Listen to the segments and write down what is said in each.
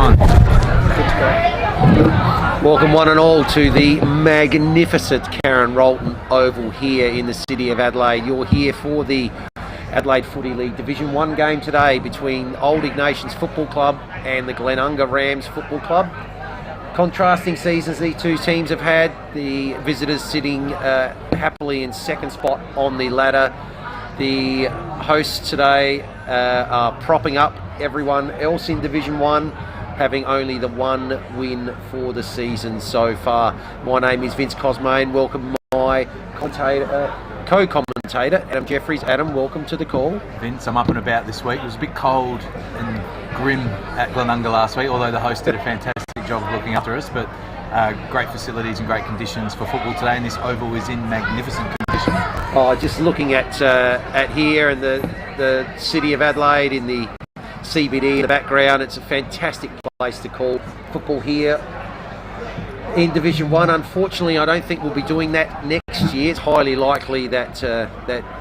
going? Welcome one and all to the magnificent Karen Rolton Oval here in the city of Adelaide. You're here for the Adelaide Footy League Division 1 game today between Old Ignatians Football Club and the Glenunga Rams Football Club. Contrasting seasons these two teams have had. The visitors sitting happily in second spot on the ladder. The hosts today are propping up everyone else in Division 1, having only the one win for the season so far. My name is Vince Cosmain. Welcome my co-commentator, Adam Jeffries. Adam, welcome to the call. Vince, I'm up and about this week. It was a bit cold and grim at Glenunga last week, although the host did a fantastic job of looking after us, but great facilities and great conditions for football today, and this oval is in magnificent condition. Just looking at here and the city of Adelaide in the CBD in the background, it's a fantastic place to call football here in Division 1. Unfortunately, I don't think we'll be doing that next year. It's highly likely that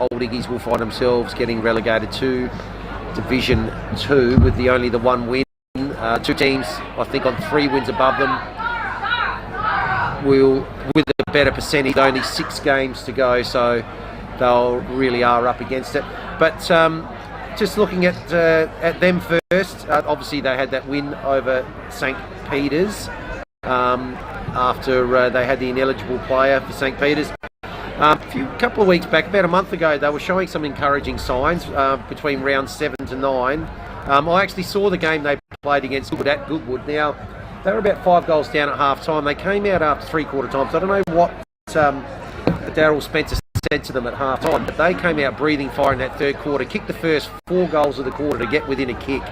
Old Iggies will find themselves getting relegated to Division 2 with only the one win. Two teams, I think, on 3 wins above them will, with a better percentage, only 6 games to go, so they really are up against it. But just looking at them first, obviously they had that win over St. Peter's after they had the ineligible player for St. Peter's. Couple of weeks back, about a month ago, they were showing some encouraging signs between rounds 7 to 9. I actually saw the game they played against Goodwood at Goodwood. Now, they were about 5 goals down at half time. They came out after 3/4 time, so I don't know what Daryl Spencer said to them at half time, but they came out breathing fire in that third quarter, kicked the first 4 goals of the quarter to get within a kick.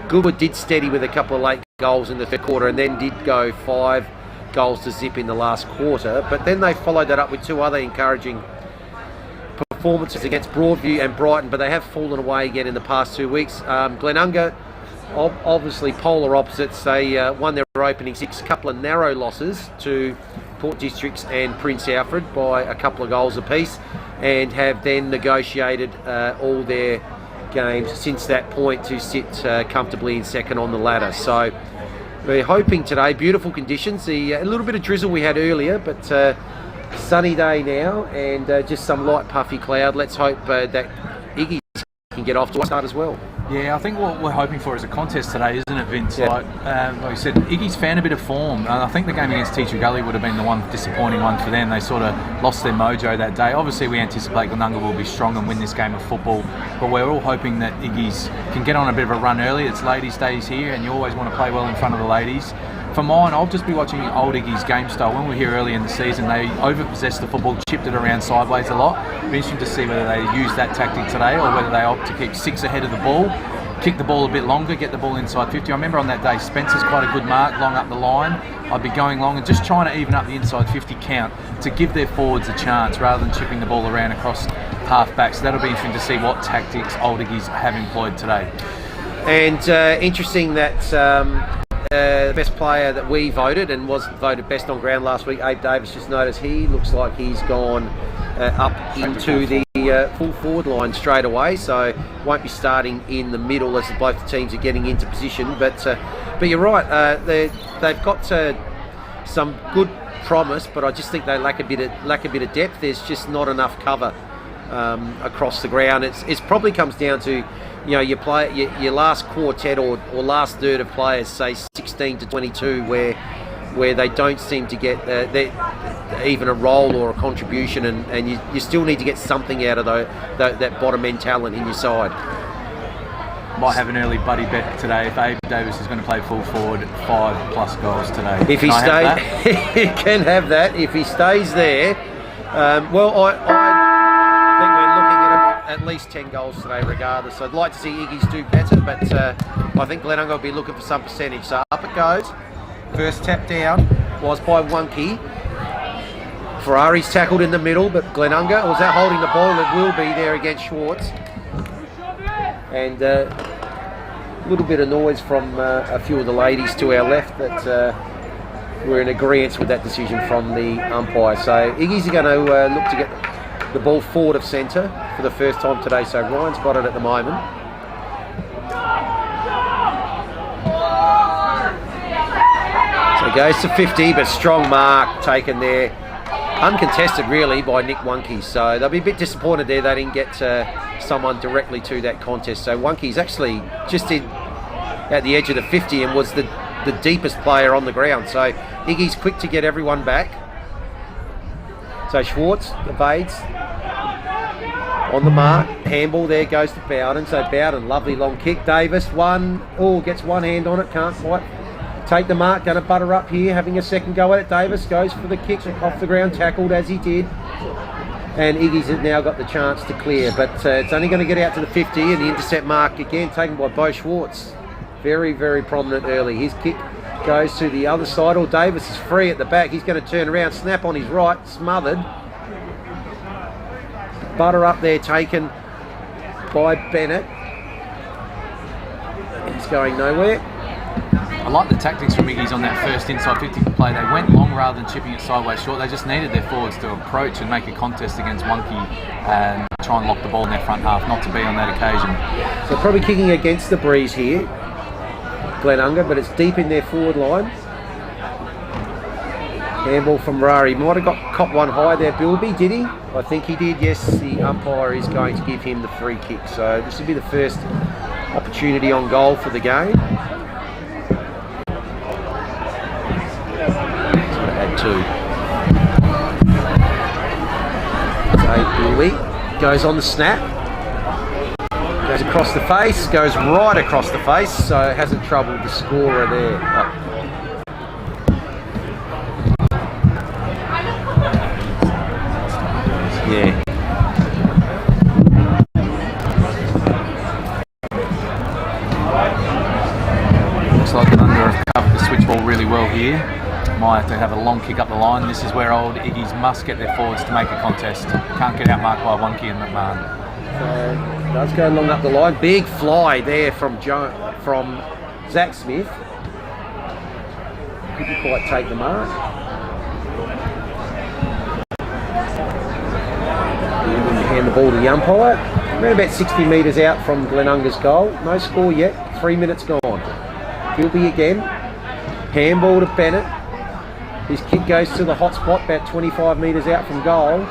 Goodwood did steady with a couple of late goals in the third quarter and then did go 5 goals to zip in the last quarter, but then they followed that up with 2 other encouraging performances against Broadview and Brighton, but they have fallen away again in the past 2 weeks. Glenunga, obviously polar opposites. They won their opening 6, couple of narrow losses to Port Districts and Prince Alfred by a couple of goals apiece, and have then negotiated all their games since that point to sit comfortably in second on the ladder. So we're hoping today, beautiful conditions, a little bit of drizzle we had earlier, but sunny day now, and just some light puffy cloud. Let's hope that Iggy's can get off to a start as well. Yeah, I think what we're hoping for is a contest today, isn't it, Vince? Yeah. Like you said, Iggy's found a bit of form. I think the game against Teacher Gully would have been the one disappointing one for them. They sort of lost their mojo that day. Obviously, we anticipate Glenunga will be strong and win this game of football, but we're all hoping that Iggy's can get on a bit of a run early. It's ladies' days here, and you always want to play well in front of the ladies. For mine, I'll just be watching Old Iggy's game style. When we were here early in the season, they overpossessed the football, chipped it around sideways a lot. It'll be interesting to see whether they use that tactic today or whether they opt to keep 6 ahead of the ball, kick the ball a bit longer, get the ball inside 50. I remember on that day, Spencer's quite a good mark, long up the line. I'd be going long and just trying to even up the inside 50 count to give their forwards a chance rather than chipping the ball around across half back. So that'll be interesting to see what tactics Old Iggy's have employed today. And interesting that the best player that we voted and was voted best on ground last week, Abe Davis, just noticed he looks like he's gone up into the full forward line straight away, so won't be starting in the middle as both the teams are getting into position. But you're right, they've got some good promise, but I just think they lack a bit of depth. There's just not enough cover across the ground. It probably comes down to, you know, your last quartet or last third of players, say 16 to 22, where they don't seem to get even a role or a contribution, and you still need to get something out of that bottom end talent in your side. Might have an early buddy bet today. If Abe Davis is going to play full forward, 5+ goals today. If he stays, he can have that. If he stays there, I think we're looking at least 10 goals today regardless. I'd like to see Iggy's do better, but I think Glenunga will be looking for some percentage. So up it goes. First tap down was by Wonky. Ferrari's tackled in the middle, but Glenunga was out holding the ball. It will be there against Schwartz. And a little bit of noise from a few of the ladies to our left, but we're in agreement with that decision from the umpire. So Iggy's are going to look to get the ball forward of centre for the first time today. So Ryan's got it at the moment. goes to 50, but strong mark taken there. Uncontested really by Nick Wunke, so they'll be a bit disappointed there they didn't get someone directly to that contest. So Wunke's actually just at the edge of the 50 and was the deepest player on the ground. So Iggy's quick to get everyone back. So Schwartz evades on the mark. Handball there goes to Bowden. So Bowden, lovely long kick. Davis gets one hand on it, can't quite take the mark. Going to butter up here, having a second go at it. Davis goes for the kick off the ground, tackled as he did. And Iggy's has now got the chance to clear, but it's only going to get out to the 50, and the intercept mark again taken by Bo Schwartz. Very, very prominent early. His kick goes to the other side. Or Davis is free at the back. He's going to turn around, snap on his right, smothered. Butter up there taken by Bennett. He's going nowhere. I like the tactics from Iggy's on that first inside 50 play. They went long rather than chipping it sideways short. They just needed their forwards to approach and make a contest against Wunke and try and lock the ball in their front half, not to be on that occasion. So probably kicking against the breeze here, Glenunga, but it's deep in their forward line. Handball from Rari. Might have got cop one high there, Bilby, did he? I think he did, yes. The umpire is going to give him the free kick. So this will be the first opportunity on goal for the game. Two. So Bilby goes on the snap, goes across the face, goes right across the face, so hasn't troubled the scorer there. Yeah. Looks like Glenunga have covered the switch ball really well here. Might have to have a long kick up the line. This is where old Iggy's must get their forwards to make a contest. Can't get outmarked by Wunke and McMahon. So does go long up the line. Big fly there from Zach Smith. Couldn't quite take the mark. Hand the ball to the umpire. Around about 60 metres out from Glenunga's goal. No score yet. 3 minutes gone. Gilby again. Handball to Bennett. His kick goes to the hot spot about 25 metres out from goal.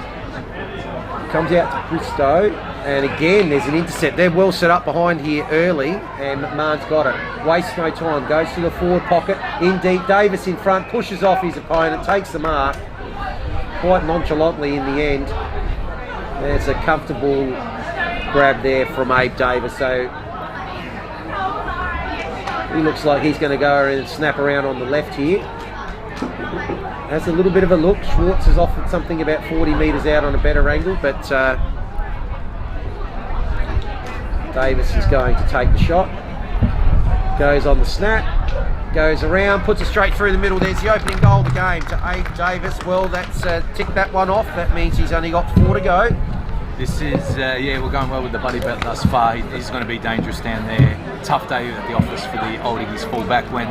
Comes out to Bristow. And again, there's an intercept. They're well set up behind here early. And McMahon's got it. Wastes no time. Goes to the forward pocket. In deep. Davis in front. Pushes off his opponent. Takes the mark. Quite nonchalantly in the end. There's a comfortable grab there from Abe Davis. So he looks like he's going to go and snap around on the left here. Has a little bit of a look. Schwartz has offered something about 40 metres out on a better angle, but Davis is going to take the shot. Goes on the snap. Goes around, puts it straight through the middle. There's the opening goal of the game to Abe Davis. Well, that's ticked that one off. That means he's only got 4 to go. This is, we're going well with the buddy bet thus far. He's going to be dangerous down there. Tough day at the office for the old Iggy's fullback when,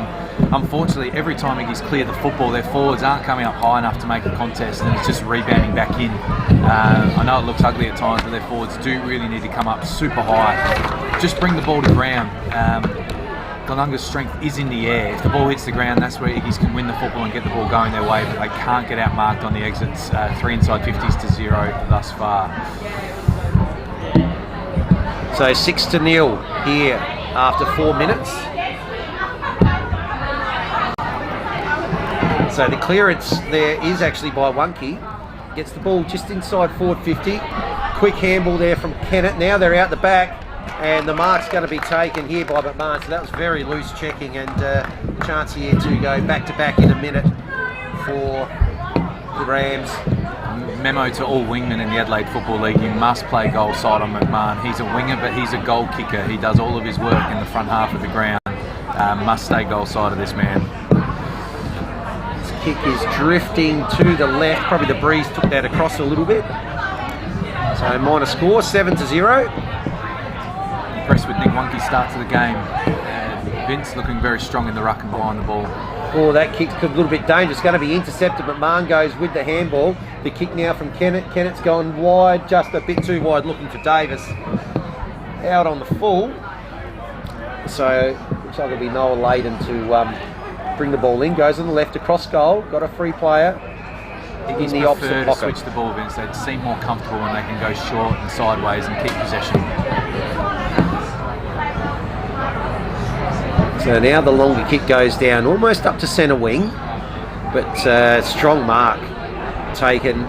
unfortunately, every time Iggy's clear the football, their forwards aren't coming up high enough to make a contest and it's just rebounding back in. I know it looks ugly at times, but their forwards do really need to come up super high. Just bring the ball to ground. Glenunga's strength is in the air. If the ball hits the ground, that's where Iggy's can win the football and get the ball going their way, but they can't get outmarked on the exits. 3 inside 50s to 0 thus far. So 6-0 here after 4 minutes. So the clearance there is actually by Wunke. Gets the ball just inside forward 50. Quick handball there from Kennett. Now they're out the back. And the mark's going to be taken here by McMahon. So that was very loose checking, and chance here to go back-to-back in a minute for the Rams. Memo to all wingmen in the Adelaide Football League: you must play goal side on McMahon. He's a winger, but he's a goal kicker. He does all of his work in the front half of the ground. Must stay goal side of this man. This kick is drifting to the left. Probably the breeze took that across a little bit. So minor score, 7-0. Impressed with Nick Wunke's start to the game. Vince looking very strong in the ruck and behind the ball. Oh, that kick's a little bit dangerous. Going to be intercepted. McMahon goes with the handball. The kick now from Kennett. Kennett's gone wide, just a bit too wide, looking for Davis. Out on the full. So looks like it'll be Noah Layden to bring the ball in. Goes on the left across goal. Got a free player in the opposite pocket. Switch the ball, Vince. They seem more comfortable when they can go short and sideways and keep possession. So now the longer kick goes down almost up to centre wing, but strong mark taken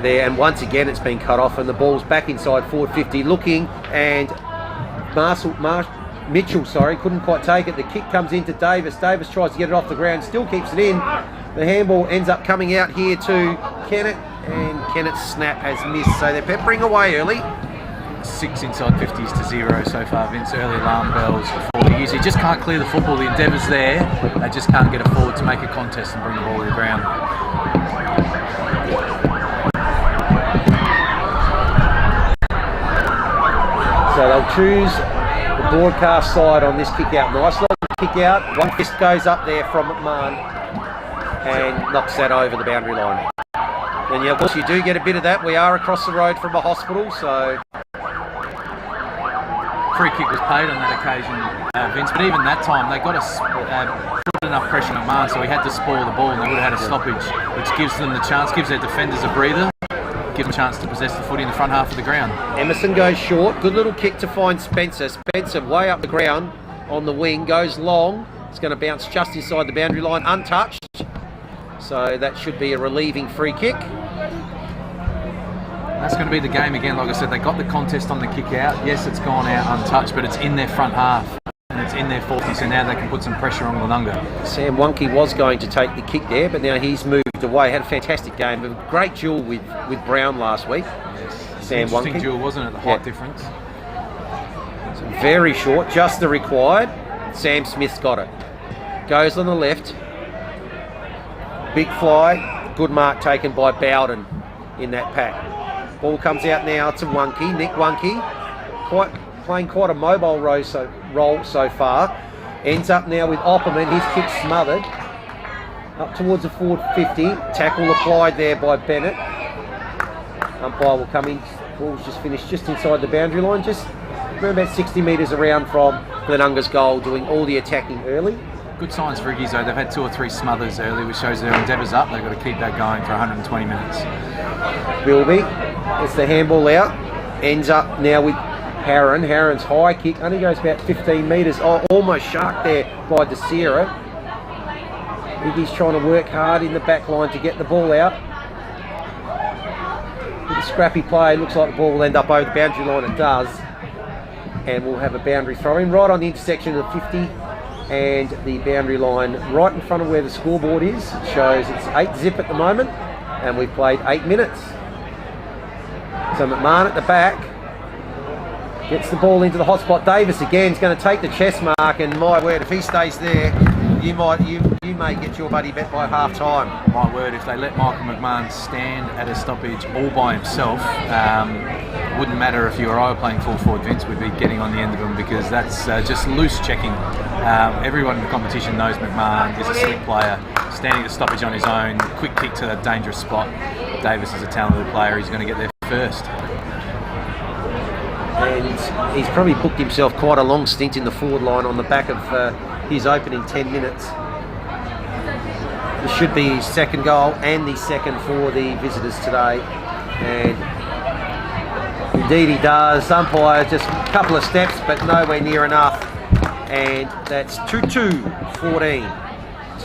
there, and once again it's been cut off and the ball's back inside forward 50 looking, and Mitchell couldn't quite take it. The kick comes into Davis. Davis tries to get it off the ground, still keeps it in. The handball ends up coming out here to Kennett, and Kennett's snap has missed, so they're peppering away early. 6 inside 50s to 0 so far, Vince. Early alarm bells for the He just can't clear the football. The endeavour's there. They just can't get it forward to make a contest and bring the ball to the ground. So they'll choose the broadcast side on this kick out. Nice long kick out. One fist goes up there from McMahon and knocks that over the boundary line. And yeah, of course you do get a bit of that. We are across the road from a hospital, so... Free kick was paid on that occasion, Vince, but even that time they got put enough pressure on McMahon, so he had to spoil the ball and they would have had a stoppage, which gives them the chance, gives their defenders a breather, gives them a chance to possess the footy in the front half of the ground. Emerson goes short, good little kick to find Spencer. Spencer way up the ground on the wing, goes long, it's going to bounce just inside the boundary line, untouched, so that should be a relieving free kick. That's going to be the game again. Like I said, they got the contest on the kick out. Yes, it's gone out untouched, but it's in their front half and it's in their 40, so now they can put some pressure on Glenunga. Sam Wonke was going to take the kick there, but now he's moved away. Had a fantastic game. A great duel with Brown last week. Yes. Sam Wonke. Interesting duel, wasn't it? The height difference. So very short, just the required. Sam Smith's got it. Goes on the left. Big fly. Good mark taken by Bowden in that pack. Ball comes out now to Wonke, Nick Wonke, playing quite a mobile role so far. Ends up now with Opperman, his kick smothered. Up towards the forward 50, tackle applied there by Bennett. Umpire will come in, ball's just finished just inside the boundary line, just around about 60 metres around from Glenunga's goal, doing all the attacking early. Good signs for Iggy's though, they've had 2 or 3 smothers early, which shows their endeavours up. They've got to keep that going for 120 minutes. Bilby, it's the handball out, ends up now with Harron. Harron's high kick only goes about 15 metres, almost sharked there by DeSera. Iggy's trying to work hard in the back line to get the ball out. With a scrappy play, looks like the ball will end up over the boundary line, it does. And we'll have a boundary throw in right on the intersection of the 50 and the boundary line right in front of where the scoreboard is. It shows it's 8-zip at the moment and we've played 8 minutes. So McMahon at the back gets the ball into the hot spot. Davis again is going to take the chest mark, and my word, if he stays there, you may get your buddy bet by half time. My word, if they let Michael McMahon stand at a stoppage all by himself, wouldn't matter if you or I were playing full forward, Vince, we'd be getting on the end of him, because that's just loose checking. Everyone in the competition knows McMahon is a slick player, standing at stoppage on his own, quick kick to that dangerous spot. Davis is a talented player, he's going to get there first. And he's probably booked himself quite a long stint in the forward line on the back of his opening 10 minutes. This should be his second goal and the second for the visitors today. And indeed he does. Umpire just a couple of steps, but nowhere near enough. And that's 2-2, 14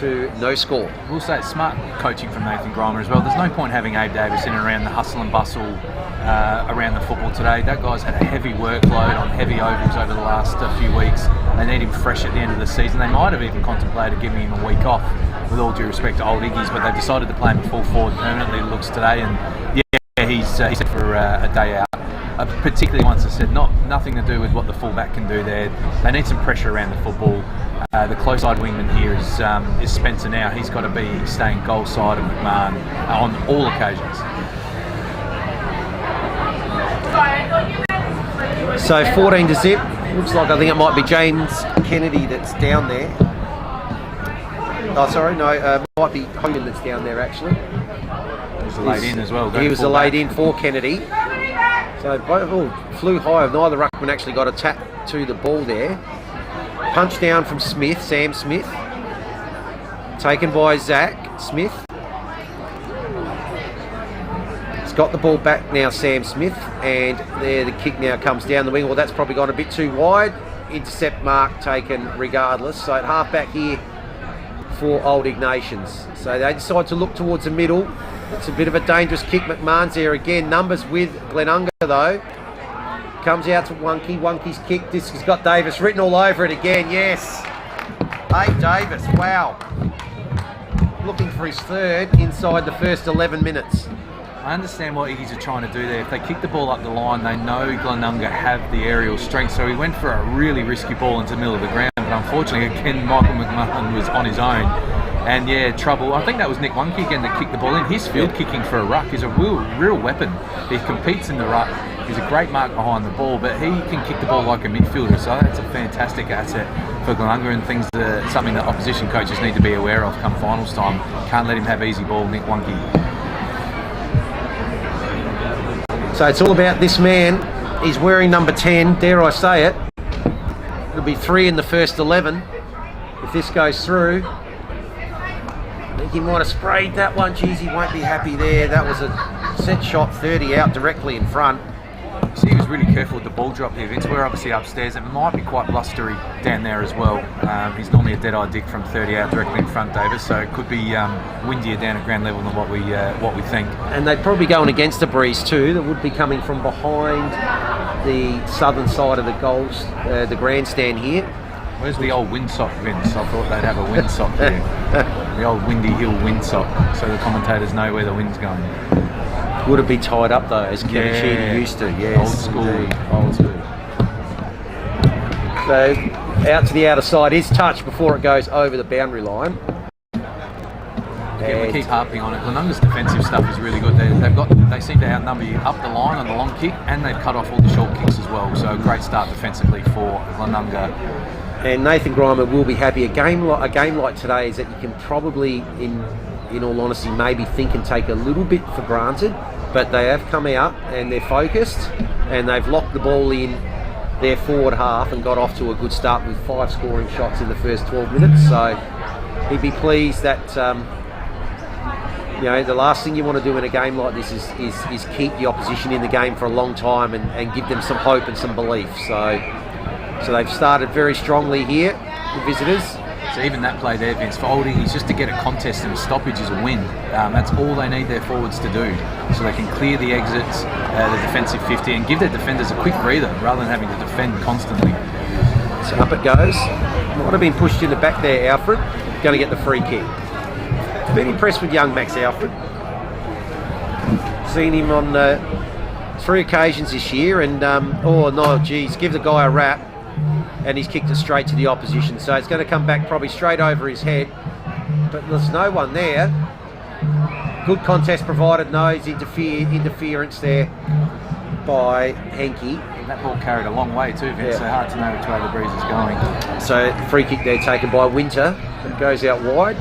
to no score. We'll say it's smart coaching from Nathan Grimer as well. There's no point having Abe Davis in and around the hustle and bustle around the football today. That guy's had a heavy workload on heavy ovals over the last few weeks. They need him fresh at the end of the season. They might have even contemplated giving him a week off, with all due respect to old Iggy's, but they've decided to play him full forward permanently, it looks today. And yeah, he's set for a day out. Particularly once I said, nothing to do with what the fullback can do there. They need some pressure around the football. The close side wingman here is Spencer now. He's got to be staying goal side of McMahon on all occasions. So 14 to zip. Looks like I think it might be James Kennedy that's down there. Oh, sorry, no, might be Hogan that's down there actually. He was a laid in as well. He was a laid in for Kennedy. So both flew high. Neither ruckman actually got a tap to the ball there. Punch down from Smith, Sam Smith. taken by Zach Smith. He's got the ball back now, Sam Smith, and there the kick now comes down the wing. Well, that's probably gone a bit too wide. Intercept mark taken regardless. So at half back here for Old Ignatians. So they decide to look towards the middle. It's a bit of a dangerous kick. McMahon's there again. Numbers with Glenunga though. Comes out to Wonky. Wonky's kick. This has got Davis written all over it again. Yes. Hey, Davis. Wow. Looking for his third inside the first 11 minutes. I understand what Iggy's are trying to do there. If they kick the ball up the line, they know Glenunga have the aerial strength. So he went for a really risky ball into the middle of the ground. But unfortunately, again, Michael McMahon was on his own. And yeah, trouble. I think that was Nick Wonky again that kicked the ball in. His field kicking for a ruck is a real weapon. He competes in the ruck. He's a great mark behind the ball, but he can kick the ball like a midfielder. So that's a fantastic asset for Glenunga, and things that something that opposition coaches need to be aware of come finals time. Can't let him have easy ball, Nick Wonky. So it's all about this man. He's wearing number 10, dare I say it. It'll be 3 in the first 11 if this goes through. I think he might have sprayed that one. Geez, he won't be happy there. That was a set shot 30 out directly in front. See, he was really careful with the ball drop here, Vince. We're obviously upstairs. It might be quite blustery down there as well. He's normally a dead-eye dick from 30 out directly in front, Davis, so it could be windier down at ground level than what we think. And they'd probably be going against a breeze too that would be coming from behind the southern side of the goals, the grandstand here. Where's the old windsock, Vince? I thought they'd have a windsock here. The old Windy Hill windsock, so the commentators know where the wind's going. Would it be tied up though, as Kevin Sheedy used to? Yes, old school. Indeed. Old school. So out to the outer side is touched before it goes over the boundary line. Yeah, we keep harping on it. Glenunga's defensive stuff is really good. They seem to outnumber you up the line on the long kick, and they've cut off all the short kicks as well. So great start defensively for Glenunga. And Nathan Grimer will be happy. A game like today is that you can probably, in all honesty, maybe think and take a little bit for granted, but they have come out and they're focused and they've locked the ball in their forward half and got off to a good start with 5 scoring shots in the first 12 minutes. So he'd be pleased that the last thing you want to do in a game like this is keep the opposition in the game for a long time and give them some hope and some belief. So they've started very strongly here, the visitors. So even that play there, Vince, for Old Iggies, just to get a contest and a stoppage is a win. That's all they need their forwards to do. So they can clear the exits, the defensive 50, and give their defenders a quick breather rather than having to defend constantly. So up it goes. Might have been pushed in the back there, Alfred. Going to get the free kick. Been impressed with young Max Alfred. Seen him on 3 occasions this year, and give the guy a rap. And he's kicked it straight to the opposition, so it's going to come back probably straight over his head, but there's no one there. Good contest provided, no's interference there by Henke. And that ball carried a long way too, Vince, so hard to know which way the breeze is going. So free kick there taken by Winter, it goes out wide,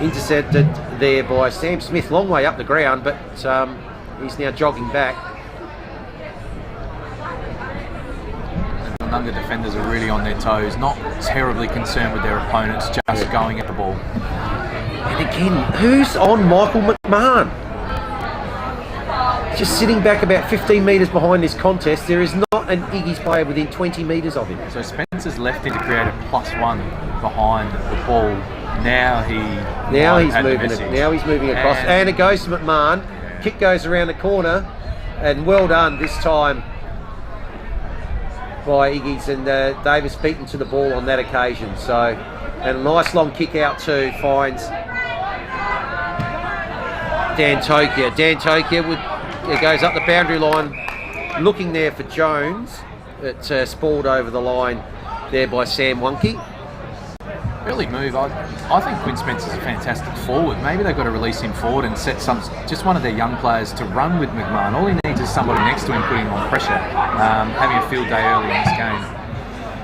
intercepted there by Sam Smith, long way up the ground, but he's now jogging back. The defenders are really on their toes, not terribly concerned with their opponents, just going at the ball. And again, who's on Michael McMahon? Just sitting back about 15 metres behind this contest. There is not an Iggy's player within 20 metres of him. So Spencer's left him to create a +1 behind the ball. Now he's moving it. Now he's moving across, and it goes to McMahon. Kick goes around the corner, and well done this time by Iggy's, and Davis beaten to the ball on that occasion. So, and a nice long kick out too, finds Dan Tokia. Dan Tokia it goes up the boundary line, looking there for Jones. It's spalled over the line there by Sam Wonky. Early move. I think Quinn Spencer's a fantastic forward. Maybe they've got to release him forward and set just one of their young players to run with McMahon. All he needs is somebody next to him putting him on pressure, having a field day early in this game.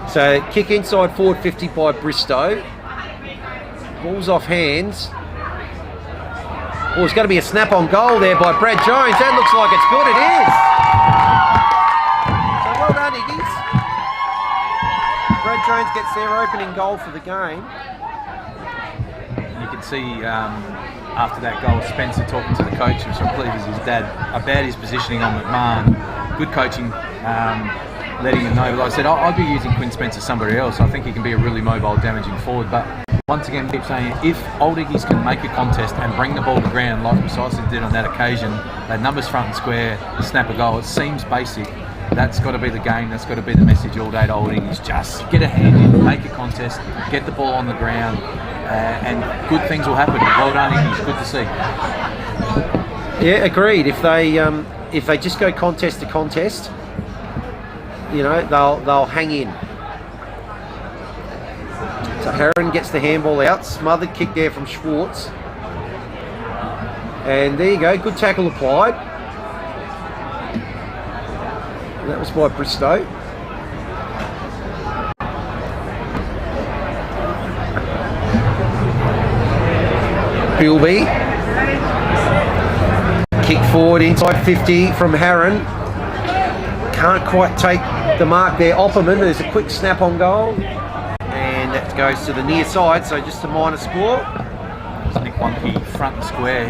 So kick inside forward 50 by Bristow. Ball's off hands. Oh, it's going to be a snap-on goal there by Brad Jones. That looks like it's good. It is. So well done, Iggies. Brad Jones gets their opening goal for the game. could see after that goal, Spencer talking to the coach, which I believe is his dad, about his positioning on McMahon. Good coaching, letting him know. Like I said, I'd be using Quinn Spencer somebody else. I think he can be a really mobile, damaging forward. But once again, keep saying, if Old Iggy's can make a contest and bring the ball to ground like precisely did on that occasion, that numbers front and square, snap a goal, it seems basic. That's got to be the game, that's got to be the message all day to Old Iggy's. Just get a hand in, make a contest, get the ball on the ground, and good things will happen. Well done, Iggy's, good to see. Yeah, agreed. If they just go contest to contest, you know, they'll hang in. So Heron gets the handball out, smothered kick there from Schwartz. And there you go, good tackle applied. And that was by Bristow. Bilby. Kick forward inside 50 from Heron. Can't quite take the mark there. Opperman, there's a quick snap on goal. And that goes to the near side, so just a minor score. Nick Wonky, front and square.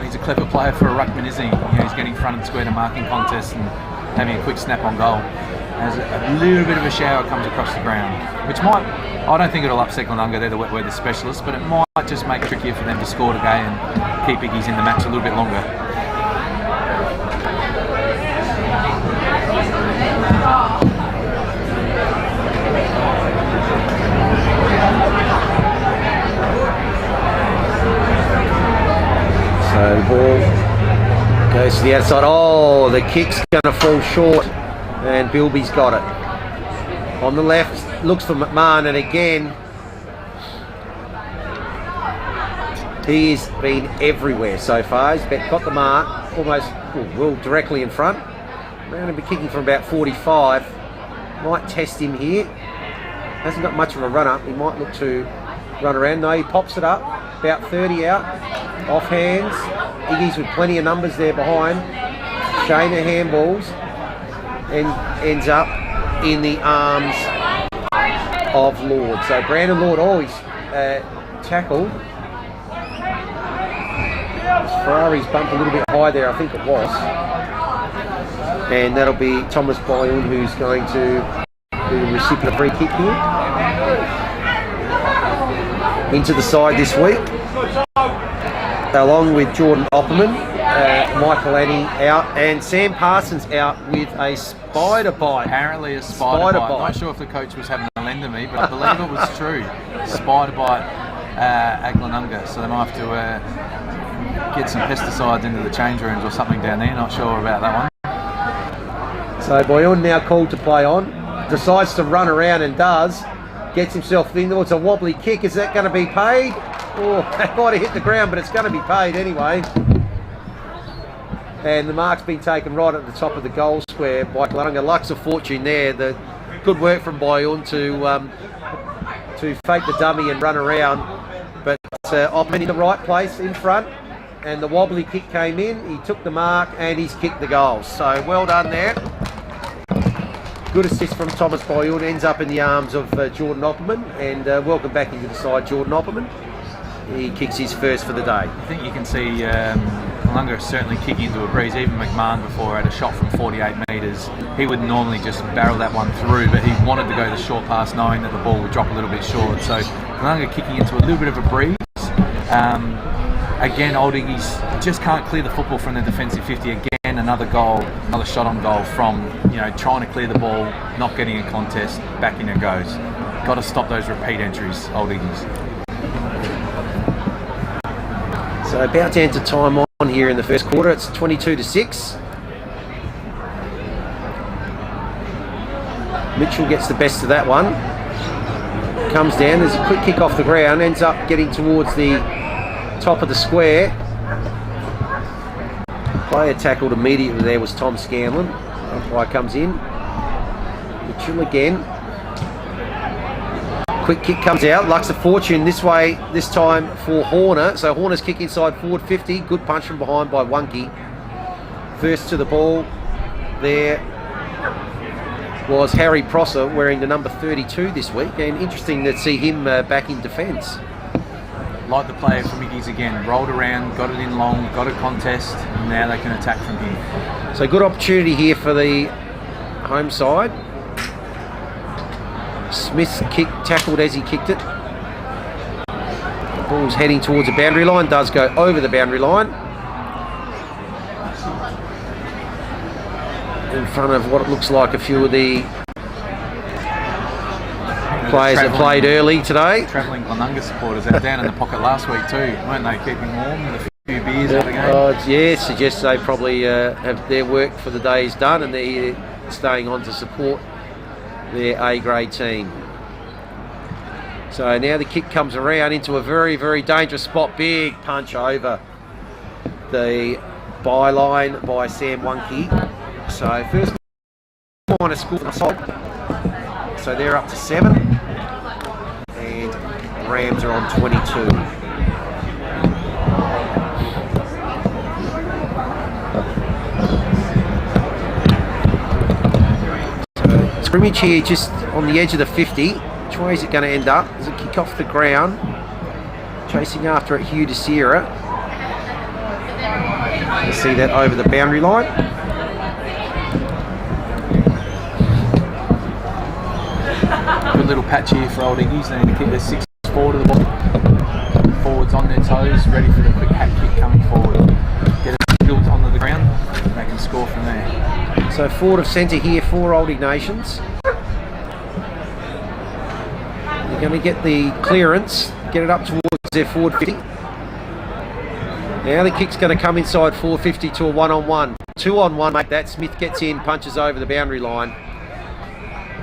He's a clever player for a ruckman, isn't he? You know, he's getting front and square to marking contests and having a quick snap on goal. As a little bit of a shower comes across the ground, which might, I don't think it'll upset Glenunga, they're the wet weather specialists, but it might just make it trickier for them to score today and keep Iggy's in the match a little bit longer. So the ball goes to the outside. Oh, the kick's going to fall short, and Bilby's got it. On the left, looks for McMahon, and again, he's been everywhere so far. He's got the mark almost well directly in front. Around to be kicking from about 45. Might test him here. Hasn't got much of a run up. He might look to run around. No, he pops it up. About 30 out. Off hands. Iggy's with plenty of numbers there behind. Shayna handballs and ends up in the arms of Lord. So Brandon Lord always tackled. Ferrari's bumped a little bit high there, I think it was. And that'll be Thomas Boyun who's going to be the recipient of free kick here. Into the side this week. Along with Jordan Opperman, Michael Annie out, and Sam Parsons out with a spider bite. Apparently a spider bite. I'm not sure if the coach was having a lend to me, but I believe it was true. Spider bite at Glenunga, so they might have to get some pesticides into the change rooms or something down there. Not sure about that one. So Boyun now called to play on, decides to run around and does. Gets himself in. Oh, it's a wobbly kick. Is that going to be paid? Oh, that might have hit the ground, but it's going to be paid anyway. And the mark's been taken right at the top of the goal square by Glenunga. Luck's of fortune there. The good work from Boyun to fake the dummy and run around. But Opperman in the right place in front. And the wobbly kick came in. He took the mark and he's kicked the goal. So well done there. Good assist from Thomas Boyun, ends up in the arms of Jordan Opperman, and welcome back into the side, Jordan Opperman. He kicks his first for the day. I think you can see Glenunga certainly kicking into a breeze. Even McMahon before had a shot from 48 metres. He would normally just barrel that one through, but he wanted to go the short pass knowing that the ball would drop a little bit short. So Glenunga kicking into a little bit of a breeze. Again, Old Iggy's just can't clear the football from the defensive 50. Again, another goal, another shot on goal from, you know, trying to clear the ball, not getting a contest, back in it goes. Got to stop those repeat entries, Old Iggy's. So about to enter time on here in the first quarter. It's 22-6. Mitchell gets the best of that one. Comes down, there's a quick kick off the ground, ends up getting towards the top of the square. Player tackled immediately there was Tom Scanlon. Umpire comes in. Mitchell again. Quick kick comes out. Luck's of fortune this way, this time for Horner. So Horner's kick inside forward 50. Good punch from behind by Wonky. First to the ball there was Harry Prosser, wearing the number 32 this week. And interesting to see him back in defence. like the play from Iggy's again, rolled around, got it in long, got a contest, and now they can attack from here. So good opportunity here for the home side. Smith's kick tackled as he kicked it. The ball's heading towards the boundary line, does go over the boundary line. In front of what it looks like a few of the players that played early today. Travelling Glenunga supporters out down in the pocket last week too, weren't they, keeping warm with a few beers at the game? Yeah, suggests they probably have their work for the day is done and they're here staying on to support their A-grade team. So now the kick comes around into a very, very dangerous spot. Big punch over the byline by Sam Wunke. So first minor score for the side. So they're up to 7. And Rams are on 22. So scrimmage here just on the edge of the 50. Which way is it going to end up? Does it kick off the ground? Chasing after it, Hugh DeSierra. You see that over the boundary line. Good little patch here for old Iggy's. They need to keep their 6 forward of the ball. Forwards on their toes, ready for the quick hat kick coming forward. Get it built onto the ground, they can score from there. So forward of centre here for old Ignatians. They're going to get the clearance, get it up towards their forward 50. Now the kick's going to come inside 450 to a 1-on-1. 2-on-1, make that. Smith gets in, punches over the boundary line.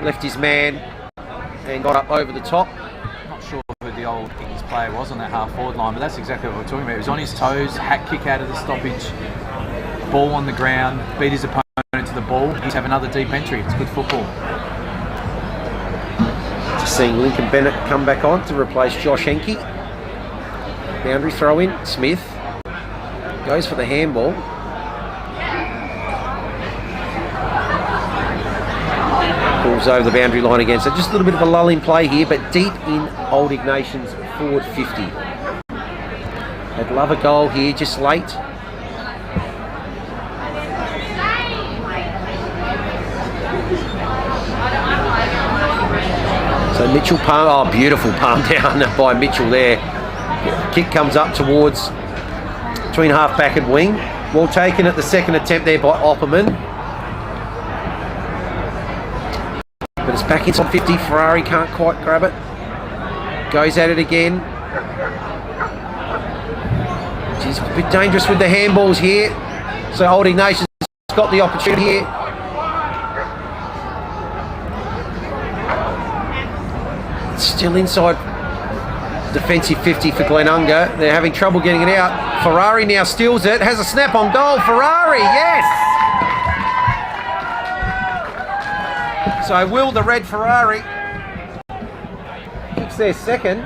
Left his man and got up over the top. Not sure who the old Iggy's player was on that half forward line, but that's exactly what we're talking about. He was on his toes, hat kick out of the stoppage, ball on the ground, beat his opponent to the ball. He's have another deep entry. It's good football. Just seeing Lincoln Bennett come back on to replace Josh Henke. Boundary throw in. Smith goes for the handball. Pulls over the boundary line again. So just a little bit of a lull in play here, but deep in old Ignatians forward 50. They'd love a goal here, just late. So Mitchell palm, oh beautiful palm down by Mitchell there. Kick comes up towards between half back and wing. Well taken at the second attempt there by Opperman. But it's back inside 50. Ferrari can't quite grab it. Goes at it again. She's a bit dangerous with the handballs here. So Old Ignatius has got the opportunity here. Still inside defensive 50 for Glenunga. They're having trouble getting it out. Ferrari now steals it. Has a snap on goal. Ferrari, yes! So Will, the red Ferrari, kicks their second.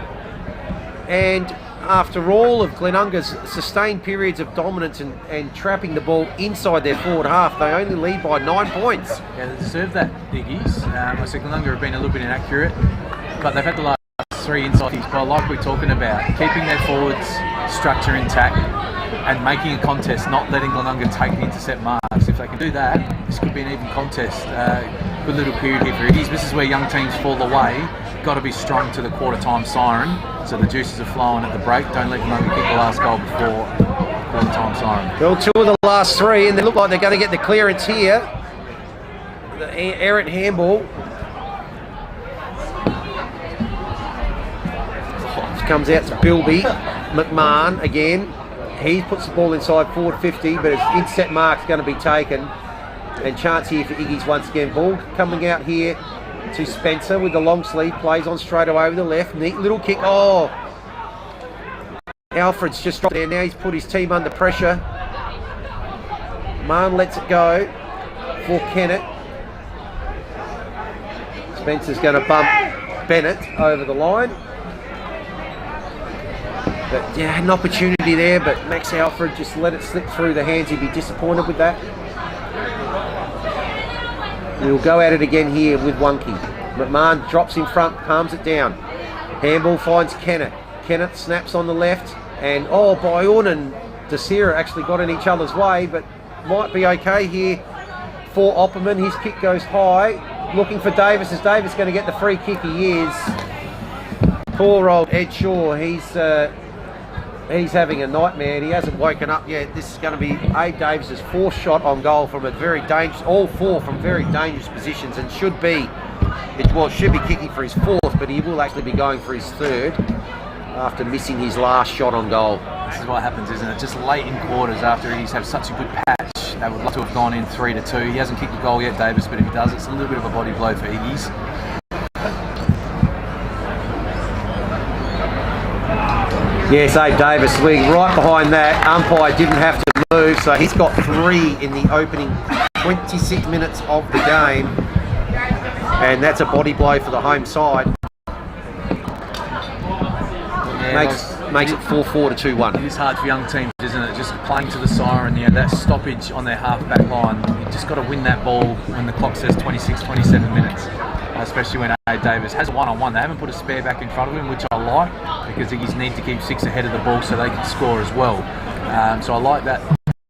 And after all of Glenunga's sustained periods of dominance and trapping the ball inside their forward half, they only lead by 9 points. Yeah, they deserve that, Iggy's. I said Glenunga have been a little bit inaccurate, but they've had the last 3 inside kicks. But like we're talking about, keeping their forwards structure intact and making a contest, not letting Glenunga take the intercept marks. If they can do that, this could be an even contest. Good little period here for Iggy's. This is where young teams fall away. Got to be strong to the quarter time siren, so the juices are flowing at the break. Don't let Glenunga kick the last goal before quarter time siren. Well, 2 of the last 3, and they look like they're going to get the clearance here. The errant handball. Comes out to Bilby. McMahon again. He puts the ball inside forward 50, but his intercept mark's going to be taken. And chance here for Iggy's once again. Ball coming out here to Spencer with the long sleeve. Plays on straight away with the left. Neat little kick. Oh! Alfred's just dropped there. Now he's put his team under pressure. Marn lets it go for Kennett. Spencer's going to bump Bennett over the line. But yeah, had an opportunity there, but Max Alfred just let it slip through the hands. He'd be disappointed with that. We'll go at it again here with Wunke. McMahon drops in front, palms it down. Handball finds Kennett. Kenneth snaps on the left, and Bayonne and Desira actually got in each other's way, but might be okay here for Opperman. His kick goes high, looking for Davis. Is Davis going to get the free kick? He is. Poor old Ed Shaw, he's having a nightmare, and he hasn't woken up yet. This is going to be Abe Davis's fourth shot on goal from a very dangerous, all four from very dangerous positions, and should be kicking for his fourth, but he will actually be going for his third after missing his last shot on goal. This is what happens, isn't it? Just late in quarters after he's had such a good patch, they would love to have gone in 3-2. He hasn't kicked a goal yet, Davis, but if he does, it's a little bit of a body blow for Iggy's. Yes, Abe Davis leading right behind that. Umpire didn't have to move, so he's got 3 in the opening 26 minutes of the game, and that's a body blow for the home side. Makes it 4-4 to 2-1. It is hard for young teams, isn't it? Just playing to the siren, that stoppage on their half-back line. You just got to win that ball when the clock says 26, 27 minutes, especially when Abe Davis has a one-on-one. They haven't put a spare back in front of him, which I like, because Iggy's need to keep 6 ahead of the ball so they can score as well. So I like that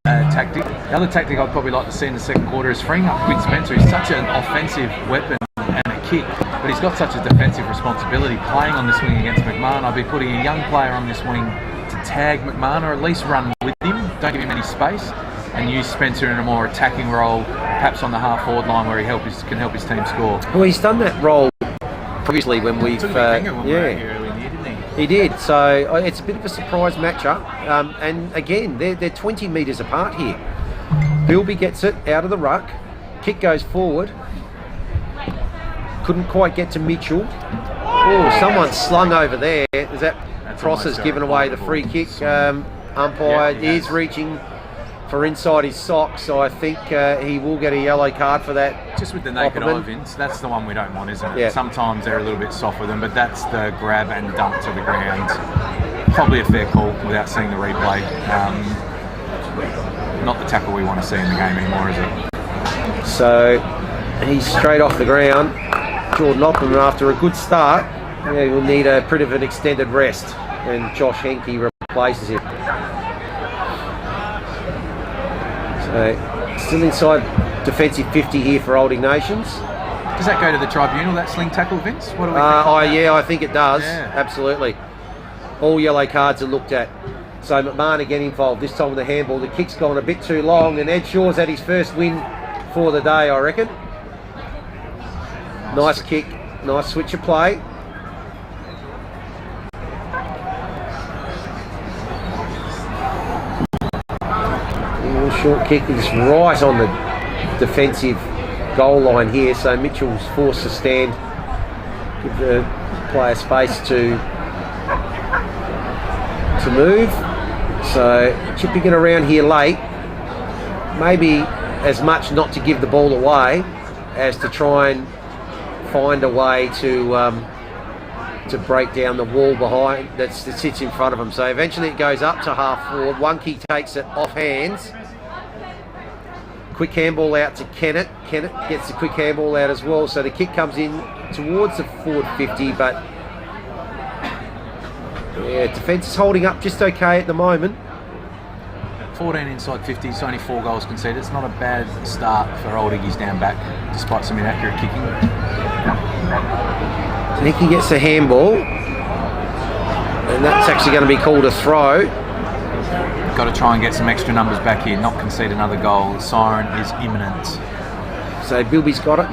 tactic. The other tactic I'd probably like to see in the second quarter is freeing up Quinn Spencer. He's such an offensive weapon and a kick, but he's got such a defensive responsibility playing on this wing against McMahon. I'd be putting a young player on this wing to tag McMahon, or at least run with him, don't give him any space, and use Spencer in a more attacking role, perhaps on the half-forward line where he can help his team score. Well, he's done that role previously when we've... He did, so it's a bit of a surprise matchup, and again, they're 20 metres apart here. Bilby gets it out of the ruck, kick goes forward, couldn't quite get to Mitchell. Oh, someone slung over there. Is that Cross has given away the free kick? Umpire is reaching for inside his socks, so I think he will get a yellow card for that. Just with the naked eye, Vince, that's the one we don't want, isn't it? Yeah. Sometimes they're a little bit soft with them, but that's the grab and dump to the ground. Probably a fair call without seeing the replay. Not the tackle we want to see in the game anymore, is it? So he's straight off the ground. Jordan Opperman, after a good start, will need a bit of an extended rest, and Josh Henke replaces him. So still inside defensive 50 here for Old Ignatians. Does that go to the tribunal, that sling tackle, Vince? What do we think? I think it does. Yeah. Absolutely. All yellow cards are looked at. So McMahon again involved, this time with the handball. The kick's gone a bit too long, and Ed Shaw's had his first win for the day, I reckon. Nice kick, nice switch of play. Short kick is right on the defensive goal line here, so Mitchell's forced to stand, give the player space to move. So chipping it around here late, maybe as much not to give the ball away as to try and find a way to break down the wall behind that sits in front of them. So eventually it goes up to half forward. Wonky takes it off hands. Quick handball out to Kennett. Kennett gets the quick handball out as well. So the kick comes in towards the forward 50, but defence is holding up just okay at the moment. 14 inside 50, it's only 4 goals conceded. It's not a bad start for old Iggy's down back, despite some inaccurate kicking. Nicky gets the handball, and that's actually going to be called a throw. Got to try and get some extra numbers back here, not concede another goal. The siren is imminent. So Bilby's got it.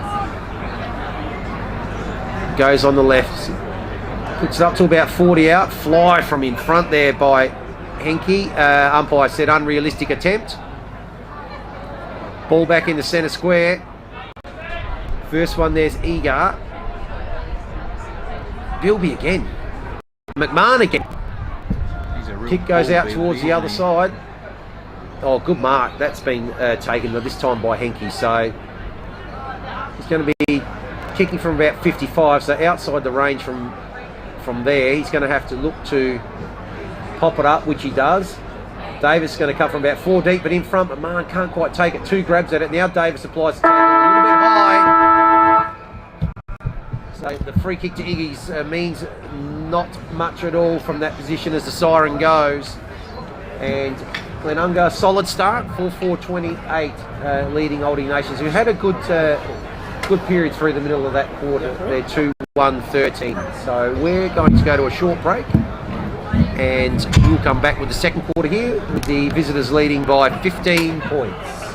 Goes on the left. Puts it up to about 40 out. Fly from in front there by Henke. Umpire said unrealistic attempt. Ball back in the centre square. First one there's Egar. Bilby again. McMahon again. Kick goes out towards the other side. Oh, good mark. That's been taken this time by Henke. So he's going to be kicking from about 55, so outside the range from there. He's going to have to look to pop it up, which he does. Davis is going to come from about 4 deep, but in front, McMahon can't quite take it. 2 grabs at it. Now Davis applies the tackle a little bit high. So the free kick to Iggy's means not much at all from that position as the siren goes. And Glenunga, solid start, 4-4-28, leading Old Ignatians, who had a good period through the middle of that quarter. They're 2-1-13. So we're going to go to a short break, and we'll come back with the second quarter here, with the visitors leading by 15 points.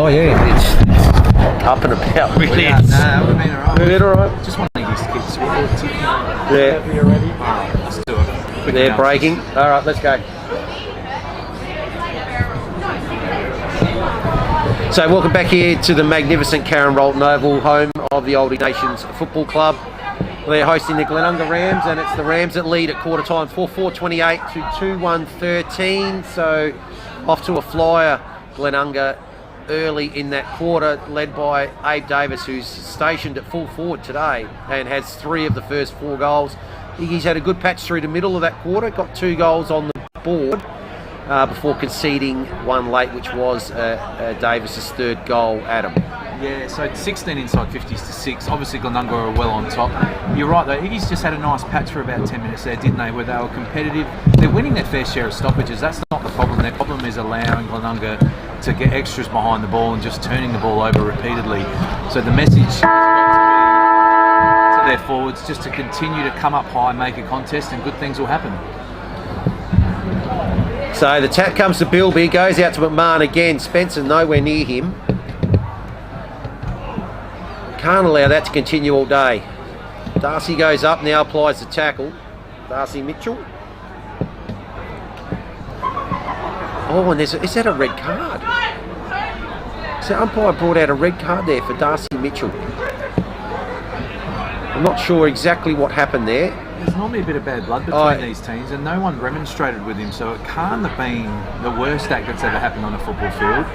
Oh yeah, it's up and about. Really, Nah, that would have been alright. Is it alright? Just want Iggy's to keep the score. Yeah, You ready? Alright, let's do it. Quick they're analysis. breaking. All right, let's go. So welcome back here to the magnificent Karen Rolton Oval, home of the Old Ignatians Football Club. They're hosting the Glenunga Rams, and it's the Rams that lead at quarter time, 4-4-28 to 2-1-13. So off to a flyer, Glenunga early in that quarter, led by Abe Davis, who's stationed at full forward today and has 3 of the first 4 goals. Iggy's had a good patch through the middle of that quarter, got 2 goals on the board before conceding one late, which was Davis's 3rd goal, Adam. Yeah, so 16 inside 50s to 6. Obviously, Glenunga are well on top. You're right, though. Iggy's just had a nice patch for about 10 minutes there, didn't they? Where they were competitive. They're winning their fair share of stoppages. That's not the problem. Their problem is allowing Glenunga to get extras behind the ball and just turning the ball over repeatedly. So the message has got to be to their forwards just to continue to come up high, make a contest, and good things will happen. So the tap comes to Bilby, goes out to McMahon again. Spencer nowhere near him. Can't allow that to continue all day. Darcy goes up, now applies the tackle. Darcy Mitchell. Oh, and is that a red card? So umpire brought out a red card there for Darcy Mitchell. I'm not sure exactly what happened there. There's normally a bit of bad blood between these teams, and no one remonstrated with him, so it can't have been the worst act that's ever happened on a football field.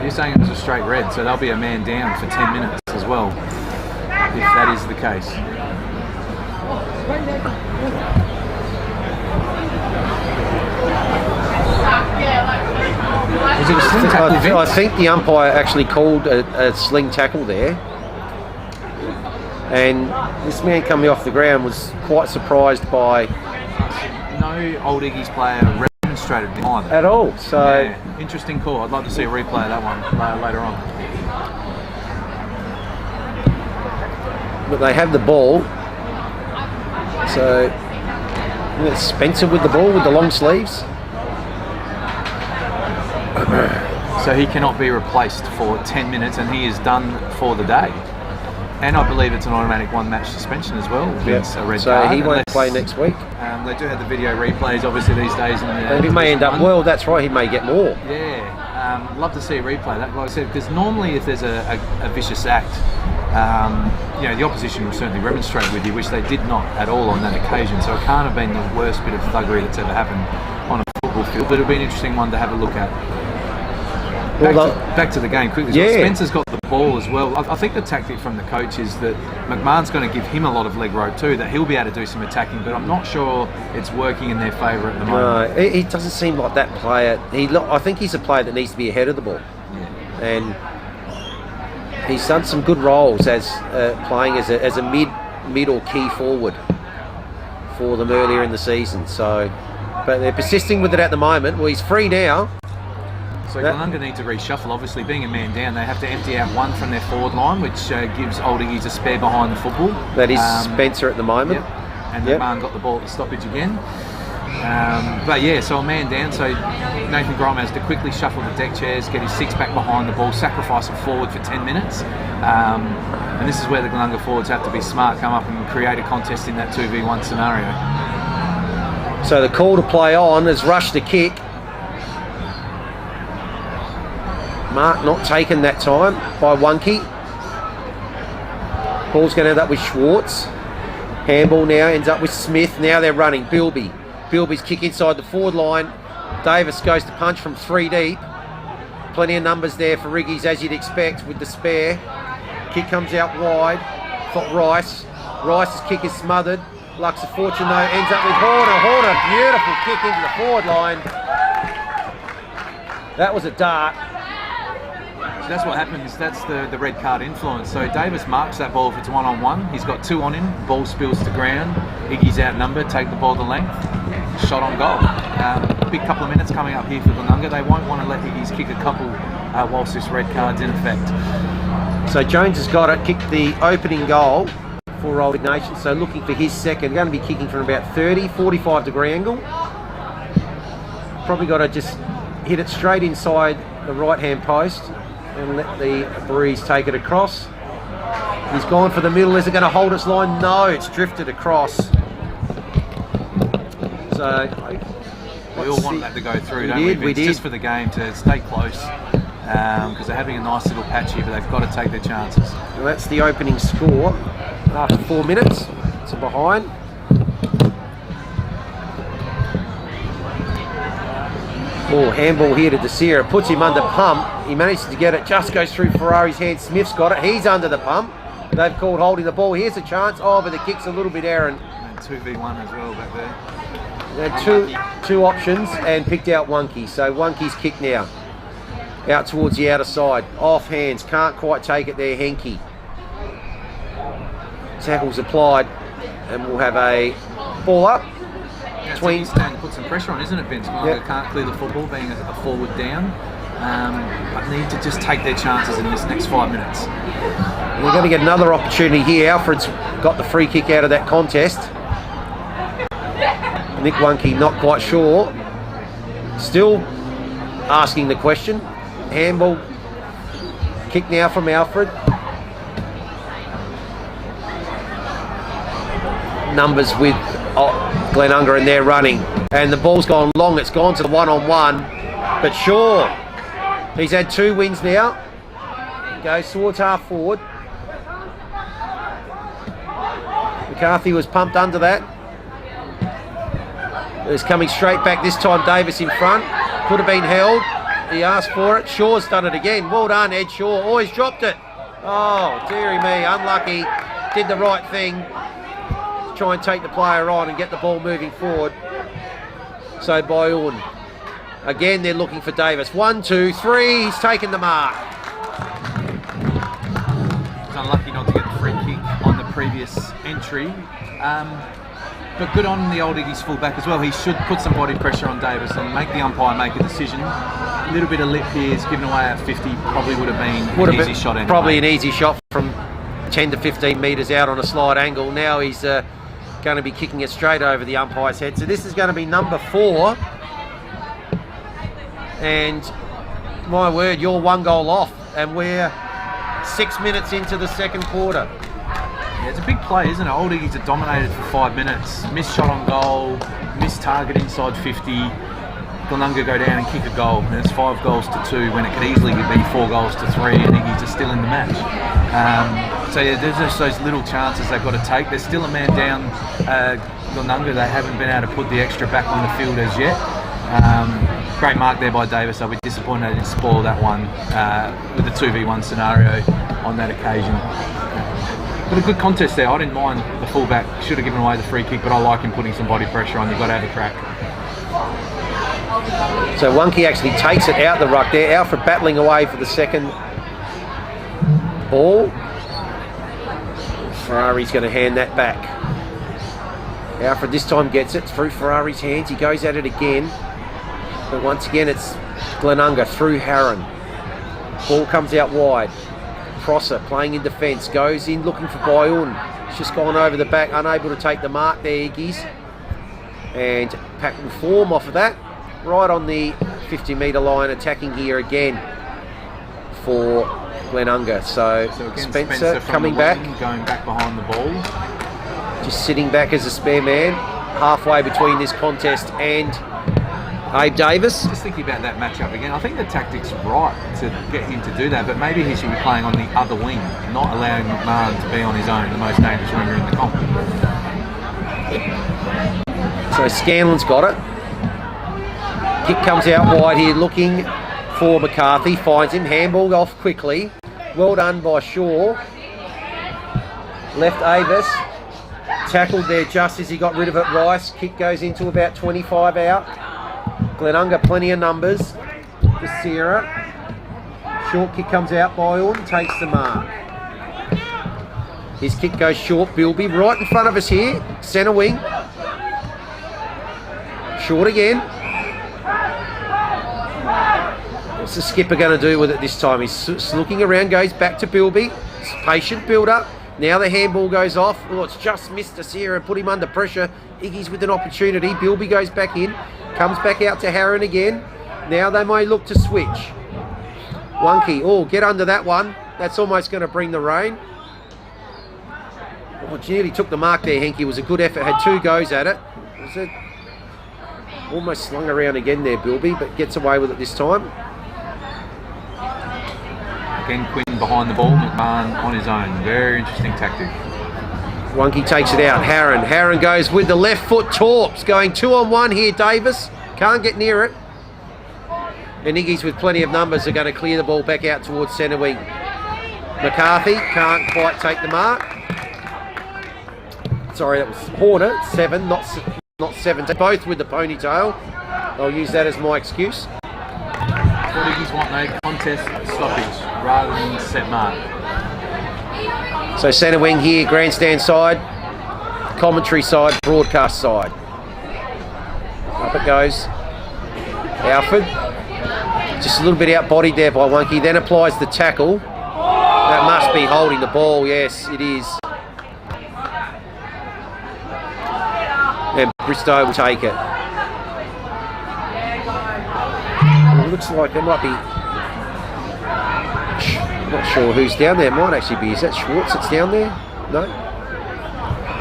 You're saying it was a straight red, so they'll be a man down for 10 minutes as well, if that is the case. Was it a sling tackle, Vince? I think the umpire actually called a sling tackle there. And this man coming off the ground was quite surprised by... No old Iggy's player remonstrated with him either. At all, so... Yeah, interesting call. I'd like to see a replay of that one later on. But they have the ball. So... it's Spencer with the ball, with the long sleeves. So he cannot be replaced for 10 minutes, and he is done for the day. And I believe it's an automatic 1-match suspension as well. Yep. A red so card, he won't play next week. They do have the video replays, obviously, these days. And he may end up, well, that's right, he may get more. Yeah, love to see a replay. That, like I said, because normally if there's a vicious act, the opposition will certainly remonstrate with you, which they did not at all on that occasion. So it can't have been the worst bit of thuggery that's ever happened on a football field. But it'll be an interesting one to have a look at. Back to the game quickly. Yeah. Spencer's got the ball as well. I think the tactic from the coach is that McMahon's going to give him a lot of leg rope too, that he'll be able to do some attacking, but I'm not sure it's working in their favour at the moment. No, he doesn't seem like that player. I think he's a player that needs to be ahead of the ball. Yeah. And he's done some good roles as playing as a mid or key forward for them earlier in the season. So, but they're persisting with it at the moment. Well, he's free now. So Glenunga need to reshuffle. Obviously, being a man down, they have to empty out one from their forward line, which gives Old Iggy's a spare behind the football. That is Spencer at the moment. Yep. And McMahon got the ball at the stoppage again. But yeah, so a man down. So Nathan Grime has to quickly shuffle the deck chairs, get his 6 back behind the ball, sacrifice him forward for 10 minutes. And this is where the Glenunga forwards have to be smart, come up and create a contest in that 2v1 scenario. So the call to play on has rushed the kick. Mark not taken that time by Wonky. Ball's going to end up with Schwartz. Handball now ends up with Smith. Now they're running. Bilby's kick inside the forward line. Davis goes to punch from 3 deep. Plenty of numbers there for Riggies, as you'd expect, with the spare. Kick comes out wide. Got Rice. Rice's kick is smothered. Luck's a fortune though. Ends up with Horner. Horner, beautiful kick into the forward line. That was a dart. So that's what happens. That's the red card influence. So Davis marks that ball if it's 1-on-1. He's got 2 on him. Ball spills to ground. Iggy's outnumbered. Take the ball to length. Shot on goal. Big couple of minutes coming up here for Glenunga. They won't want to let Iggy's kick a couple whilst this red card's in effect. So Jones has got it. Kicked the opening goal for Old Ignatians. So looking for his second. Going to be kicking from about 30, 45 degree angle. Probably got to just hit it straight inside the right-hand post and let the breeze take it across. He's gone for the middle. Is it going to hold its line? No, it's drifted across. So we all want that to go through, don't we? We did. Just for the game to stay close, because they're having a nice little patch here, but they've got to take their chances. Well, that's the opening score after 4 minutes. It's a behind. Oh, handball here to Desira. Puts him under pump. He manages to get it. Just goes through Ferrari's hand. Smith's got it. He's under the pump. They've called holding the ball. Here's a chance. Oh, but the kick's a little bit errant. And 2v1 as well back there. They had two options and picked out Wonky. So Wonky's kick now. Out towards the outer side. Off hands. Can't quite take it there, Henke. Tackle's applied. And we'll have a ball up. Between stand to put some pressure on, isn't it, Vince? Glenunga can't clear the football, being a forward down. But need to just take their chances in this next 5 minutes. We're going to get another opportunity here. Alfred's got the free kick out of that contest. Nick Wonky not quite sure. Still asking the question. Handball kick now from Alfred. Numbers with Glenunga and they're running. And the ball's gone long. It's gone to the one-on-one. But Shaw, he's had 2 wins now. Goes towards half forward. McCarthy was pumped under that. It's coming straight back this time. Davis in front. Could have been held. He asked for it. Shaw's done it again. Well done, Ed Shaw. Oh, he's dropped it. Oh, dearie me. Unlucky. Did the right thing. Try and take the player on and get the ball moving forward. So Bayun. Again, they're looking for Davis. 1, 2, 3. He's taken the mark. He's unlucky not to get the free kick on the previous entry. But good on the old Iggy's fullback as well. He should put some body pressure on Davis and make the umpire make a decision. A little bit of lip here is given away at 50. Probably would have been an easy shot anyway. Probably an easy shot from 10 to 15 metres out on a slight angle. Now he's going to be kicking it straight over the umpire's head. So this is going to be number 4. And my word, you're 1 goal off. And we're 6 minutes into the second quarter. Yeah, it's a big play, isn't it? Old Iggy's have dominated for 5 minutes. Missed shot on goal, missed target inside 50. Glenunga go down and kick a goal. And it's 5 goals to 2 when it could easily be 4 goals to 3 and Iggy's are still in the match. So yeah, there's just those little chances they've got to take. There's still a man down, Glenunga. They haven't been able to put the extra back on the field as yet. Great mark there by Davis. I'll be disappointed they didn't spoil that one with the 2v1 scenario on that occasion. But a good contest there. I didn't mind the fullback. Should have given away the free kick, but I like him putting some body pressure on. You've got to have a crack. So Wonky actually takes it out the ruck there. Alfred battling away for the second ball. Ferrari's going to hand that back. Alfred this time gets it through Ferrari's hands. He goes at it again. But once again, it's Glenunga through Harron. Ball comes out wide. Prosser playing in defence. Goes in looking for Bayun. It's just gone over the back. Unable to take the mark there, Iggy's. And Pack will form off of that. Right on the 50-metre line, attacking here again for Glenunga. So again, Spencer coming back. Going back behind the ball. Just sitting back as a spare man. Halfway between this contest and Abe Davis. Just thinking about that matchup again. I think the tactic's right to get him to do that, but maybe he should be playing on the other wing, not allowing McMahon to be on his own, the most dangerous winger in the comp. So Scanlon's got it. Kick comes out wide here, looking for McCarthy. Finds him. Handball off quickly. Well done by Shaw. Left Avis. Tackled there just as he got rid of it. Rice. Kick goes into about 25 out. Glenunga, plenty of numbers. Desira. Short kick comes out by Orton. Takes the mark. His kick goes short. Bilby right in front of us here. Centre wing. Short again. What's the skipper going to do with it this time? He's looking around, goes back to Bilby. Patient build-up. Now the handball goes off. Oh, it's just missed Desira and put him under pressure. Iggy's with an opportunity. Bilby goes back in. Comes back out to Harron again. Now they may look to switch. Wonky, oh, get under that one. That's almost going to bring the rain. Oh, nearly took the mark there, Henke. It was a good effort. Had 2 goes at it. Was it? Almost slung around again there, Bilby, but gets away with it this time. Again, Quinn behind the ball, McMahon on his own. Very interesting tactic. Wonky takes it out. Harron goes with the left foot. Torps going 2-on-1 here, Davis. Can't get near it. And Iggy's with plenty of numbers are going to clear the ball back out towards centre wing. McCarthy can't quite take the mark. Sorry, that was Horner, 7, not 17. Both with the ponytail. I'll use that as my excuse. What Iggy's want, no contest stoppage rather than set mark. So centre wing here, grandstand side, commentary side, broadcast side. Up it goes. Alford. Just a little bit out-bodied there by Wonky. Then applies the tackle. That must be holding the ball. Yes, it is. And Bristow will take it. It looks like there might be... Not sure who's down there. It might actually be... Is that Schwartz that's down there? No?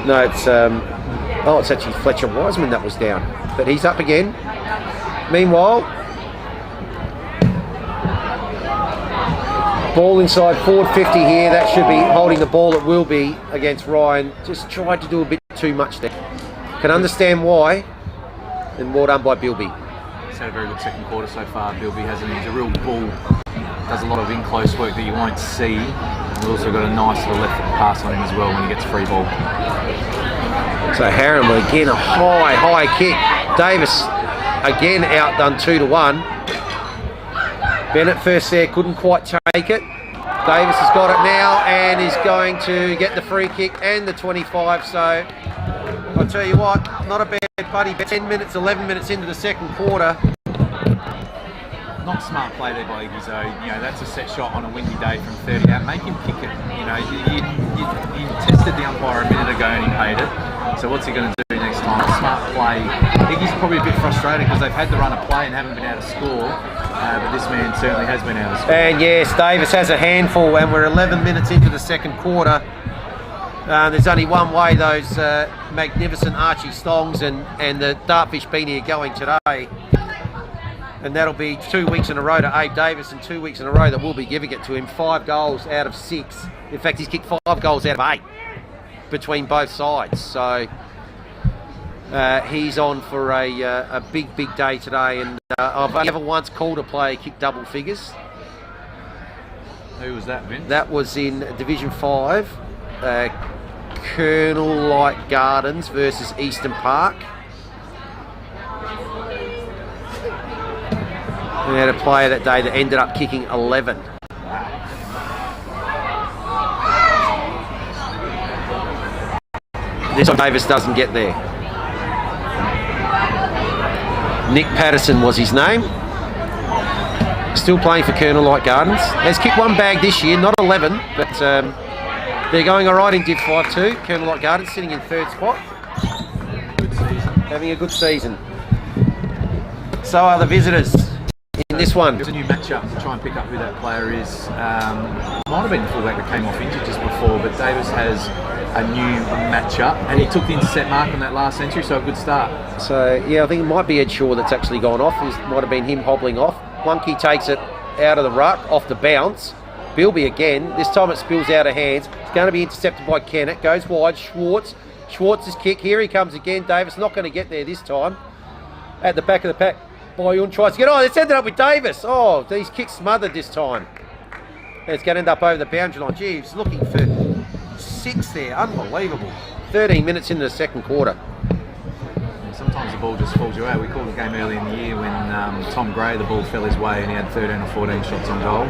No, it's... Oh, it's actually Fletcher Wiseman that was down. But he's up again. Meanwhile... Ball inside, forward 50 here. That should be holding the ball. It will be against Ryan. Just tried to do a bit too much there. Can understand why. And well done by Bilby. He's had a very good second quarter so far. Bilby hasn't. He's a real bull. Does a lot of in-close work that you won't see. We've also got a nice little left foot pass on him as well when he gets a free ball. So Harron again, a high kick. Davis again outdone 2-1. Bennett first there, couldn't quite take it. Davis has got it now and is going to get the free kick and the 25. So I'll tell you what, not a bad buddy. 10 minutes, 11 minutes into the second quarter. Not smart play there by Iggy, so you know that's a set shot on a windy day from 30 out. Make him kick it. You know, you tested the umpire a minute ago and he paid it. So what's he going to do next time? Smart play. Iggy's probably a bit frustrated because they've had to run a play and haven't been able to score. But this man certainly has been able to score. And yes, Davis has a handful, and we're 11 minutes into the second quarter. There's only one way those magnificent Archie Stongs and the Dartfish Beanie are going today. And that'll be 2 weeks in a row to Abe Davis and 2 weeks in a row that we'll be giving it to him. 5 goals out of 6. In fact, he's kicked 5 goals out of 8 between both sides. So he's on for a big day today. And I've only ever once called a player kick double figures. Who was that, Vince? That was in Division 5. Colonel Light Gardens versus Eastern Park. We had a player that day that ended up kicking 11. This time Davis doesn't get there. Nick Patterson was his name. Still playing for Colonel Light Gardens. Has kicked 1 bag this year, not 11, but they're going all right in Div 5 too. Colonel Light Gardens sitting in 3rd spot. Good season. Having a good season. So are the visitors. In this one. It's a new matchup to try and pick up who that player is. Might have been the fullback that came off injured just before, but Davis has a new matchup and he took the intercept mark on that last century, so a good start. So yeah, I think it might be Ed Shaw that's actually gone off. It might have been him hobbling off. Wonky takes it out of the ruck, off the bounce. Bilby again. This time it spills out of hands. It's going to be intercepted by Kennett. Goes wide. Schwartz's kick. Here he comes again. Davis not going to get there this time. At the back of the pack. Boyun tries to get... Oh, it's ended up with Davis. Oh, these kicks smothered this time. And it's going to end up over the boundary line. Gee, he's looking for 6 there. Unbelievable. 13 minutes into the second quarter. Sometimes the ball just falls you out. We called a game early in the year when Tom Gray, the ball fell his way and he had 13 or 14 shots on goal.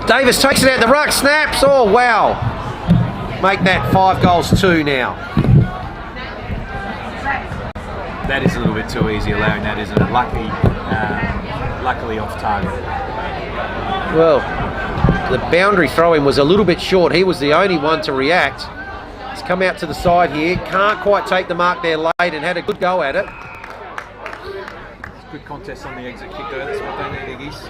Davis takes it out the ruck, snaps. Oh, wow. Make that 5 goals 2 now. That is a little bit too easy allowing that, isn't it? Luckily off target. Well, the boundary throw-in was a little bit short. He was the only one to react. He's come out to the side here. Can't quite take the mark there late and had a good go at it. Good contest on the exit kick though. That's what they need, Iggy's.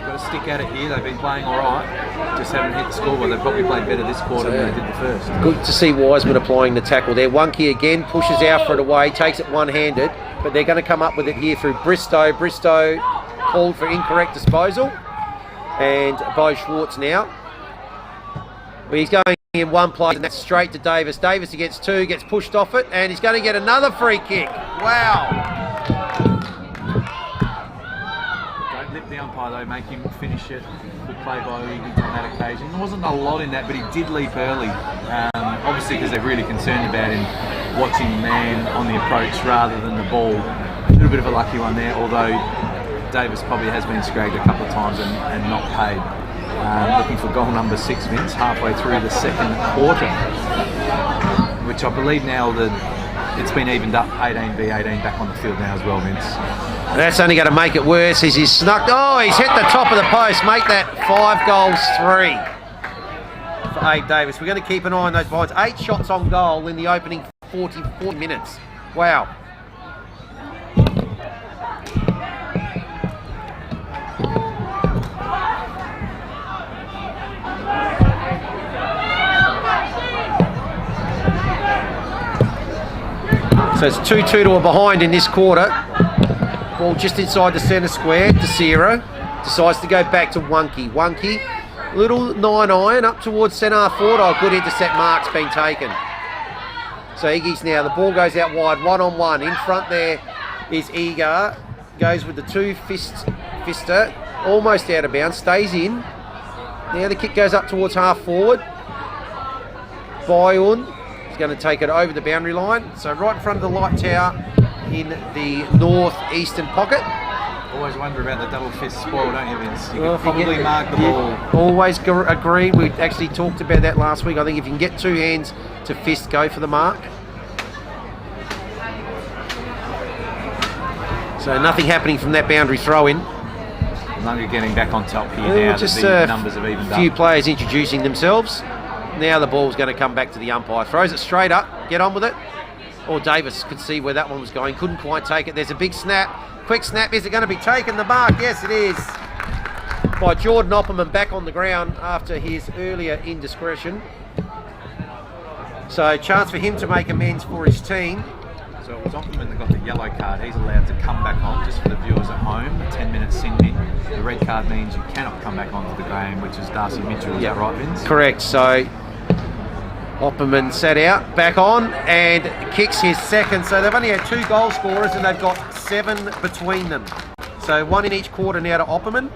Got to kick out of here. They've been playing all right, just haven't hit the scoreboard. They've probably played better this quarter than they did the first. Good to see Wiseman applying the tackle there. Wonky again pushes Alfred away, takes it one-handed, but they're going to come up with it here through Bristow. Bristow called for incorrect disposal, and Bo Schwartz now. Well, he's going in one play, and that's straight to Davis. Davis against two, gets pushed off it, and he's going to get another free kick. Wow. Don't lip the umpire though, make him finish it. Good play by Iggy on that occasion. There wasn't a lot in that, but he did leap early. Obviously because they're really concerned about him watching the man on the approach rather than the ball. A little bit of a lucky one there, although Davis probably has been scragged a couple of times and not paid. Looking for goal number 6, Vince, halfway through the second quarter, which I believe now that it's been evened up, 18v18 back on the field now as well, Vince. That's only going to make it worse as he's snuck. Oh, he's hit the top of the post. Make that 5 goals 3 for Abe Davis. We're going to keep an eye on those boys. 8 shots on goal in the opening 40 minutes. Wow. So it's 2-2 to a behind in this quarter. Ball just inside the centre square. DeCiro decides to go back to Wonky. Wonky, little 9-iron up towards centre half forward. Oh, good intercept mark's been taken. So Iggy's now, the ball goes out wide, 1-on-1. In front there is Egar. Goes with the fister, almost out of bounds, stays in. Now the kick goes up towards half forward. Bayun is going to take it over the boundary line. So right in front of the light tower in the north-eastern pocket. Always wonder about the double fist spoil, don't you, Vince? You can probably mark the ball. Always agree. We actually talked about that last week. I think if you can get 2 hands to fist, go for the mark. So nothing happening from that boundary throw-in. Glenunga getting back on top here now just that the numbers have evened up. A few players introducing themselves. Now the ball's going to come back to the umpire. Throws it straight up. Get on with it. Or Davis could see where that one was going. Couldn't quite take it. There's a big snap. Quick snap. Is it going to be taken? The mark. Yes, it is. By Jordan Opperman back on the ground after his earlier indiscretion. So chance for him to make amends for his team. So it was Opperman that got the yellow card. He's allowed to come back on, just for the viewers at home. A 10-minute sin bin. The red card means you cannot come back onto the game, which is Darcy Mitchell. Is that right, Vince? Correct. So Opperman sat out, back on, and kicks his second. So they've only had 2 goal scorers and they've got 7 between them. So 1 in each quarter now to Opperman.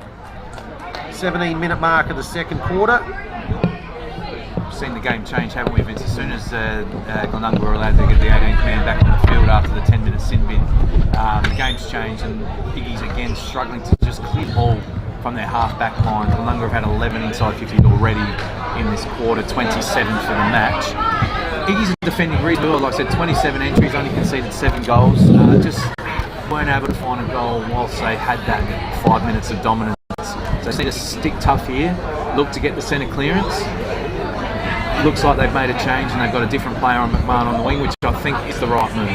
17-minute mark of the second quarter. We've seen the game change, haven't we, Vince? As soon as Glenunga were allowed to get the 18th man back on the field after the 10-minute sin bin, the game's changed and Iggy's again struggling to just clear the ball from their half-back line. Glenunga have had 11 inside 50 already in this quarter, 27 for the match. Iggy's defending really well. Like I said, 27 entries, only conceded 7 goals. Just weren't able to find a goal whilst they had that 5 minutes of dominance. So they need to stick tough here, look to get the centre clearance. Looks like they've made a change and they've got a different player on McMahon on the wing, which I think is the right move.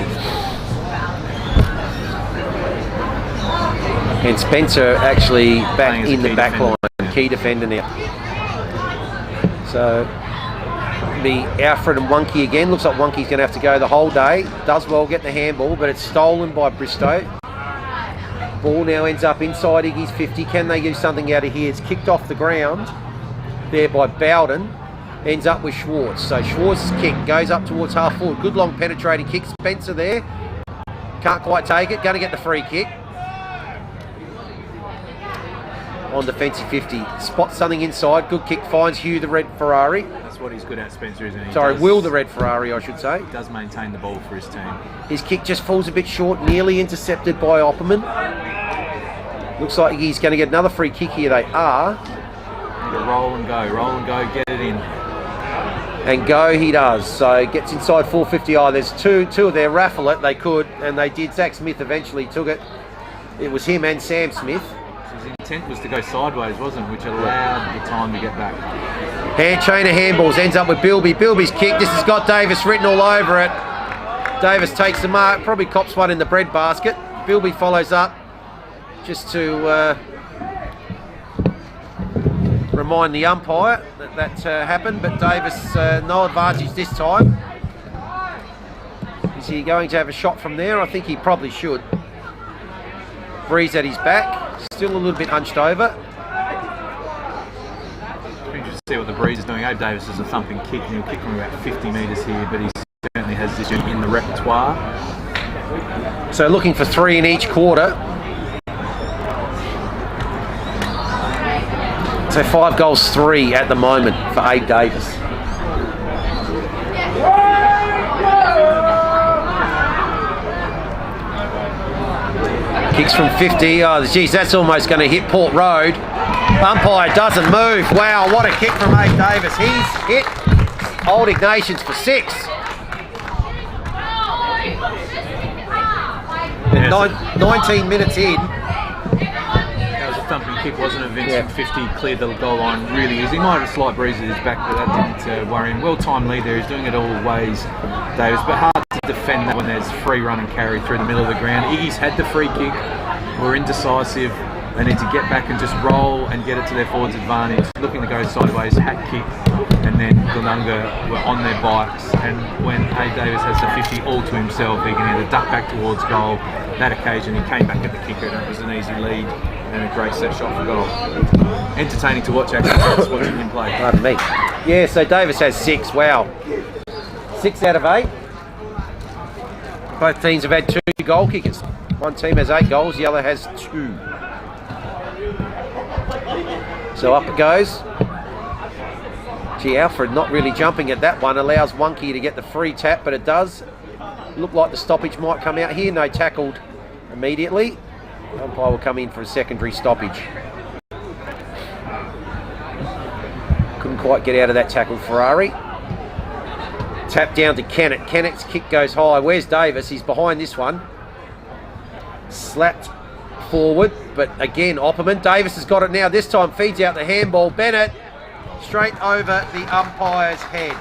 And Spencer actually back in the back line, key defender now. So the Alfred and Wonky again. Looks like Wonky's going to have to go the whole day. Does well get the handball, but it's stolen by Bristow. Ball now ends up inside Iggy's 50. Can they do something out of here? It's kicked off the ground there by Bowden. Ends up with Schwartz. So Schwartz's kick goes up towards half forward. Good long penetrating kick. Spencer there. Can't quite take it. Going to get the free kick. On defensive 50. Spots something inside. Good kick. Finds Hugh the red Ferrari. That's what he's good at, Spencer, isn't he? Sorry, Will the red Ferrari, I should say. He does maintain the ball for his team. His kick just falls a bit short. Nearly intercepted by Opperman. Looks like he's going to get another free kick here. They are. Roll and go, get it in. And go he does. So gets inside 450. Oh, there's two of their raffle it. They could, and they did. Zach Smith eventually took it. It was him and Sam Smith. His intent was to go sideways, wasn't it? Which allowed the time to get back. Hand chain of handballs ends up with Bilby. Bilby's kick. This has got Davis written all over it. Davis takes the mark. Probably cops one in the bread basket. Bilby follows up just to remind the umpire that happened, but Davis no advantage this time. Is he going to have a shot from there? I think he probably should. Breeze at his back, still a little bit hunched over. Interesting to see what the Breeze is doing. Abe Davis is a thumping kick, and he'll kick from about 50 metres here, but he certainly has this in the repertoire. So looking for 3 in each quarter. So 5 goals, 3 at the moment for Abe Davis. Kicks from 50. Oh, geez, that's almost going to hit Port Road. Umpire doesn't move. Wow, what a kick from Abe Davis. He's hit Old Ignatians for 6. Yes. 19 minutes in. That was a thumping kick, wasn't it, Vince? Yeah. 50, cleared the goal line really easy. He might have a slight breeze at his back, but that didn't worry him. Well-timed lead there. He's doing it all ways, Davis, but hard to defend that when there's free run and carry through the middle of the ground. Iggy's had the free kick. We're indecisive. They need to get back and just roll and get it to their forwards' advantage. Looking to go sideways, hat kick, and then Glenunga were on their bikes. And when Abe Davis has the 50 all to himself, he can either duck back towards goal. That occasion, he came back at the kicker, and it was an easy lead and a great set shot for goal. Entertaining to watch, actually, just watching him play. Pardon me. Yeah, so Davis has 6. Wow. 6 out of 8. Both teams have had 2 goal kickers. One team has 8 goals, the other has 2. So up it goes. Gee, Alfred not really jumping at that one. Allows Wonky to get the free tap, but it does look like the stoppage might come out here. No tackled immediately. The umpire will come in for a secondary stoppage. Couldn't quite get out of that tackle, Ferrari. Tap down to Kennett. Kennett's kick goes high. Where's Davis? He's behind this one. Slapped forward, but again Opperman. Davis has got it now. This time feeds out the handball. Bennett straight over the umpire's head.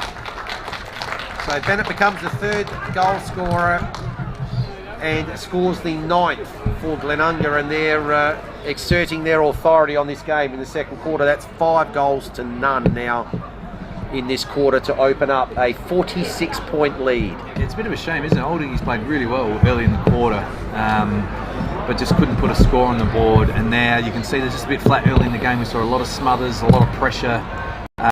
So Bennett becomes the 3rd goal scorer and scores the 9th for Glenunga, and they're exerting their authority on this game in the second quarter. That's 5 goals to none now in this quarter to open up a 46-point lead. It's a bit of a shame, isn't it? Olding's played really well early in the quarter, but just couldn't put a score on the board. And now you can see they're just a bit flat early in the game. We saw a lot of smothers, a lot of pressure.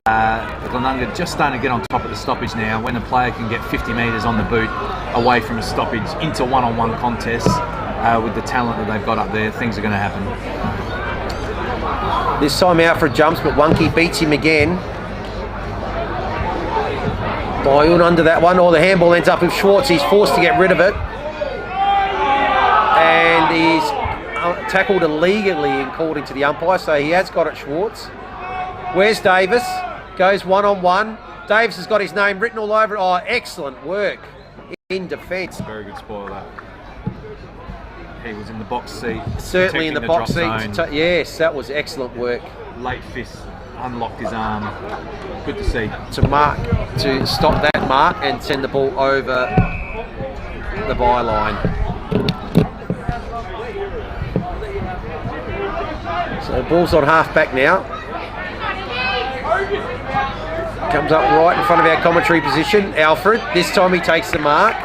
Glenunga just starting to get on top of the stoppage now. When a player can get 50 metres on the boot away from a stoppage into one-on-one contests with the talent that they've got up there, things are going to happen. This time Alfred jumps, but Wonky beats him again. Boyun under that one, or the handball ends up with Schwartz. He's forced to get rid of it. And he's tackled illegally according to the umpire, so he has got it, Schwartz. Where's Davis? Goes one-on-one. Davis has got his name written all over it. Oh, excellent work in defence. Very good spoiler. He was in the box seat. Certainly in the box seat. Yes, that was excellent work. Late fist unlocked his arm. Good to see. To stop that mark and send the ball over the byline. So the ball's on half back now. Comes up right in front of our commentary position. Alfred, this time he takes the mark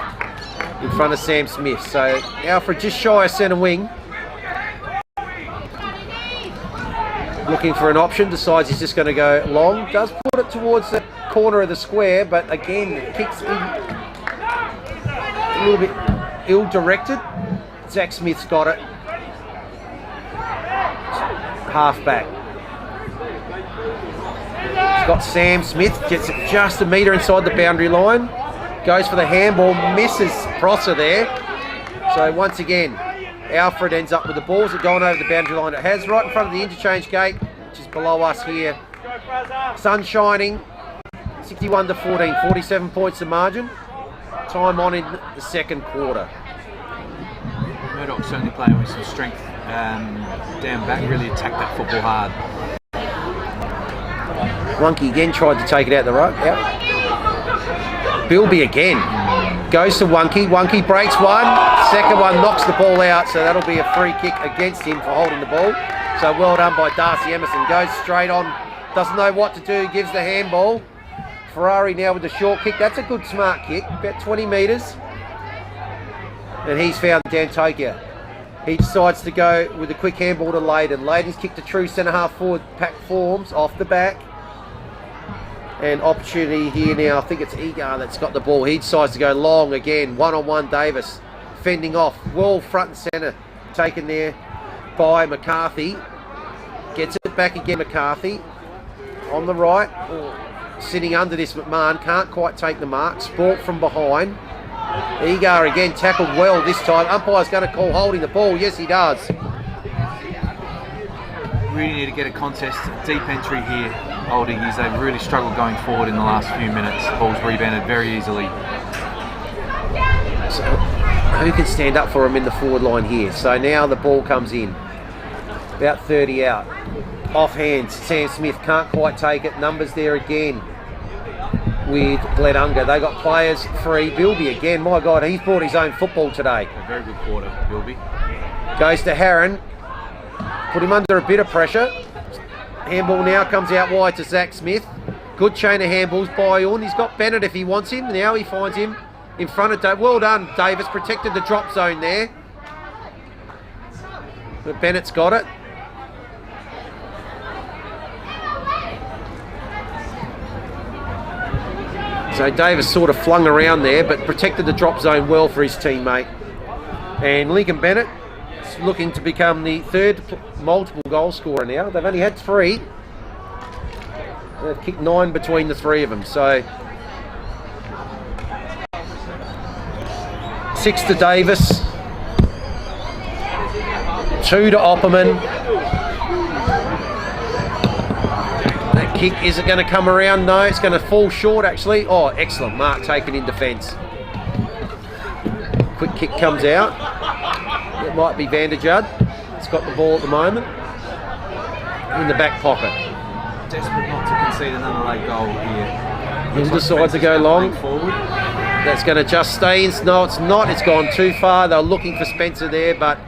in front of Sam Smith. So Alfred just shy of centre wing. Looking for an option, decides he's just going to go long. Does put it towards the corner of the square, but again, it kicks in a little bit ill-directed. Zach Smith's got it. Half back. He's got Sam Smith, gets it just a metre inside the boundary line. Goes for the handball, misses Prosser there. So once again, Alfred ends up with the balls that going over the boundary line. It has right in front of the interchange gate, which is below us here. Sun shining, 61 to 14, 47 points the margin. Time on in the second quarter. Murdoch certainly playing with some strength down back, really attacked that football hard. Wonky again tried to take it out the right. Yep. Bilby again. Goes to Wonky. Wonky breaks one. Second one knocks the ball out, so that'll be a free kick against him for holding the ball. So well done by Darcy Emerson. Goes straight on doesn't know what to do, gives the handball. Ferrari now with the short kick. That's a good smart kick, about 20 metres. And he's found Dantokia. He decides to go with a quick handball to Layden. Layden's kicked a true centre-half forward, pack forms off the back. And opportunity here now, I think it's Egar that's got the ball. He decides to go long again, one-on-one Davis. Fending off, well front and centre, taken there by McCarthy. Gets it back again, McCarthy. On the right, sitting under this McMahon, can't quite take the mark. Sport from behind. Egar again, tackled well this time. Umpire's going to call holding the ball. Yes, he does. Really need to get a contest, a deep entry here. Old Iggies, they've really struggled going forward in the last few minutes. The ball's rebounded very easily. So, who can stand up for him in the forward line here? So now the ball comes in. About 30 out. Off hands, Sam Smith can't quite take it. Numbers there again with Glenunga. They got players free. Bilby again, my God, he's brought his own football today. A very good quarter, Bilby. Goes to Harron. Put him under a bit of pressure. Handball now comes out wide to Zach Smith. Good chain of handballs by Orn. He's got Bennett if he wants him. Now he finds him in front of Davis. Well done, Davis. Protected the drop zone there. But Bennett's got it. So Davis sort of flung around there, but protected the drop zone well for his teammate. And Lincoln Bennett is looking to become the third multiple goal scorer now. They've only had 3. They've kicked 9 between the 3 of them. So 6 to Davis, 2 to Opperman. That kick, is it going to come around? No, it's going to fall short actually. Oh, excellent mark taken in defence. Quick kick comes out. It might be Vanderjud. It's got the ball at the moment in the back pocket. Desperate not to concede another late goal here. He'll decide to go long. That's going to just stay in. No, it's not. It's gone too far. They're looking for Spencer there, but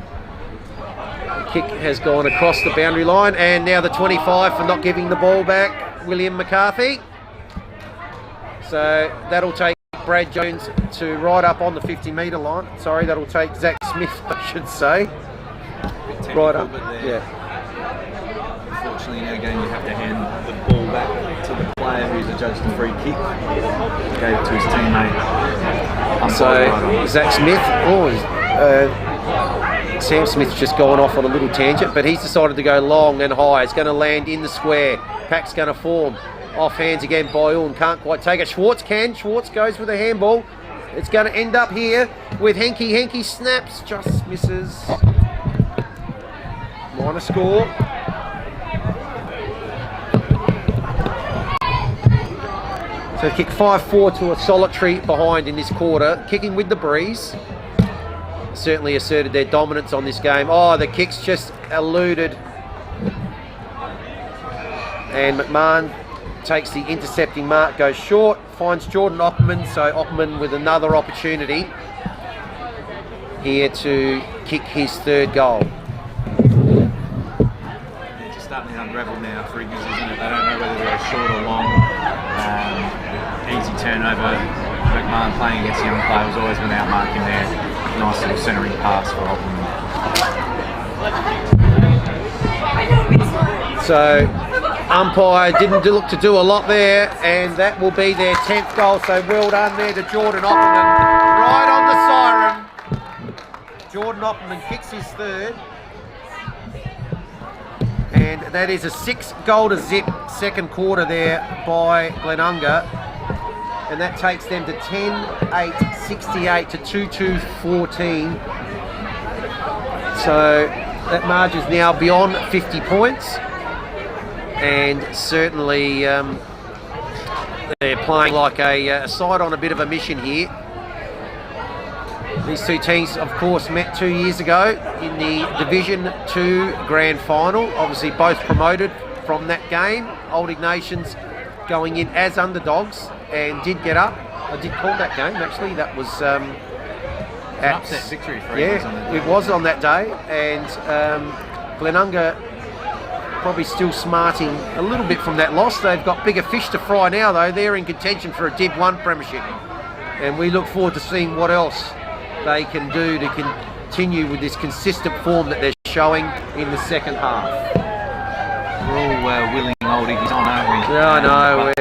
the kick has gone across the boundary line. And now the 25 for not giving the ball back, William McCarthy. So that'll take Brad Jones to right up on the 50-metre line. Sorry, that'll take Zach Smith, I should say. Right up. Yeah. Unfortunately, in our game, you have to hand the ball back to the player who's adjudged a free kick. Gave it to his teammate. So Zach Smith, Sam Smith's just gone off on a little tangent, but he's decided to go long and high. It's going to land in the square. Pack's going to form. Off hands again by Ulm, can't quite take it. Schwartz can. Schwartz goes with a handball. It's going to end up here with Henke. Henke snaps, just misses. Minor score. So kick 5-4 to a solitary behind in this quarter. Kicking with the breeze. Certainly asserted their dominance on this game. Oh, the kick's just eluded. And McMahon takes the intercepting mark, goes short, finds Jordan Opperman. So Opperman with another opportunity here to kick his 3rd goal. It's just starting to unravel now for Iggies, isn't it? They don't know whether to go short or long. Easy turnover. McMahon playing against the young player was always going to outmark him there. Nice little centering pass for Opperman. So umpire didn't look to do a lot there, and that will be their 10th goal. So well done there to Jordan Opperman. Right on the siren. Jordan Opperman kicks his 3rd. And that is a 6-goal to zip 2nd quarter there by Glenunga. And that takes them to 10-8, 68 to 2-2-14. So that margin's now beyond 50 points. And certainly they're playing like a side on a bit of a mission here. These 2 teams, of course, met 2 years ago in the Division 2 Grand Final. Obviously both promoted from that game. Old Ignatians going in as underdogs and did get up. I did call that game, actually. That was an upset victory for Iggies on that day. It was on that day. And Glenunga probably still smarting a little bit from that loss. They've got bigger fish to fry now, though. They're in contention for a Div 1 premiership. And we look forward to seeing what else they can do to continue with this consistent form that they're showing in the second half. We're all willing old Iggy's on, aren't we? Yeah, I know.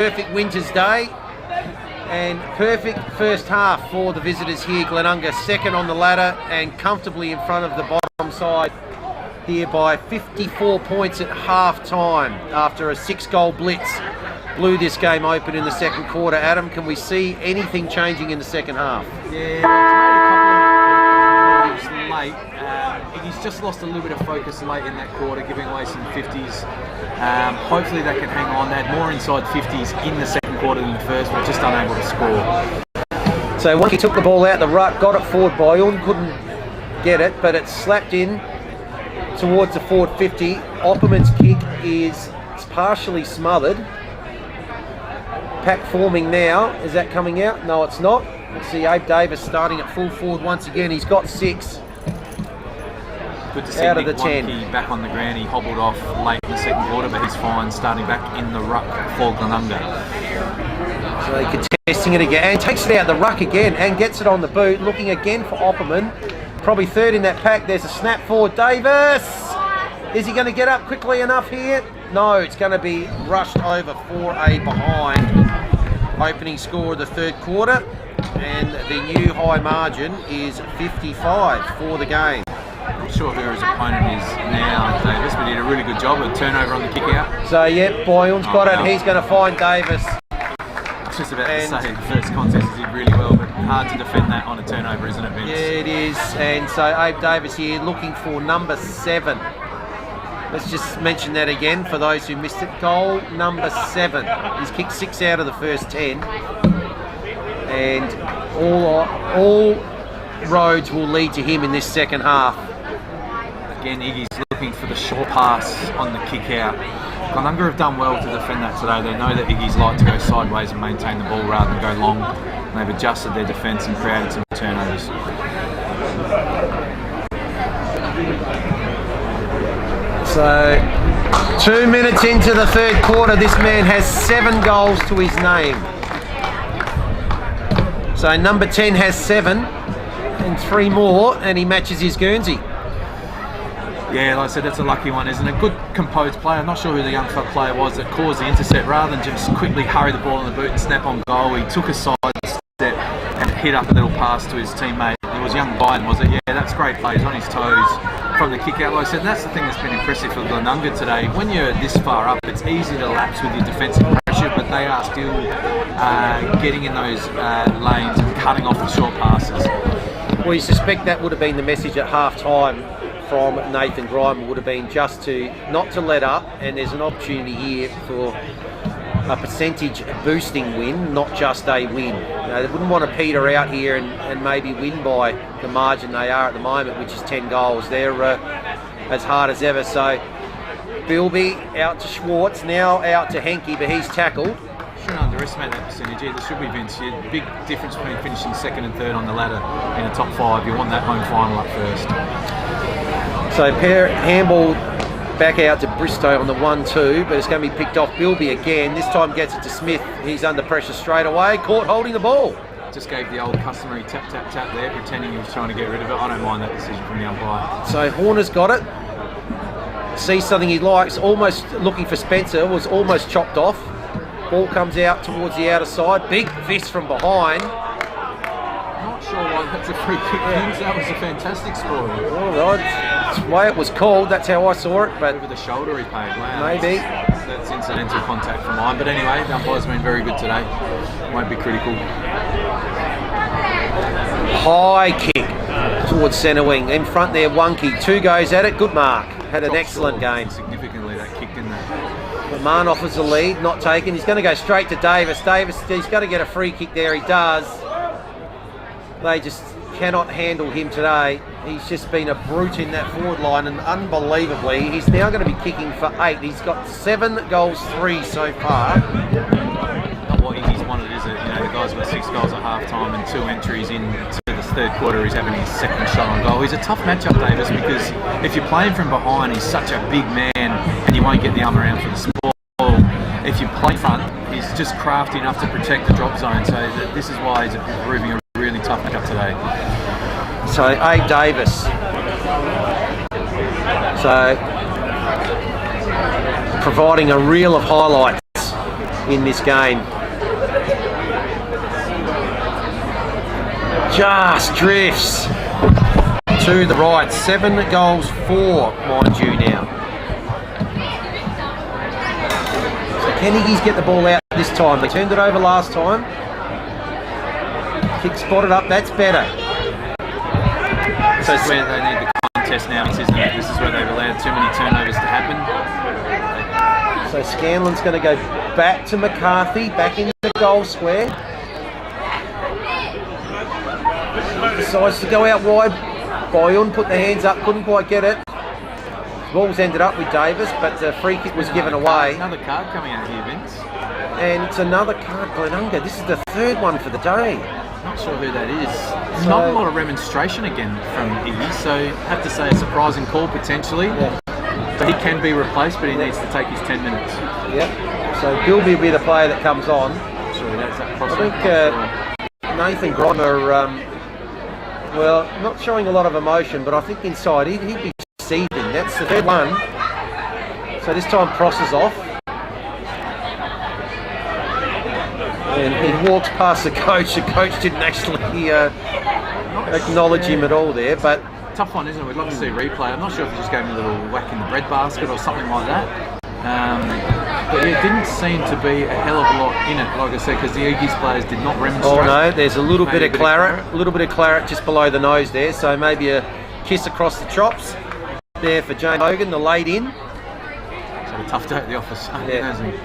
perfect winter's day. And perfect first half for the visitors here. Glenunga second on the ladder and comfortably in front of the bottom side here by 54 points at half time after a 6-goal blitz. Blew this game open in the second quarter. Adam, can we see anything changing in the second half? Yeah, it's made a couple of late. He's just lost a little bit of focus late in that quarter, giving away some 50s. Hopefully they can hang on. They had more inside 50s in the second quarter than the first, but just unable to score. So once he took the ball out the ruck, got it forward by Boylan, couldn't get it, but it slapped in towards the forward 50. Opperman's kick is partially smothered. Pack forming now. Is that coming out? No, it's not. Let's see Abe Davis starting at full forward once again. He's got 6. Good to see out Nick of the 10. Back on the ground. He hobbled off late in the second quarter, but he's fine starting back in the ruck for Glenunga. So he contesting it again and takes it out the ruck again and gets it on the boot. Looking again for Opperman. Probably third in that pack. There's a snap for Davis. Is he going to get up quickly enough here? No, it's going to be rushed over for a behind. Opening score of the third quarter, and the new high margin is 55 for the game. I'm not sure who his opponent is now, Davis, but he did a really good job of turnover on the kick out. So, yeah, Boylan's got it. He's going to find Davis. I was just about to say the first contest he did really well, but hard to defend that on a turnover, isn't it, Vince? Yeah, it is. And so Abe Davis here looking for number 7. Let's just mention that again for those who missed it. Goal number 7. He's kicked 6 out of the first 10. And all roads will lead to him in this second half. Again, Iggy's looking for the short pass on the kick out. Glenunga have done well to defend that today. They know that Iggy's like to go sideways and maintain the ball rather than go long. And they've adjusted their defence and created some turnovers. So, 2 minutes into the third quarter, this man has 7 goals to his name. So number 10 has 7 and 3 more, and he matches his Guernsey. Yeah, like I said, that's a lucky one, isn't it? Good composed player. I'm not sure who the young fella player was that caused the intercept. Rather than just quickly hurry the ball in the boot and snap on goal, he took a side step and hit up a little pass to his teammate. It was young Biden, was it? Yeah, that's great play. He's on his toes from the kick out. Like I said, that's the thing that's been impressive for Glenunga today. When you're this far up, it's easy to lapse with your defensive pressure, but they are still getting in those lanes and cutting off the short passes. Well, you suspect that would have been the message at half time from Nathan Grimer, would have been just to not to let up, and there's an opportunity here for a percentage boosting win, not just a win. They wouldn't want to peter out here and maybe win by the margin they are at the moment, which is 10 goals. They're as hard as ever. So Bilby out to Schwartz, now out to Henke, but he's tackled. Shouldn't underestimate that percentage. Yeah, there should be, Vince. Big difference between finishing second and third on the ladder in a top 5. You want that home final up first. So handball back out to Bristow on the 1-2, but it's going to be picked off. Bilby again. This time gets it to Smith. He's under pressure straight away. Caught holding the ball. Just gave the old customary tap, tap, tap there, pretending he was trying to get rid of it. I don't mind that decision from the umpire. So Horner's got it. Sees something he likes. Almost looking for Spencer. Was almost chopped off. Ball comes out towards the outer side. Big fist from behind. Not sure why that's a free kick. That was a fantastic score. All right. That's the way it was called. That's how I saw it. But over the shoulder he paid. Wow. Maybe. That's incidental contact from mine. But anyway, the umpire's been very good today. Won't be critical. High kick towards centre wing. In front there, Wonky. 2 goes at it. Good mark. Had an excellent game. Significantly that kicked in there. Mann offers the lead, not taken. He's going to go straight to Davis. Davis, he's got to get a free kick there. He does. They just cannot handle him today. He's just been a brute in that forward line, and unbelievably, he's now going to be kicking for 8. He's got 7 goals, 3 so far. Not what he's wanted, is it? You know, the guy's got 6 goals at half time and 2 entries into this third quarter. He's having his second shot on goal. He's a tough matchup, Davis, because if you're playing from behind, he's such a big man and you won't get the arm around for the small. If you play front, he's just crafty enough to protect the drop zone. So this is why he's proving a really tough matchup today. So Abe Davis. So providing a reel of highlights in this game. Just drifts to the right. 7 goals for, mind you now. So can Iggy's get the ball out this time? They turned it over last time. Kick spotted up, that's better. This is where they need the contest now, isn't it? This is where they've allowed too many turnovers to happen. So Scanlon's going to go back to McCarthy, back into the goal square. Decides to go out wide. Boyun put the hands up, couldn't quite get it. Ball's ended up with Davis, but the free kick was given away. Another card coming out here, Vince. And it's another card, Glenunga. This is the third one for the day. Not sure who that is. Not a lot of remonstration again from Iggy, so have to say a surprising call potentially. Yeah. But he can be replaced, but he needs to take his 10 minutes. Yep. So Bilby will be the player that comes on. Surely that's that I think Nathan Grimer, well, not showing a lot of emotion, but I think inside he'd be seething. That's the third one. So this time Pross is off. And he walks past the coach. The coach didn't actually acknowledge him at all there, but tough one, isn't it? We'd love to see a replay. I'm not sure if he just gave him a little whack in the breadbasket or something like that. But yeah, it didn't seem to be a hell of a lot in it, like I said, because the Iggy's players did not remonstrate. Oh no, there's a little bit of claret, a little bit of claret just below the nose there, so maybe a kiss across the chops there for James Hogan, the late in. It's had a tough day at the office, hasn't he?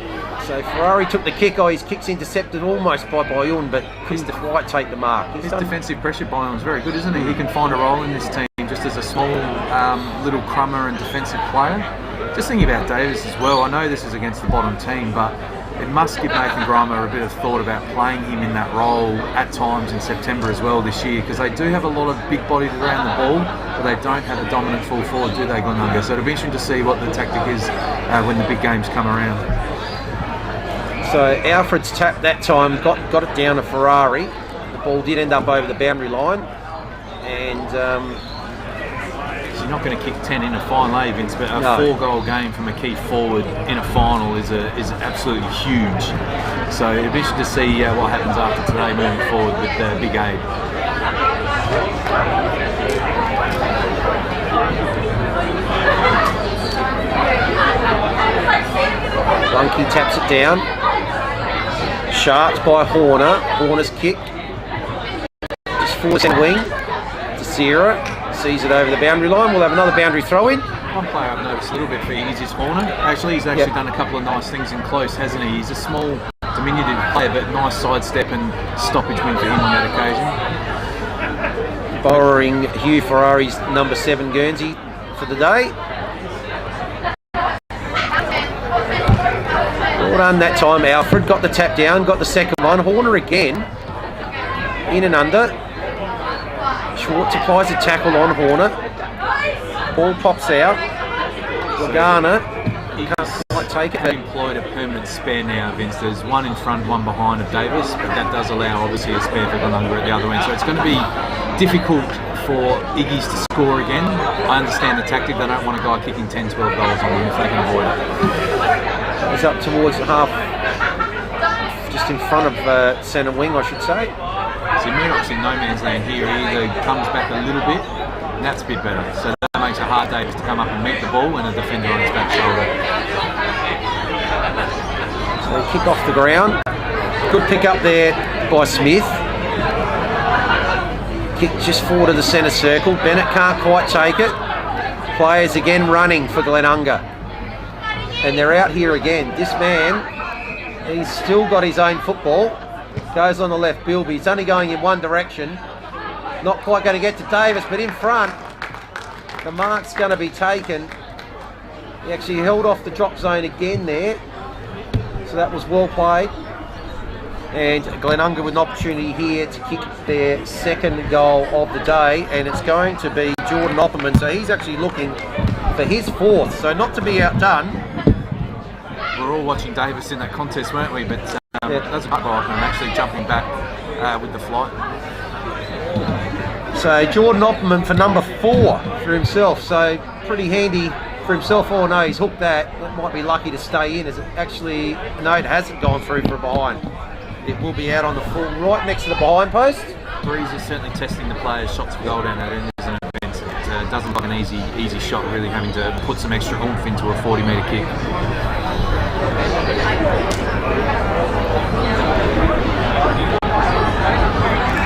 So Ferrari took the kick. His kick's intercepted almost by Boyun, but couldn't quite take the mark. His defensive pressure by is very good, isn't he? He can find a role in this team just as a small little crummer and defensive player. Just thinking about Davis as well, I know this is against the bottom team, but it must give Nathan Grimer a bit of thought about playing him in that role at times in September as well this year, because they do have a lot of big bodies around the ball, but they don't have a dominant full forward, do they, Glenunga? So it'll be interesting to see what the tactic is when the big games come around. So Alfred's tap that time got it down to Ferrari. The ball did end up over the boundary line, and you're not going to kick 10 in a final, Vince, but a 4-goal game from a key forward in a final is absolutely huge. So it'll be interesting to see what happens after today moving forward with Big Abe. Lunky taps it down. Sharks by Horner. Horner's kick. Just forwards and wing to Sierra. Sees it over the boundary line. We'll have another boundary throw in. One player I've noticed a little bit for Iggy's is Horner. Actually, he's done a couple of nice things in close, hasn't he? He's a small, diminutive player, but nice sidestep and stoppage win for him on that occasion. Borrowing Hugh Ferrari's number 7 Guernsey for the day. Well done that time, Alfred. Got the tap down, got the second one. Horner again. In and under. Schwartz applies a tackle on Horner. Ball pops out. Lagana can't quite take it. They've employed a permanent spare now, Vince. There's one in front, one behind of Davis, but that does allow obviously a spare for Glenunga at the other end. So it's going to be difficult for Iggy's to score again. I understand the tactic. They don't want a guy kicking 10, 12 goals on them if they can avoid it. He's up towards the half, just in front of centre wing, I should say. See, Murdoch's in no man's land here. He either comes back a little bit, and that's a bit better. So that makes it hard, Davis, to come up and meet the ball and a defender on his back shoulder. So they kick off the ground. Good pick up there by Smith. Kick just forward to the centre circle. Bennett can't quite take it. Players again running for Glenunga. And they're out here again. This man, he's still got his own football. Goes on the left, Bilby. He's only going in one direction. Not quite going to get to Davis, but in front, the mark's going to be taken. He actually held off the drop zone again there. So that was well played. And Glenunga with an opportunity here to kick their second goal of the day. And it's going to be Jordan Opperman. So he's actually looking for his 4th. So not to be outdone. We're all watching Davis in that contest, weren't we? But that's a good by Opperman actually jumping back with the flight. So Jordan Opperman for number 4 for himself. So pretty handy for himself. Oh no, he's hooked that. That might be lucky to stay in. As it actually, no, it hasn't gone through for a behind. It will be out on the full, right next to the behind post. Breeze is certainly testing the players' shots for goal down that end, isn't it, Vince? It doesn't look like an easy shot, really having to put some extra oomph into a 40-metre kick.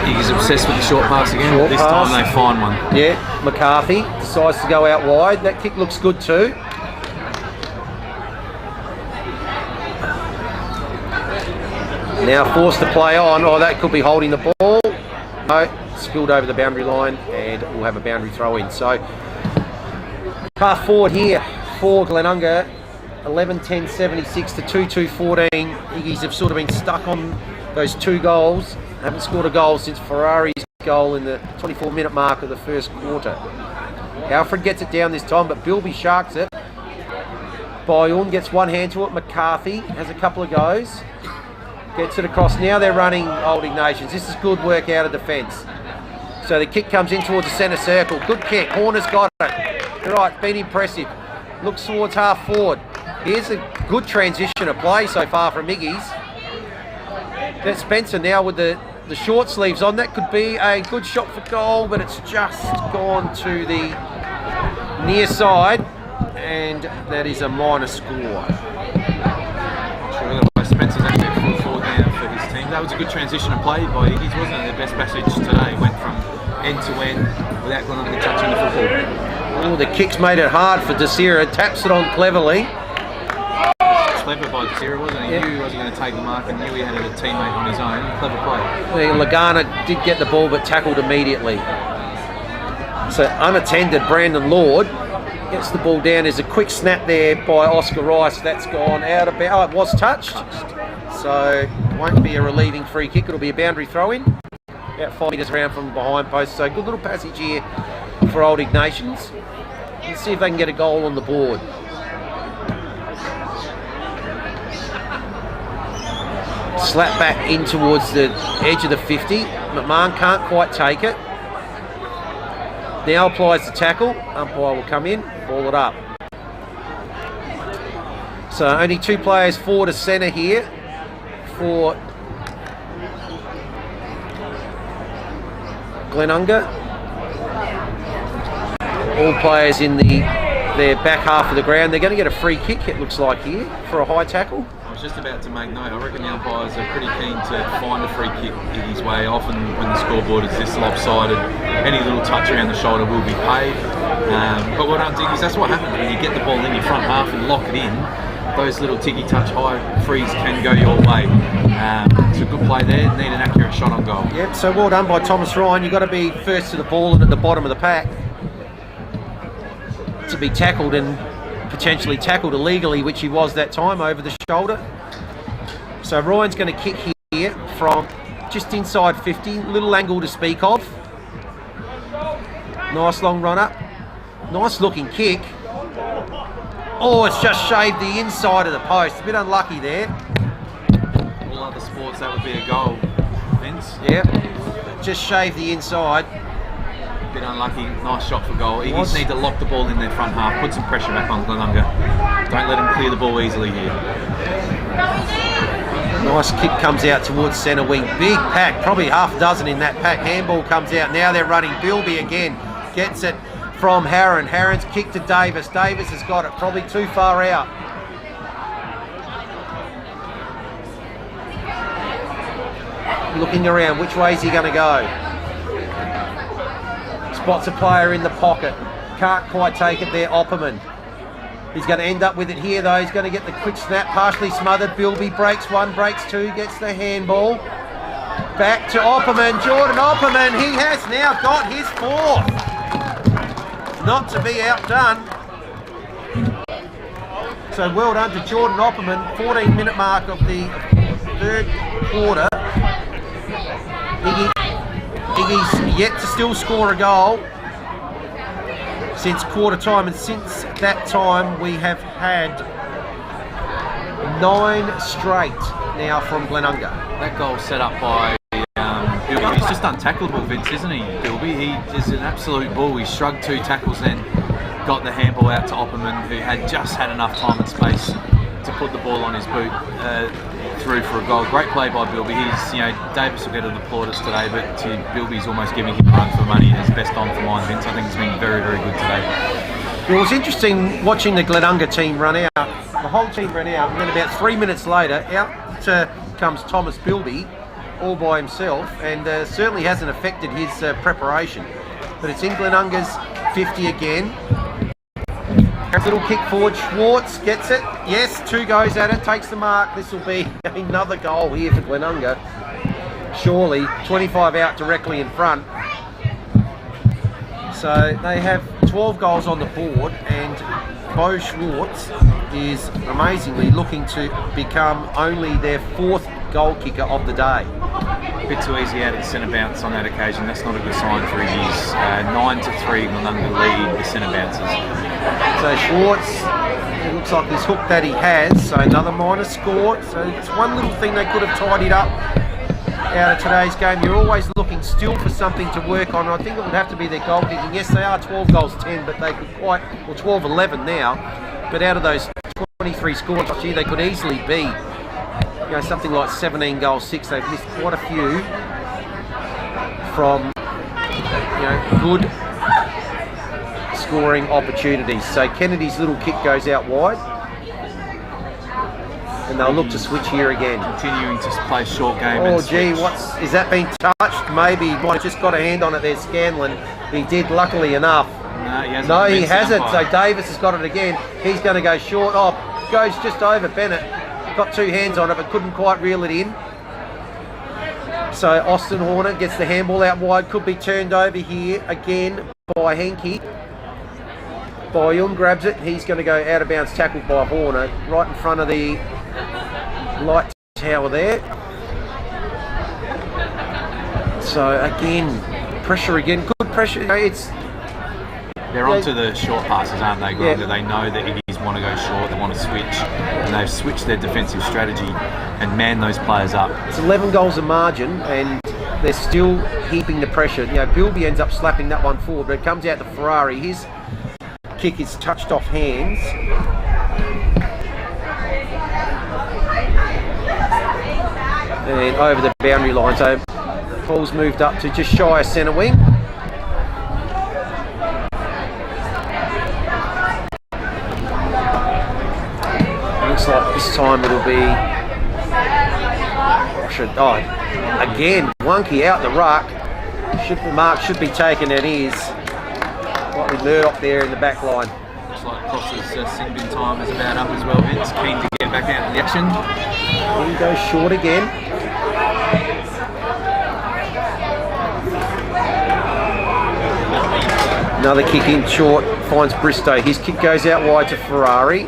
He's obsessed with the short pass again. This time they find one. Yeah, McCarthy decides to go out wide. That kick looks good too. Now forced to play on. Oh, that could be holding the ball. No, spilled over the boundary line, and we'll have a boundary throw in. So, half forward here for Glenunga. 11-10-76 to 2-2-14. Iggies have sort of been stuck on those 2 goals. Haven't scored a goal since Ferrari's goal in the 24-minute mark of the first quarter. Alfred gets it down this time, but Bilby sharks it. Bayun gets one hand to it. McCarthy has a couple of goes. Gets it across. Now they're running Old Ignatians. This is good work out of defence. So the kick comes in towards the centre circle. Good kick. Horner's got it. Right, been impressive. Looks towards half forward. Here's a good transition of play so far from Iggy's. That's Spencer now with the short sleeves on. That could be a good shot for goal, but it's just gone to the near side, and that is a minor score. Spencer's actually a full forward now for his team. That was a good transition of play by Iggy's, wasn't it? Their best passage today went from end to end without Glenunga touching the football. Oh, the kick's made it hard for Desira. Taps it on cleverly. Clever by Desira, wasn't he? He knew he wasn't going to take the mark and knew he had a teammate on his own. Clever play. Lagana did get the ball but tackled immediately. So unattended, Brandon Lord gets the ball down. There's a quick snap there by Oscar Rice. That's gone out of bounds. Oh, it was touched. So it won't be a relieving free kick. It'll be a boundary throw in. About 5 metres around from the behind post. So good little passage here for Old Ignatians. Let's see if they can get a goal on the board. Slap back in towards the edge of the 50. McMahon can't quite take it. Now applies the tackle. Umpire will come in, ball it up. So only 2 players forward to centre here for Glenunga. All players in their back half of the ground. They're going to get a free kick, it looks like here, for a high tackle. I was just about to make note. I reckon the umpires are pretty keen to find a free kick in his way. Often when the scoreboard is this lopsided, any little touch around the shoulder will be paid. But what I'm thinking is that's what happens when you get the ball in your front half and lock it in. Those little ticky touch high frees can go your way. It's a good play there. Need an accurate shot on goal. Yep, so well done by Thomas Ryan. You've got to be first to the ball and at the bottom of the pack to be tackled and potentially tackled illegally, which he was that time, over the shoulder. So Ryan's going to kick here from just inside 50, little angle to speak of. Nice long run up, nice looking kick. Oh, it's just shaved the inside of the post, a bit unlucky there. All other sports that would be a goal, Vince. Yep, just shaved the inside. Bit unlucky, nice shot for goal. He just need to lock the ball in their front half, put some pressure back on Glenunga. Don't let him clear the ball easily here. Nice kick comes out towards centre wing. Big pack, probably half a dozen in that pack. Handball comes out. Now they're running. Bilby again gets it from Harron. Harron's kick to Davis. Davis has got it, probably too far out. Looking around, which way is he going to go? Spots a player in the pocket. Can't quite take it there, Opperman. He's going to end up with it here though. He's going to get the quick snap, partially smothered. Bilby breaks 1, breaks 2, gets the handball. Back to Opperman, Jordan Opperman. He has now got his 4th. Not to be outdone. So well done to Jordan Opperman. 14-minute mark of the 3rd quarter. Iggy's yet to still score a goal since quarter time, and since that time we have had 9 straight now from Glenunga. That goal set up by Bilby. He's just untackleable, Vince, isn't he, Bilby? He is an absolute bull. He shrugged 2 tackles then got the handball out to Opperman, who had just had enough time and space to put the ball on his boot through for a goal. Great play by Bilby. Davis will get an applaudus today, but Bilby's almost giving him a run for money in his best on for mine, Vince. I think he's been very, very good today. Well, it was interesting watching the Glenunga team run out. The whole team ran out, and then about 3 minutes later, out comes Thomas Bilby, all by himself, and certainly hasn't affected his preparation. But it's in Glenunga's 50 again. Little kick forward, Schwartz gets it. Yes, 2 goes at it, takes the mark. This will be another goal here for Glenunga. Surely, 25 out directly in front. So they have 12 goals on the board, and Bo Schwartz is amazingly looking to become only their 4th goal kicker of the day. A bit too easy out of the centre bounce on that occasion. That's not a good sign for his 9-3 Glenunga lead the centre bounces. So Schwartz, it looks like this hook that he has, so another minor score. So it's one little thing they could have tidied up out of today's game. You're always looking still for something to work on. I think it would have to be their goal kicking. Yes, they are 12 goals 10, but they could 12-11 now. But out of those 23 scores, gee, they could easily be something like 17 goals 6. They've missed quite a few from good scoring opportunities. So Kennedy's little kick goes out wide, and they'll look to switch here again. Continuing to play short game. Oh gee, is that been touched? Maybe he might have just got a hand on it there, Scanlon. He did, luckily enough. No, he hasn't. So Davis has got it again. He's going to go short. Oh, goes just over Bennett. Got 2 hands on it, but couldn't quite reel it in. So Austin Horner gets the handball out wide. Could be turned over here again by Henke. Boyun grabs it. He's going to go out of bounds, tackled by Horner, right in front of the light tower there. So again, pressure again. Good pressure. They're onto the short passes, aren't they, Glenunga? Yeah. They know that Iggy's want to go short, they want to switch, and they've switched their defensive strategy and man those players up. It's 11 goals a margin, and they're still heaping the pressure. Bilby ends up slapping that one forward, but it comes out to Ferrari. His kick is touched off hands. And over the boundary line. So Paul's moved up to just shy of centre wing. Looks like this time it'll be again Wonky out the ruck. The mark should be taken. It is. Like with Murdoch there in the back line. Looks like Cross's sin bin time is about up as well. Vince keen to get back out of the action. He goes short again. Another kick in short, finds Bristow. His kick goes out wide to Ferrari.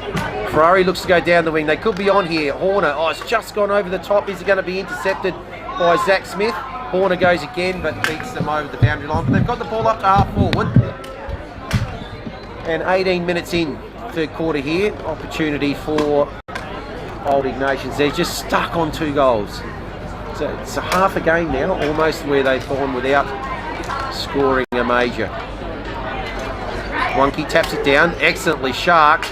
Ferrari looks to go down the wing. They could be on here. Horner, it's just gone over the top. Is it going to be intercepted by Zach Smith? Horner goes again, but beats them over the boundary line. But they've got the ball up to half forward. And 18 minutes in, third quarter here. Opportunity for Old Ignatians. They're just stuck on 2 goals. So it's a half a game now, almost, where they've gone without scoring a major. Wonky taps it down, excellently sharked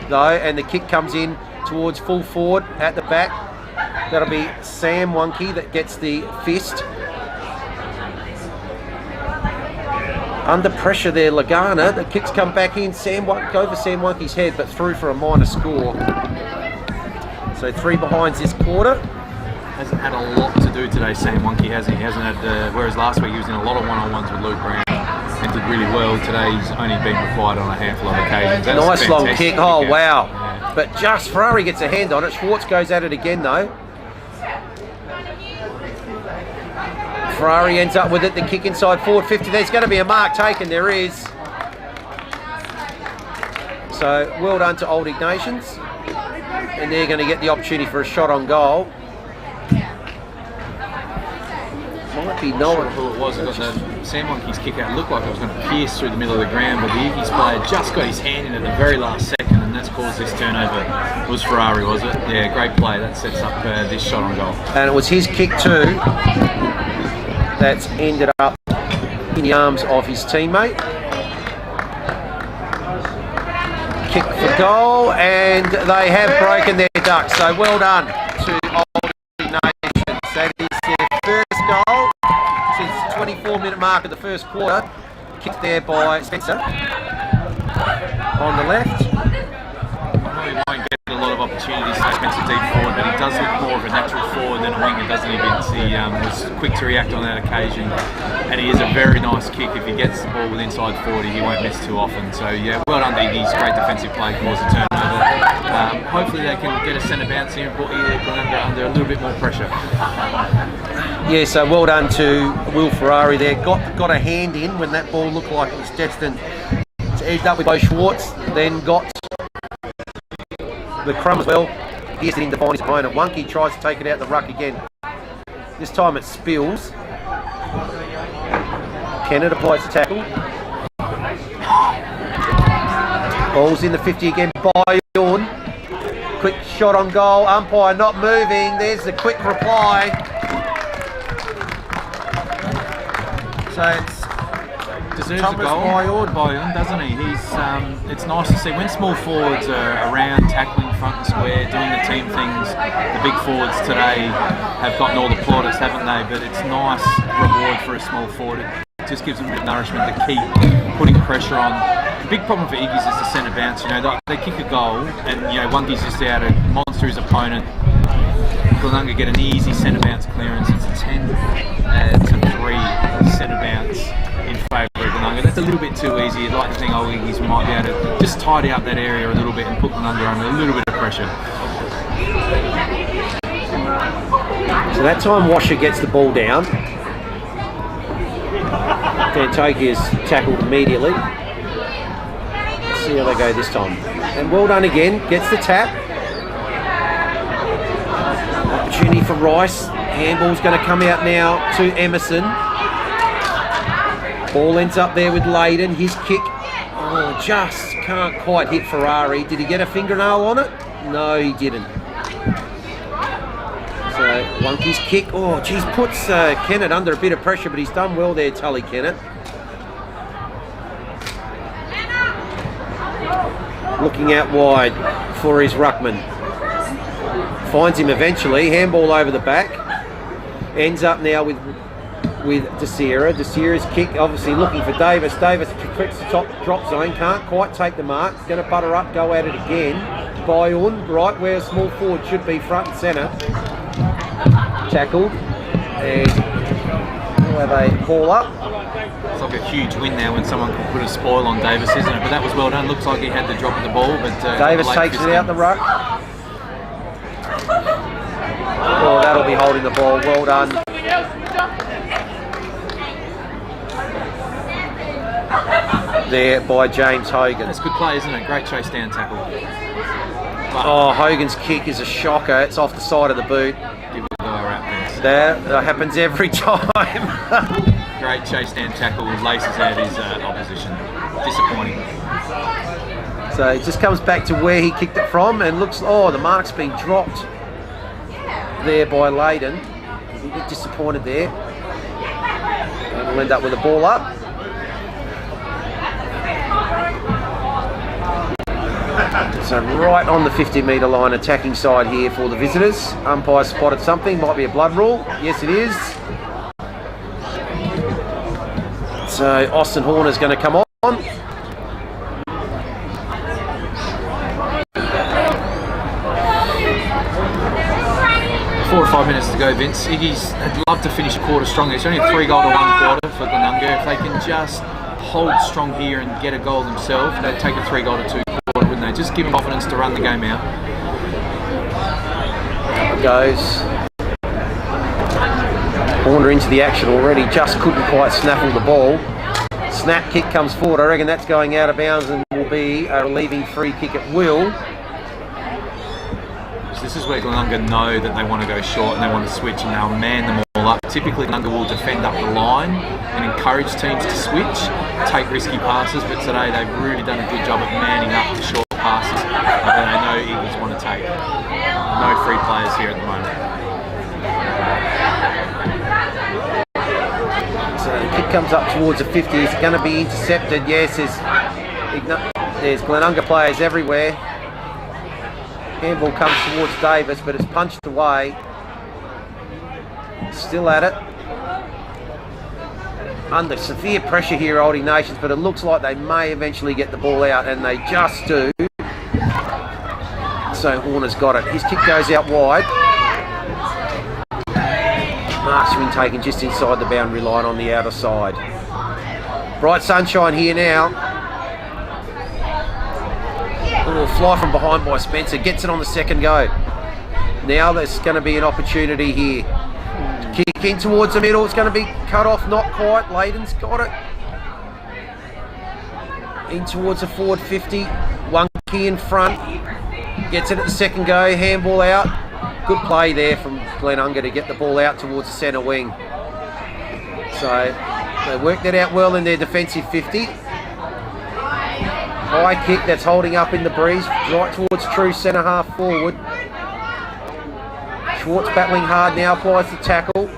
though, and the kick comes in towards full forward at the back. That'll be Sam Wonky that gets the fist. Under pressure there, Lagana. The kicks come back in. Go for Sam Wonky's head, but through for a minor score. So 3 behinds this quarter. Hasn't had a lot to do today, Sam Wonky, has he? He hasn't had, whereas last week he was in a lot of one-on-ones with Luke Brown and did really well. Today he's only been required on a handful of occasions. That's nice long kick. Oh, wow. Yeah. But just Ferrari gets a hand on it. Schwartz goes at it again, though. Ferrari ends up with it. The kick inside forward 50. There's going to be a mark taken. There is. So well done to Old Ignatians. And they're going to get the opportunity for a shot on goal. Might be no one. Who it was? Sam Wonky's kick out looked like it was going to pierce through the middle of the ground, but the Iggy's player just got his hand in at the very last second, and that's caused this turnover. It was Ferrari, was it? Yeah, great play. That sets up this shot on goal. And it was his kick too that's ended up in the arms of his teammate. kick for goal, and they have broken their duck. So well done to Old Ignatians. That is their first goal since the 24-minute mark of the first quarter. Kicked there by Spencer on the left. He won't get a lot of opportunities to Spencer deep forward, but he does look more of a natural forward than a winger, doesn't he, Vince? He was quick to react on that occasion, and he is a very nice kick. If he gets the ball with inside 40, he won't miss too often. So yeah, well done, Iggy's great defensive play, caused a turnover. Hopefully they can get a centre bounce here and put Glenunga under a little bit more pressure. Yeah, so well done to Will Ferrari there. Got a hand in when that ball looked like it was destined to edge up with Bo Schwartz, then got the crumb as well. Here's it in to find his opponent. Wonky tries to take it out the ruck again. This time it spills. Kennett applies the tackle. Ball's in the 50 again by Orn. Quick shot on goal. Umpire not moving. There's the quick reply. So it's deserves a goal by Orn, doesn't he? It's nice to see when small forwards are around, tackling front and square, doing the team things. The big forwards today have gotten all the plaudits, haven't they? But it's nice reward for a small forward. It just gives them a bit of nourishment to keep putting pressure on. The big problem for Iggy's is the centre bounce. You know, they kick a goal, and you know, Wonky's just out to monster his opponent. Glenunga get an easy centre bounce clearance. It's a 10-3 centre bounce in favour of Glenunga. That's a little bit too easy. You'd like to think Iggy's might be able to just tidy up that area a little bit and put Glenunga under a little bit of pressure. So that time Washer gets the ball down. Dantoki is tackled immediately. Let's see how they go this time. And well done again. Gets the tap. Opportunity for Rice. Handball's going to come out now to Emerson. Ball ends up there with Layden. His kick, just can't quite hit Ferrari. Did he get a fingernail on it? No, he didn't. So Wonky's kick, puts Kennett under a bit of pressure, but he's done well there, Tully Kennett. Looking out wide for his ruckman. Finds him eventually, handball over the back. Ends up now with Desira. Desira's kick, obviously looking for Davis. Davis tricks the top drop zone, can't quite take the mark. It's going to butter up, go at it again. Bayun, right where a small forward should be, front and centre. Tackled. And will have a call up. It's like a huge win now when someone can put a spoil on Davis, isn't it? But that was well done. Looks like he had the drop of the ball, but Davis takes it out the ruck. Oh, that'll be holding the ball. Well done. There by James Hogan. That's good play, isn't it? Great chase down tackle. But Hogan's kick is a shocker. It's off the side of the boot. Give it a go, right there. That happens every time. Great chase down tackle, laces out his opposition. Disappointing. So it just comes back to where he kicked it from and looks, the mark's been dropped there by Layden. He's a bit disappointed there. And we'll end up with a ball up. So right on the 50-metre line, attacking side here for the visitors. Umpire spotted something, might be a blood rule. Yes, it is. So Austin Horner's going to come on. 4 or 5 minutes to go, Vince. Iggy's had loved to finish a quarter stronger. It's only a 3-goal to 1 quarter for Glenunga. If they can just hold strong here and get a goal themselves, they'd take a 3-goal to 2 quarter, wouldn't they? Just give them confidence to run the game out. Goes. Horner into the action already, just couldn't quite snaffle the ball. Snap kick comes forward. I reckon that's going out of bounds and will be a relieving free kick at will. This is where Glenunga know that they want to go short and they want to switch and they'll man them all up. Typically Glenunga will defend up the line and encourage teams to switch, take risky passes, but today they've really done a good job at manning up the short passes that they know Eagles want to take. No free players here at the moment. So the kick comes up towards the 50. It's going to be intercepted. Yes, There's Glenunga players everywhere. Handball comes towards Davis, but it's punched away. Still at it. Under severe pressure here, Old Ignatians, but it looks like they may eventually get the ball out, and they just do. So Horner's got it. His kick goes out wide. Mark swing taken just inside the boundary line on the outer side. Bright sunshine here now. A little fly from behind by Spencer. Gets it on the second go. Now there's going to be an opportunity here. Kick in towards the middle. It's going to be cut off. Not quite. Layden's got it. In towards the forward 50. One key in front. Gets it at the second go. Handball out. Good play there from Glenunga to get the ball out towards the centre wing. So they worked that out well in their defensive 50. High kick that's holding up in the breeze, right towards true centre half forward. Schwartz battling hard now, applies the tackle.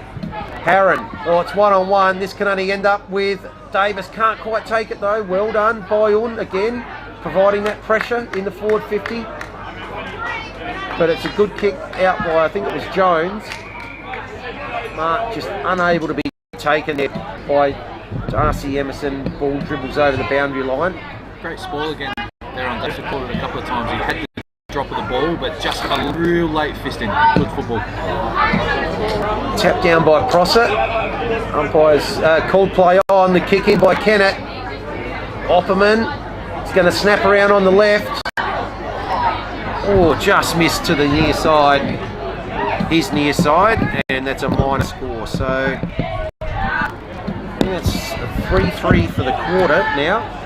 Harron, well, it's one-on-one. This can only end up with Davis. Can't quite take it though. Well done by Un again, providing that pressure in the forward 50. But it's a good kick out by, I think it was Jones. Mark just unable to be taken there by Darcy Emerson. Ball dribbles over the boundary line. Great spoil again there on David. Caught it a couple of times. He had the drop of the ball, but just a real late fist in. Good football. Tapped down by Prosser. Umpires called play on. The kick in by Kennett. Opperman is going to snap around on the left. Oh, just missed to the near side. His near side, and that's a minor score. So it's a 3-3 for the quarter now.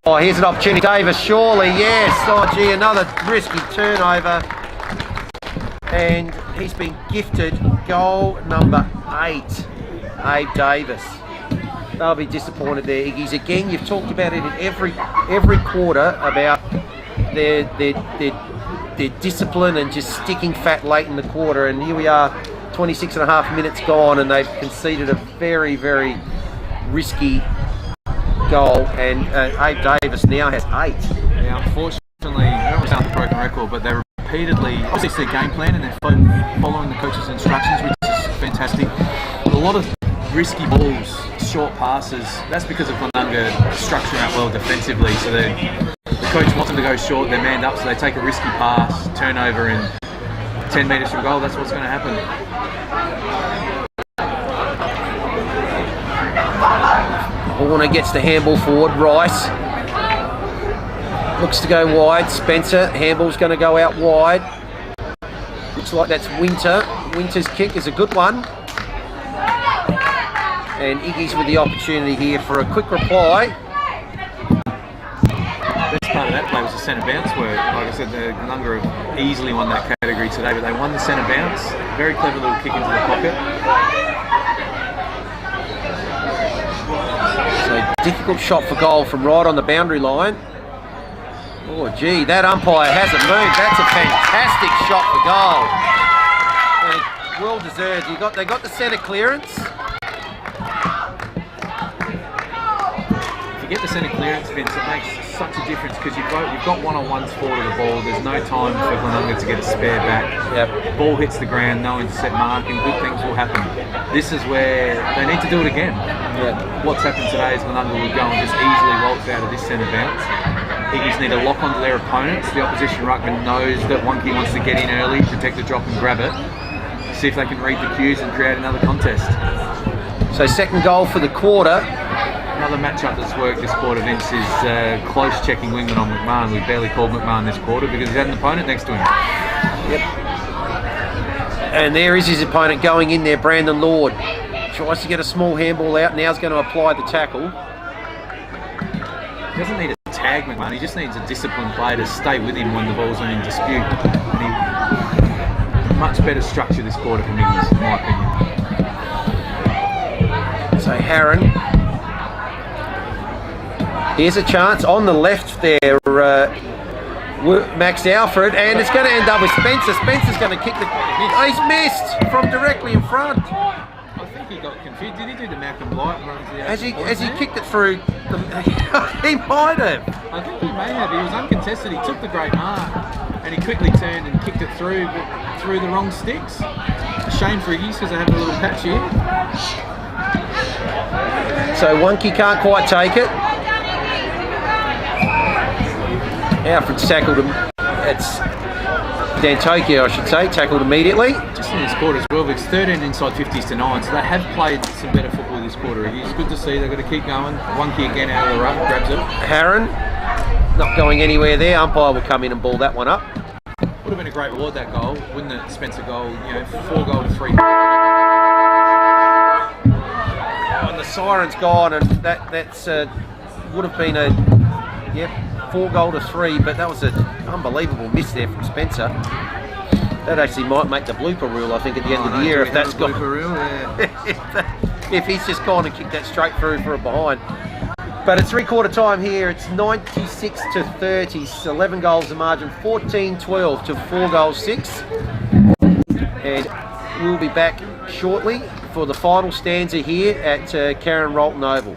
Oh, here's an opportunity. Davis, surely, yes. Oh, gee, another risky turnover. And he's been gifted goal number 8, Abe Davis. They'll be disappointed there, Iggy's. Again, you've talked about it in every quarter about their discipline and just sticking fat late in the quarter. And here we are, 26 and a half minutes gone, and they've conceded a very, very risky goal. And Abe Davis now has 8. Yeah, unfortunately, I don't want to sound like a broken record, but they're repeatedly, obviously it's their game plan and they're following the coach's instructions, which is fantastic. But a lot of risky balls, short passes, that's because of Glenunga structuring out well defensively. So the coach wants them to go short, they're manned up, so they take a risky pass, turnover in 10 metres from goal. That's what's going to happen. Horner gets the handball forward. Rice looks to go wide. Spencer, handball's going to go out wide. Looks like that's Winter. Winter's kick is a good one. And Iggy's with the opportunity here for a quick reply. Best part of that play was the centre bounce where, like I said, the Glenunga have easily won that category today, but they won the centre bounce. Very clever little kick into the pocket. So difficult shot for goal from right on the boundary line. Oh gee, that umpire hasn't moved. That's a fantastic shot for goal. And well deserved. They got the centre clearance. If you get the centre clearance, Vince, it makes such a difference because you've got one-on-ones forward of the ball. There's no time for Glenunga to get a spare back. Yep. Ball hits the ground, no intercept mark, and good things will happen. This is where they need to do it again. Yep. What's happened today is Glenunga will go and just easily waltz out of this centre bounce. Iggies need to lock onto their opponents. The opposition ruckman knows that Wonky wants to get in early, detect the drop and grab it. See if they can read the cues and create another contest. So second goal for the quarter. Another matchup that's worked this quarter, Vince, is close checking wingman on McMahon. We barely called McMahon this quarter because he had an opponent next to him. Yep. And there is his opponent going in there, Brandon Lord. Tries to get a small handball out, now he's going to apply the tackle. He doesn't need a tag McMahon, he just needs a disciplined player to stay with him when the ball's in dispute. And much better structure this quarter from Iggies, in my opinion. So Harron. Here's a chance on the left there, Max Alfred, and it's going to end up with Spencer. Spencer's going to kick the... He's missed from directly in front. I think like he got confused. Did he do the Malcolm Blight run to the As he there? kicked it through, he might have. I think he may have. He was uncontested. He took the great mark and he quickly turned and kicked it through, but through the wrong sticks. A shame for Iggy's because they have a little patch here. So Wonky can't quite take it. Alfred's tackled him. It's Dan Tokyo, I should say, tackled immediately. Just in this quarter as well, it's 13 inside 50s to 9, so they have played some better football this quarter. It's good to see. They've got to keep going. Wonky again out of the ruck, grabs it. Harron not going anywhere there. Umpire will come in and ball that one up. Would have been a great reward, that goal, wouldn't it? Spencer goal, 4 goal to 3. And the siren's gone, and that's would have been a 4 goal to 3, but that was an unbelievable miss there from Spencer. That actually might make the blooper rule, I think, at the end of the year if that's gone. Rule, yeah. If he's just gone and kicked that straight through for a behind. But it's three-quarter time here. It's 96 to 30. 11 goals the margin. 14-12 to 4 goals 6. And we'll be back shortly for the final stanza here at Karen Rolton Oval.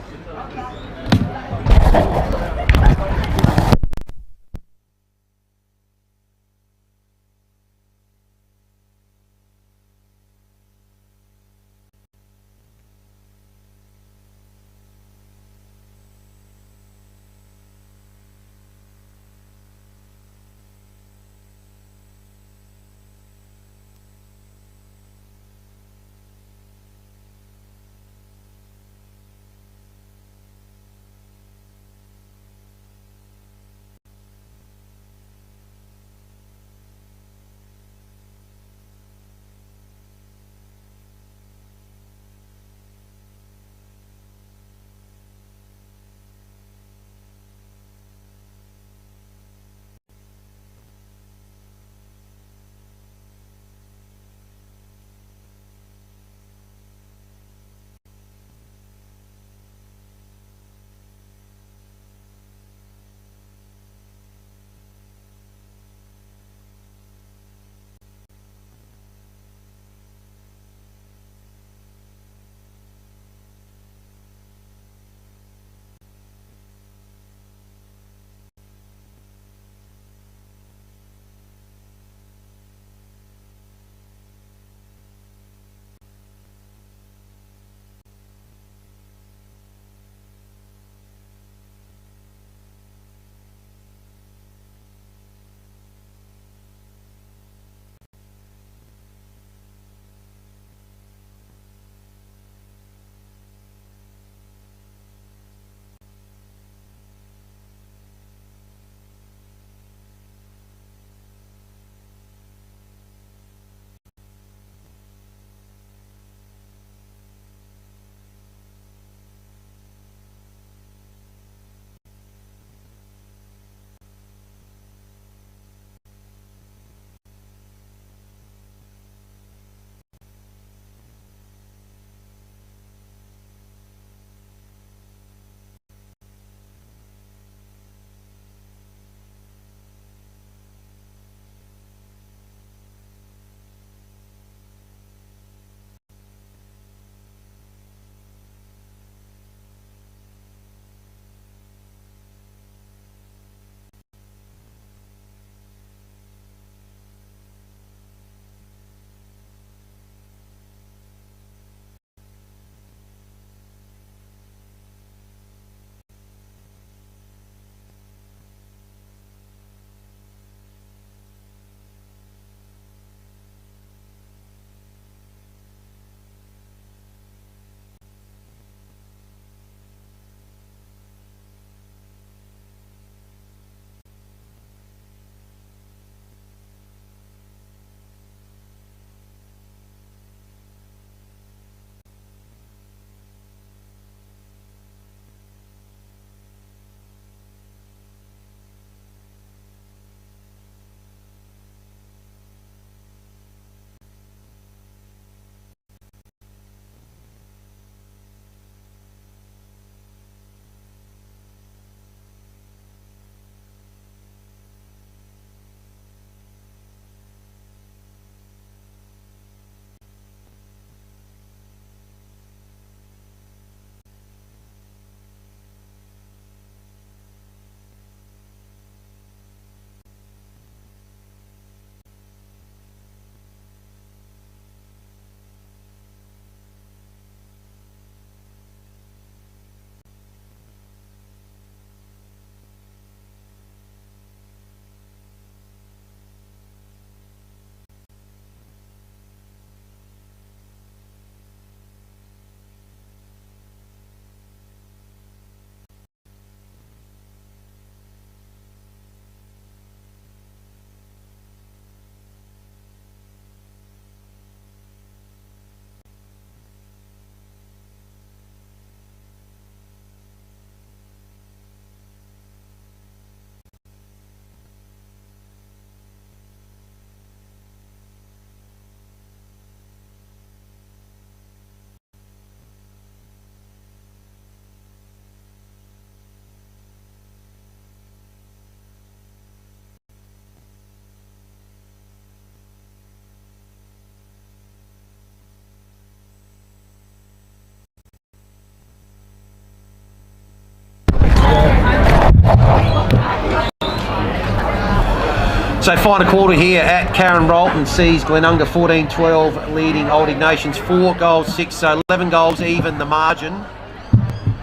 So final quarter here at Karen Rolton sees Glenunga 14-12 leading Old Ignatians 4 goals 6, so 11 goals even the margin.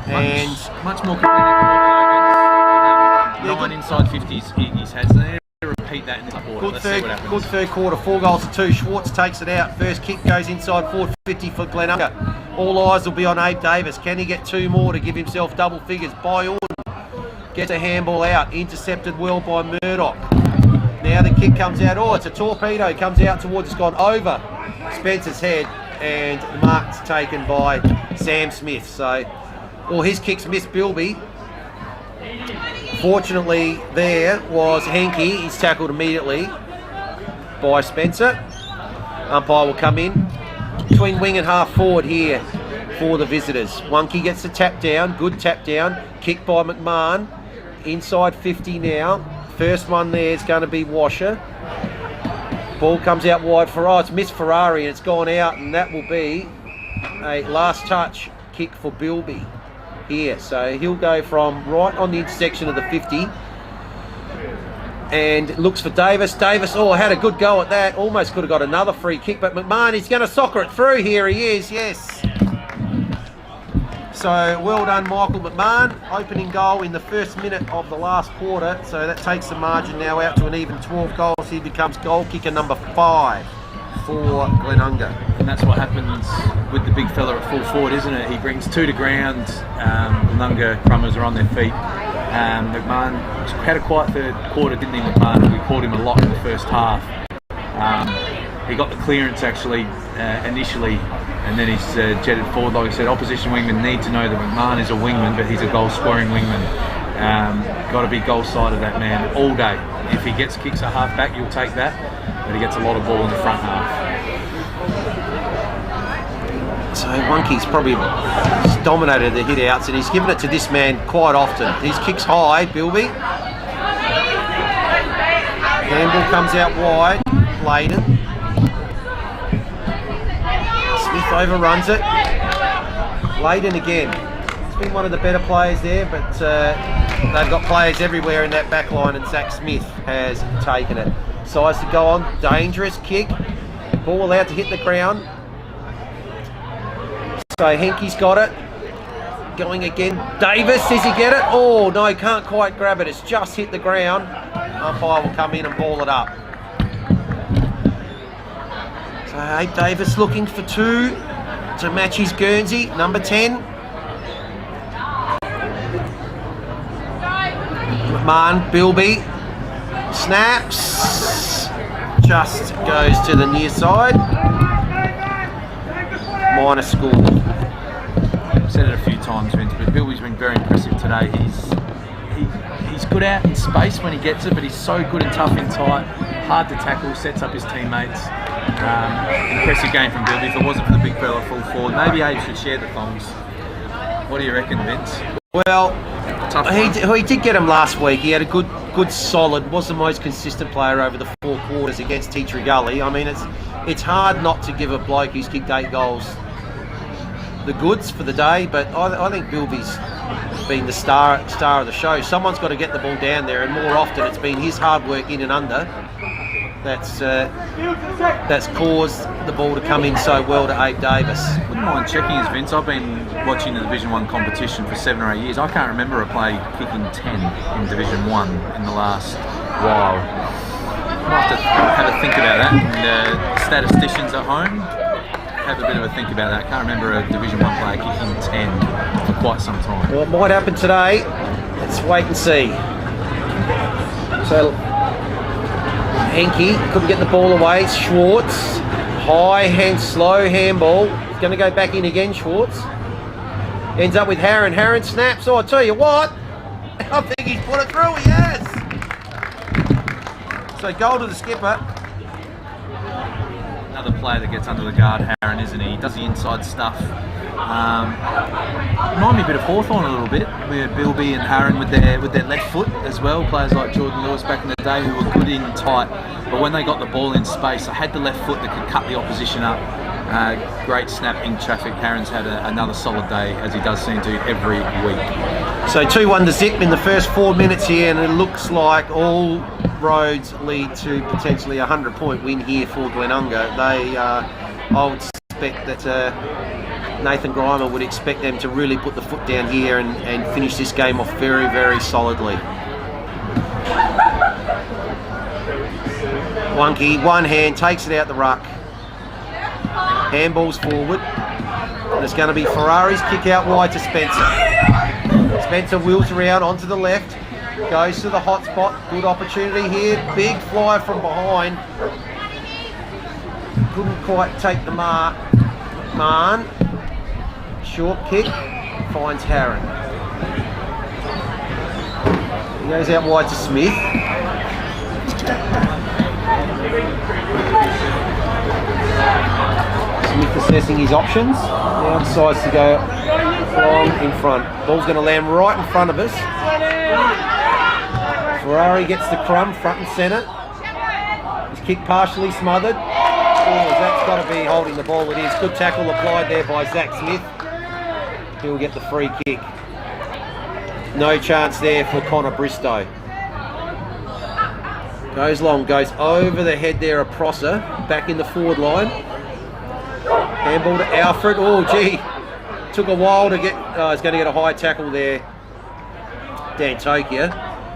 And much more competitive quarter. 9 inside 50s Iggy's had. So they need to repeat that in this quarter. Let's see what happens. Good third quarter, 4 goals to 2. Schwartz takes it out. First kick goes inside forward 50 for Glenunga. All eyes will be on Abe Davis. Can he get 2 more to give himself double figures? By gets a handball out, intercepted well by Murdoch. Now the kick comes out. Oh, it's a torpedo. Comes out towards. It's gone over Spencer's head, and the mark's taken by Sam Smith. So, his kicks missed Bilby. Fortunately, there was Henke. He's tackled immediately by Spencer. Umpire will come in between wing and half forward here for the visitors. Wonky gets the tap down. Good tap down. Kick by McMahon. Inside 50 now. First one there is going to be Washer. Ball comes out wide for, it's missed Ferrari and it's gone out, and that will be a last touch kick for Bilby here. So he'll go from right on the intersection of the 50 and looks for Davis. Davis, had a good go at that. Almost could have got another free kick, but McMahon, he's going to soccer it through. Here he is, yes. So well done, Michael McMahon. Opening goal in the first minute of the last quarter. So that takes the margin now out to an even 12 goals. He becomes goal kicker number 5 for Glenunga. And that's what happens with the big fella at full forward, isn't it? He brings 2 to ground. Glenunga Crummers are on their feet. McMahon had a quiet third quarter, didn't he, McMahon? We called him a lot in the first half. He got the clearance actually initially, and then he's jetted forward. Like I said, opposition wingmen need to know that McMahon is a wingman, but he's a goal-scoring wingman. Got to be goal side of that man all day. If he gets kicks at half back, you'll take that, but he gets a lot of ball in the front half. So Wonky's probably dominated the hit-outs, and he's given it to this man quite often. His kick's high, Bilby. Handball comes out wide, Layden. Smith overruns it. Layden again. He's been one of the better players there, but they've got players everywhere in that back line, and Zach Smith has taken it. Size to go on. Dangerous kick. Ball allowed to hit the ground. So Henke's got it. Going again. Davis, does he get it? Oh, no, can't quite grab it. It's just hit the ground. Umpire will come in and ball it up. So Abe Davis looking for 2 to match his Guernsey, number 10. McMahon, Bilby, snaps, just goes to the near side. Minor score. I've said it a few times, Vince, but Bilby's been very impressive today. He's good out in space when he gets it, but he's so good and tough and tight, hard to tackle, sets up his teammates. Impressive game from Bilby. If it wasn't for the big fella full forward, maybe Abe should share the thongs. What do you reckon, Vince? Well, he did get him last week. He had a good solid, was the most consistent player over the 4 quarters against Teachery Gully. I mean, it's hard not to give a bloke who's kicked 8 goals the goods for the day, but I think Bilby's been the star of the show. Someone's got to get the ball down there, and more often it's been his hard work in and under that's caused the ball to come in so well to Abe Davis. Wouldn't mind checking his, Vince. I've been watching the Division 1 competition for 7 or 8 years. I can't remember a play kicking 10 in Division 1 in the last while. I'll have to have a think about that. And statisticians at home, have a bit of a think about that. I can't remember a Division 1 player kicking 10 for quite some time. Well, it might happen today. Let's wait and see. So Henke couldn't get the ball away. Schwartz, slow handball. He's going to go back in again, Schwartz. Ends up with Harron. Harron snaps. Oh, I tell you what, I think he's put it through. He has. So goal to the skipper. Another player that gets under the guard, Harron, isn't he? He does the inside stuff. Remind me a bit of Hawthorn a little bit, with Bilby and Harron with their left foot as well. Players like Jordan Lewis back in the day who were good in tight, but when they got the ball in space, they had the left foot that could cut the opposition up. Great snap in traffic. Harron's had another solid day, as he does seem to every week. So 2-1 to Zip in the first 4 minutes here, and it looks like all roads lead to potentially a 100-point win here for Glenunga. I would suspect that Nathan Grimer would expect them to really put the foot down here and finish this game off very, very solidly. Wonky, one hand, takes it out the ruck. Handballs forward. And it's going to be Ferrari's kick out wide to Spencer. Spencer wheels around onto the left. Goes to the hot spot. Good opportunity here. Big fly from behind. Couldn't quite take the mark. McMahon. Short kick. Finds Harron. He goes out wide to Smith. Smith assessing his options. Now decides to go long in front. Ball's going to land right in front of us. Ferrari gets the crumb front and centre. His kick partially smothered. Oh, that's got to be holding the ball. It is. Good tackle applied there by Zach Smith. He'll get the free kick. No chance there for Connor Bristow. Goes long, goes over the head there of Prosser, back in the forward line. Handball to Alfred. Oh, gee. Took a while to get... he's going to get a high tackle there. Dan Tokia.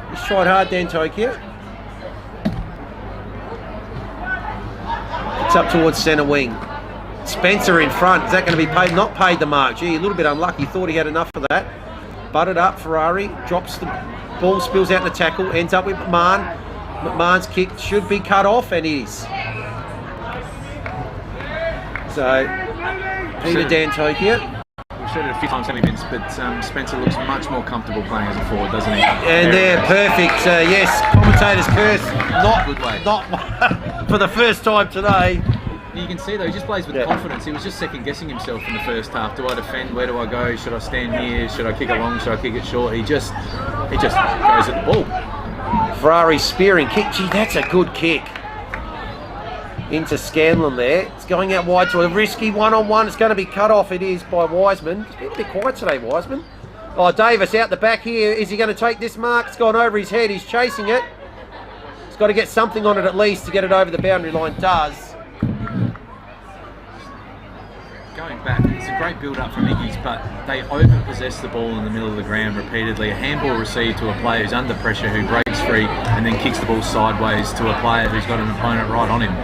He's tried hard, Dan Tokia. It's up towards centre wing. Spencer in front. Is that going to be paid? Not paid the mark. Gee, a little bit unlucky. Thought he had enough of that. Butted up, Ferrari. Drops the ball, spills out in the tackle. Ends up with McMahon. McMahon's kick should be cut off, and is. So, Peter Dan Tokia. We've said it a few times, haven't we, Vince, but Spencer looks much more comfortable playing as a forward, doesn't he? And they're perfect. Yes, commentator's curse. Not good way. Not for the first time today. You can see though, he just plays with confidence. He was just second guessing himself in the first half. Do I defend? Where do I go? Should I stand here? Should I kick it long? Should I kick it short? He just goes at the ball. Ferrari spearing kick. Gee, that's a good kick. Into Scanlon there. It's going out wide to a risky one-on-one. It's going to be cut off. It is by Wiseman. It's been a bit quiet today, Wiseman. Oh, Davis out the back here. Is he going to take this mark? It's gone over his head. He's chasing it. He's got to get something on it at least to get it over the boundary line. Does. Going back, it's a great build-up from Iggy's, but they over-possess the ball in the middle of the ground repeatedly. A handball received to a player who's under pressure, who breaks free and then kicks the ball sideways to a player who's got an opponent right on him.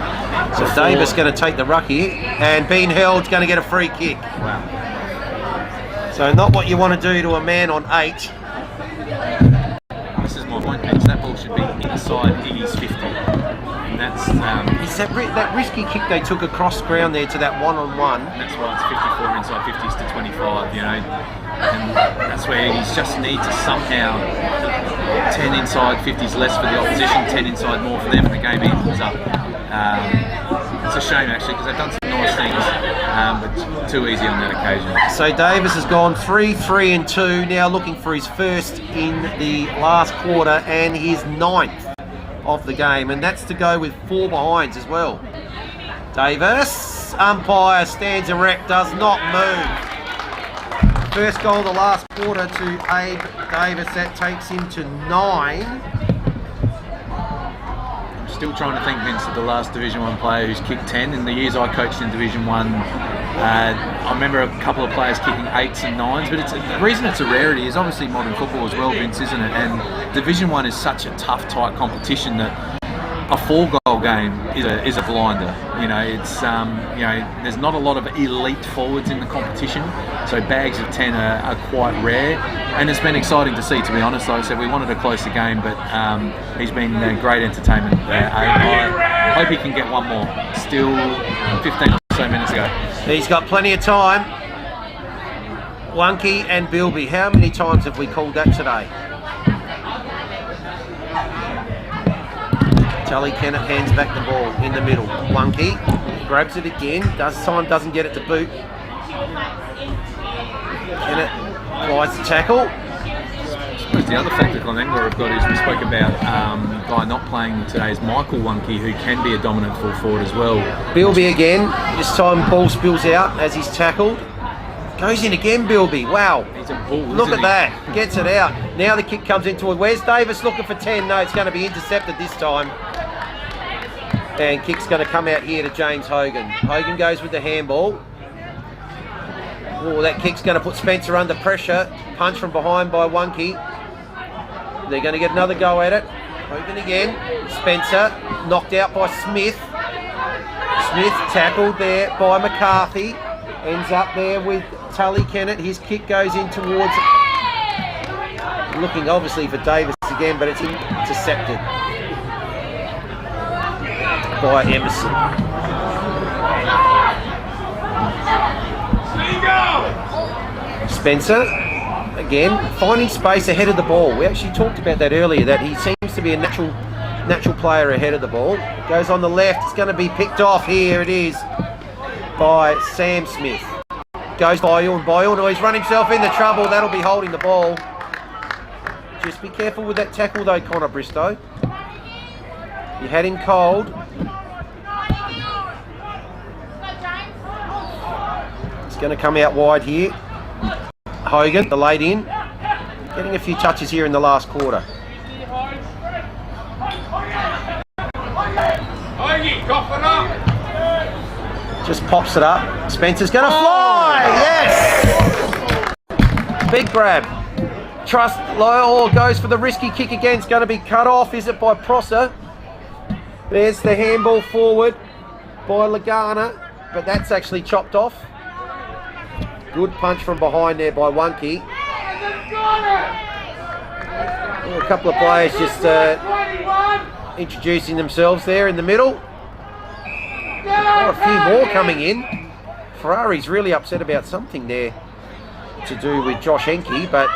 So Davis going to take the ruck here, and being held going to get a free kick. Wow. So not what you want to do to a man on 8. This is my point, Vince. That ball should be inside Iggy's 50. And that's... Is that risky kick they took across ground there to that one-on-one? That's why it's 54 inside 50s to 25, you know. And that's where Iggy's just need to somehow 10 inside 50s less for the opposition, 10 inside more for them, and the game evens up. It's a shame actually, because they've done some nice things, but too easy on that occasion. So Davis has gone 3-3-2, now looking for his first in the last quarter and his 9th of the game, and that's to go with 4 behinds as well. Davis, umpire stands erect, does not move. First goal of the last quarter to Abe Davis, that takes him to 9. Still trying to think, Vince, of the last Division 1 player who's kicked 10. In the years I coached in Division 1, I remember a couple of players kicking 8s and 9s, but the reason it's a rarity is obviously modern football as well, Vince, isn't it? And Division 1 is such a tough, tight competition that a 4-goal game is a blinder. You know, it's there's not a lot of elite forwards in the competition, so bags of 10 are quite rare, and it's been exciting to see, to be honest. Like I said, we wanted a closer game, but he's been great entertainment. I hope he can get one more. Still 15 or so minutes ago. He's got plenty of time. Wonky and Bilby, how many times have we called that today? Charlie Kennett hands back the ball in the middle. Wonky grabs it again. Doesn't get it to boot. Kennett applies the tackle. suppose the other factor Glenunga have got is we spoke about guy not playing today is Michael Wonky, who can be a dominant full forward as well. Bilby again. This time ball spills out as he's tackled. Goes in again, Bilby. Wow. He's a bull. Look at that. Gets it out. Now the kick comes into it. Where's Davis looking for 10? No, it's going to be intercepted this time. And kick's going to come out here to James Hogan. Hogan goes with the handball. Oh, that kick's going to put Spencer under pressure. Punch from behind by Wonky. They're going to get another go at it. Hogan again. Spencer knocked out by Smith. Smith tackled there by McCarthy. Ends up there with Tully Kennett. His kick goes in towards... Looking obviously for Davis again, but it's intercepted by Emerson. Spencer, again, finding space ahead of the ball. We actually talked about that earlier, that he seems to be a natural player ahead of the ball. Goes on the left, it's going to be picked off. Here it is by Sam Smith. Goes Boyle, oh, he's run himself into trouble. That'll be holding the ball. Just be careful with that tackle though, Connor Bristow. You had him cold. It's going to come out wide here. Hogan, the late in. Getting a few touches here in the last quarter. Just pops it up. Spencer's going to fly! Yes! Big grab. Trust Lyle goes for the risky kick again. It's going to be cut off. Is it by Prosser? There's the handball forward by Lagana, but that's actually chopped off. Good punch from behind there by Wonky. A couple of players just introducing themselves there in the middle. Oh, a few more coming in. Ferrari's really upset about something there to do with Josh Enke, but...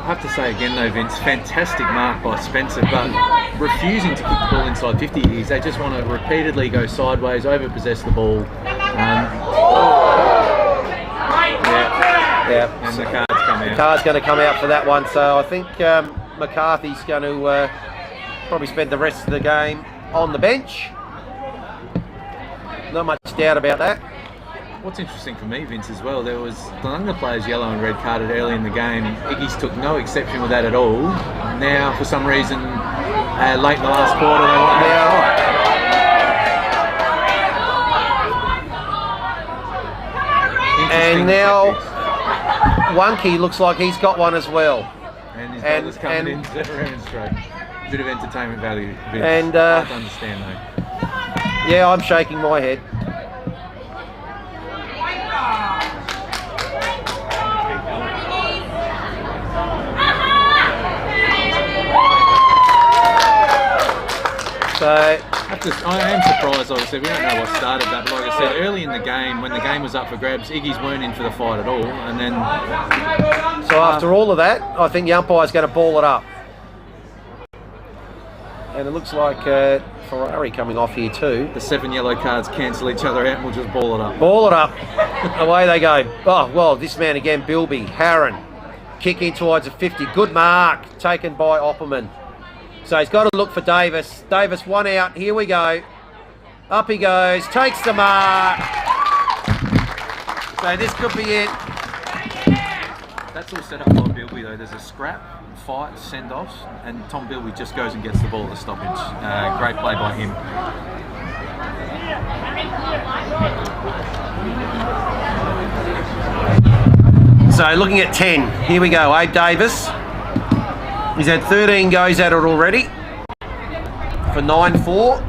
I have to say again though, Vince, fantastic mark by Spencer, but refusing to kick the ball inside 50 years. They just want to repeatedly go sideways, over-possess the ball. Yeah. And the card's come out. The card's going to come out for that one, so I think McCarthy's going to probably spend the rest of the game on the bench. Not much doubt about that. What's interesting for me, Vince, as well, there was Glenunga players yellow and red carded early in the game. Iggy's took no exception with that at all. Now, for some reason, late in the last quarter, they won't And now, Wonky looks like he's got one as well. And his brother's coming in to demonstrate. Bit of entertainment value, Vince. And, hard to understand, though. Yeah, I'm shaking my head. So I am surprised, obviously, we don't know what started that, but like I said, early in the game, when the game was up for grabs, Iggy's weren't in for the fight at all, and then... So after all of that, I think the umpire's going to ball it up. And it looks like Ferrari coming off here too. The 7 yellow cards cancel each other out and we'll just ball it up. Ball it up. Away they go. Oh, well, this man again, Bilby, Harron. Kicking towards a 50. Good mark taken by Opperman. So he's got to look for Davis. Davis, one out. Here we go. Up he goes. Takes the mark. So this could be it. That's all set up by Bilby though. There's a scrap, fight, send-offs, and Tom Bilby just goes and gets the ball at the stoppage. Great play by him. So looking at 10. Here we go. Abe Davis. He's had 13 goes at it already for 9-4.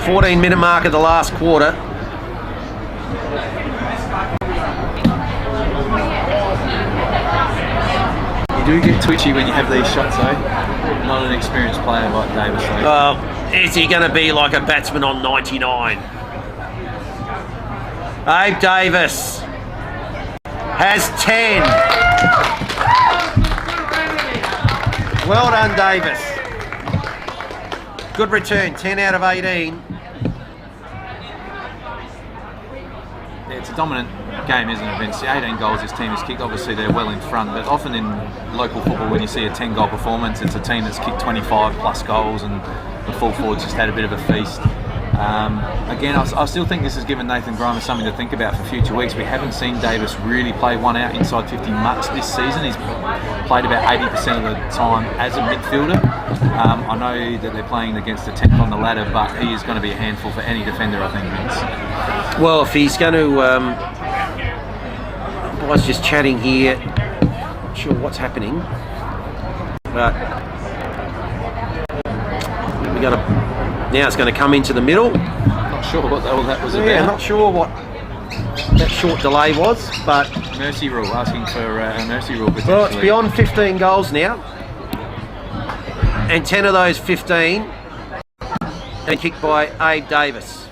$14-minute mark of the last quarter. You do get twitchy when you have these shots though. Not an experienced player like Davis though. Is he going to be like a batsman on 99? Abe Davis has 10. Well done, Davis. Good return, 10 out of 18. Yeah, it's a dominant game, isn't it, Vince? 18 goals this team has kicked. Obviously, they're well in front, but often in local football, when you see a 10-goal performance, it's a team that's kicked 25 plus goals, and the full forwards just had a bit of a feast. Again, I still think this has given Nathan Grimer something to think about for future weeks. We haven't seen Davis really play one out inside 50 much this season. He's played about 80% of the time as a midfielder. I know that they're playing against the 10th on the ladder, but he is going to be a handful for any defender, I think, Vince. Well, if he's going to... I was just chatting here. Not sure what's happening. But we're going to... Now it's going to come into the middle. Not sure what all that was about. Yeah, not sure what that short delay was, but... Mercy rule, asking for a mercy rule potentially. Well, it's beyond 15 goals now. And 10 of those 15 are kicked by Abe Davis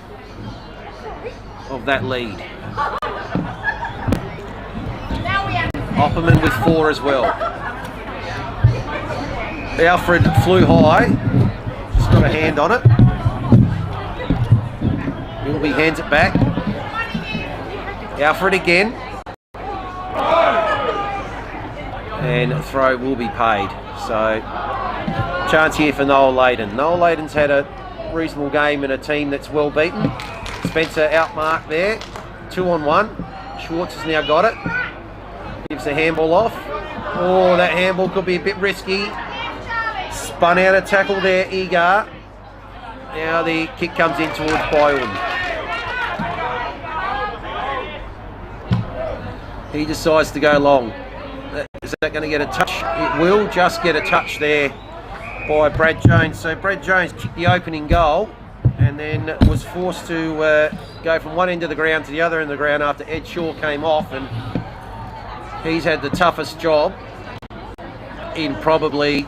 of that lead. Opperman with 4 as well. Alfred flew high. Just got a hand on it. Wilby hands it back. Alfred again. And a throw will be paid. So, chance here for Noel Layden. Noel Layden's had a reasonable game in a team that's well beaten. Spencer outmarked there. 2-on-1. Schwartz has now got it. Gives the handball off. Oh, that handball could be a bit risky. Spun out a tackle there, Egar. Now the kick comes in towards Byron. He decides to go long. Is that going to get a touch? It will just get a touch there by Brad Jones. So Brad Jones kicked the opening goal and then was forced to go from one end of the ground to the other end of the ground after Ed Shaw came off, and he's had the toughest job in probably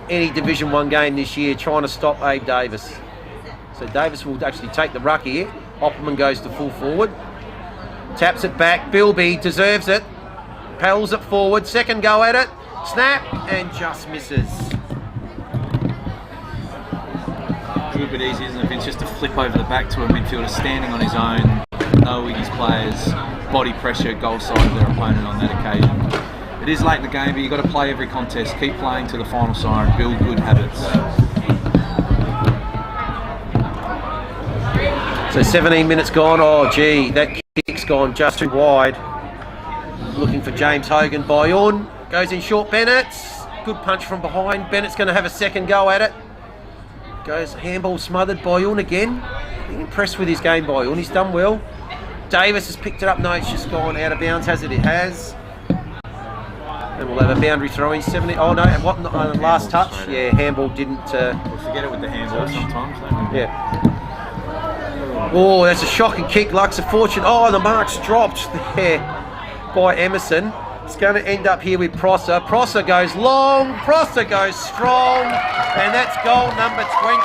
any Division 1 game this year trying to stop Abe Davis. So Davis will actually take the ruck here. Opperman goes to full forward. Taps it back. Bilby deserves it. Paddles it forward. Second go at it. Snap and just misses. A little bit easy, isn't it, Vince? Just to flip over the back to a midfielder standing on his own, knowing his players, body pressure, goal side of their opponent on that occasion. It is late in the game, but you've got to play every contest. Keep playing to the final siren. Build good habits. So 17 minutes gone. Oh, gee, that kick's gone just too wide. Looking for James Hogan. Bayonne goes in short. Bennett. Good punch from behind. Bennett's going to have a second go at it. Goes handball smothered. Bayonne again. Being impressed with his game, Bayonne. He's done well. Davis has picked it up. No, it's just gone out of bounds. Has it? It has. And we'll have a boundary throw in 70. Oh no, what last touch? Yeah, handball didn't. We forget it with the handball sometimes, don't we? Yeah. Oh, that's a shocking kick. Luck's a fortune. Oh, the mark's dropped there by Emerson. It's going to end up here with Prosser. Prosser goes long. Prosser goes strong. And that's goal number 20.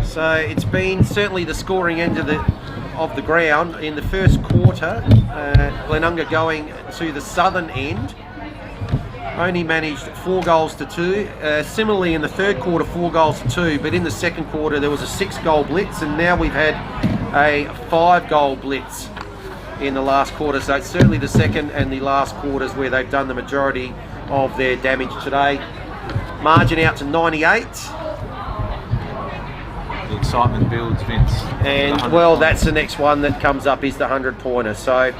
So it's been certainly the scoring end of the ground. In the first quarter, Glenunga going to the southern end only managed 4 goals to 2. Similarly in the third quarter, 4 goals to 2, but in the second quarter there was a 6-goal blitz, and now we've had a 5-goal blitz in the last quarter. So it's certainly the second and the last quarters where they've done the majority of their damage today. Margin out to 98. The excitement builds, Vince. And well, that's the next one that comes up, is the 100-pointer. So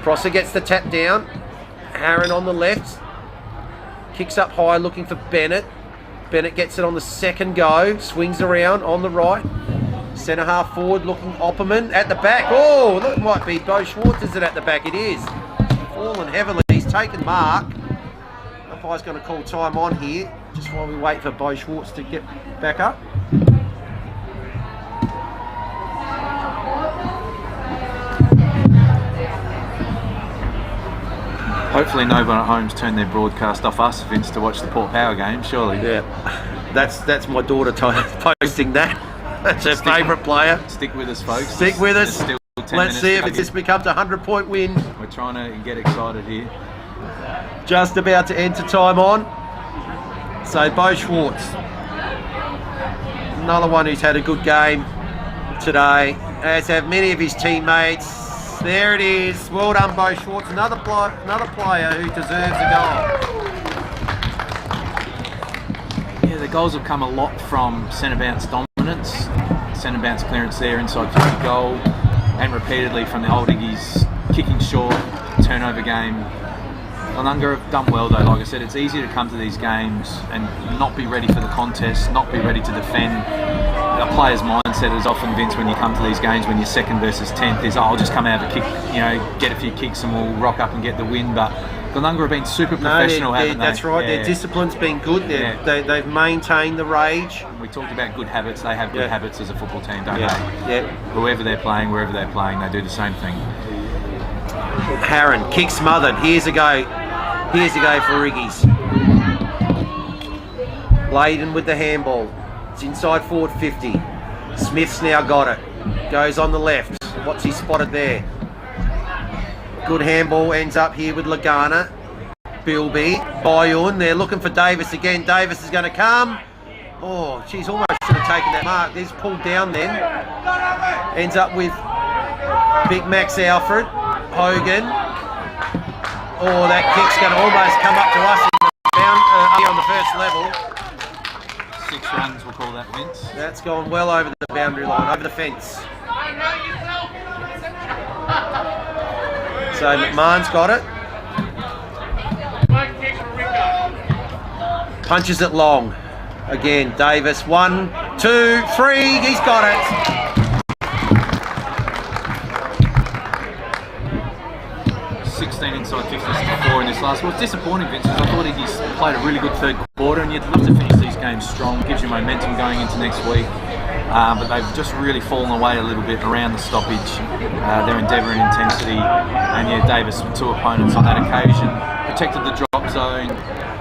Prosser gets the tap down. Harron on the left. Kicks up high looking for Bennett. Bennett gets it on the second go. Swings around on the right. Centre half forward looking Opperman at the back. Oh, that might be Bo Schwartz. Is it at the back? It is. Fallen heavily. He's taken mark. Umpire's going to call time on here just while we wait for Bo Schwartz to get back up. Hopefully no one at home's turned their broadcast off us, Vince, to watch the Port Power game, surely. Yeah, that's my daughter posting that. That's her favourite player. Stick with us, folks. Stick with us. 10 Let's minutes see to if go. it just becomes a 100-point win. We're trying to get excited here. Just about to enter time on. So Bo Schwartz, another one who's had a good game today, as have many of his teammates. There it is. Well done, Bo Schwartz. Another player who deserves a goal. Yeah, the goals have come a lot from centre bounce dominance, centre bounce clearance there inside 50 goal, and repeatedly from the old Iggy's kicking short, turnover game. Glenunga have done well though. Like I said, it's easy to come to these games and not be ready for the contest, not be ready to defend. A player's mindset is often, Vince, when you come to these games, when you're second versus 10th, is, I'll just come out of a kick, get a few kicks and we'll rock up and get the win. But Glenunga have been super professional, haven't they? That's right. Yeah. Their discipline's been good. They've maintained the rage. We talked about good habits. They have good habits as a football team, don't they? Yeah. Whoever they're playing, wherever they're playing, they do the same thing. Harron, kick smothered. Here's a go for Iggy's. Layden with the handball. It's inside forward 50. Smith's now got it. Goes on the left. What's he spotted there? Good handball, ends up here with Lagana. Bilby, Bayun, they're looking for Davis again. Davis is going to come. Oh, she's almost should have taken that mark. There's pulled down then. Ends up with Big Max Alfred. Hogan. Oh, that kick's going to almost come up to us here on the first level. 6 runs, we'll call that, Vince. That's gone well over the boundary line, over the fence. So McMahon's got it. Punches it long. Again, Davis. 1, 2, 3. He's got it. 16 inside 54 in this last one. It's disappointing, Vince, because I thought he's played a really good third quarter, and you'd love to finish these games strong, gives you momentum going into next week. But they've just really fallen away a little bit around the stoppage, their endeavour and intensity. And yeah, Davis with 2 opponents on that occasion, protected the drop zone,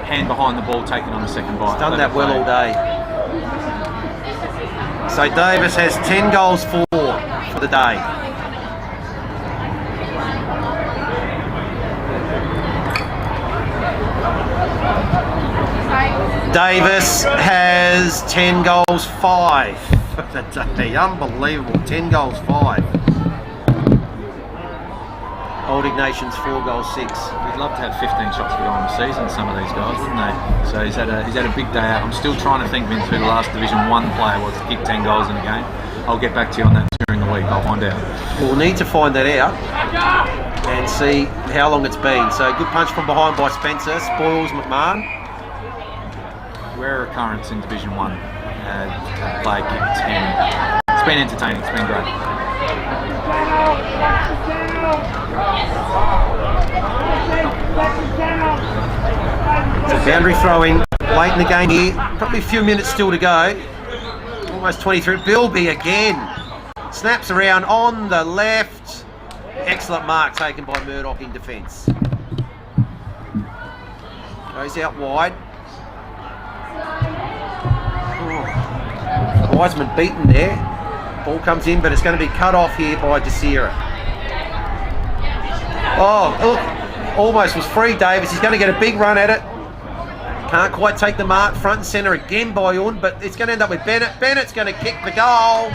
hand behind the ball, taking on the second bite. He's done that well all day. So Davis has 10 goals for the day. Davis has 10 goals 5 for the day. Unbelievable. 10 goals 5. Old Ignatians 4 goals 6. We'd love to have 15 shots per goal in the season, some of these guys, wouldn't they? So he's had a big day out. I'm still trying to think, Vince, who the last Division 1 player was to kick 10 goals in a game. I'll get back to you on that during the week. I'll find out. We'll need to find that out and see how long it's been. So good punch from behind by Spencer. Spoils McMahon. Rare occurrence in Division 1. Player kick 10. It's been entertaining. It's been great. So boundary throwing late in the game here. Probably a few minutes still to go. Almost 23. Bilby again. Snaps around on the left. Excellent mark taken by Murdoch in defence. Goes out wide. Oh. Wiseman beaten there. Ball comes in, but it's going to be cut off here by Desira. Oh, look. Almost was free, Davis. He's going to get a big run at it. Can't quite take the mark. Front and centre again by Un, but it's going to end up with Bennett. Bennett's going to kick the goal.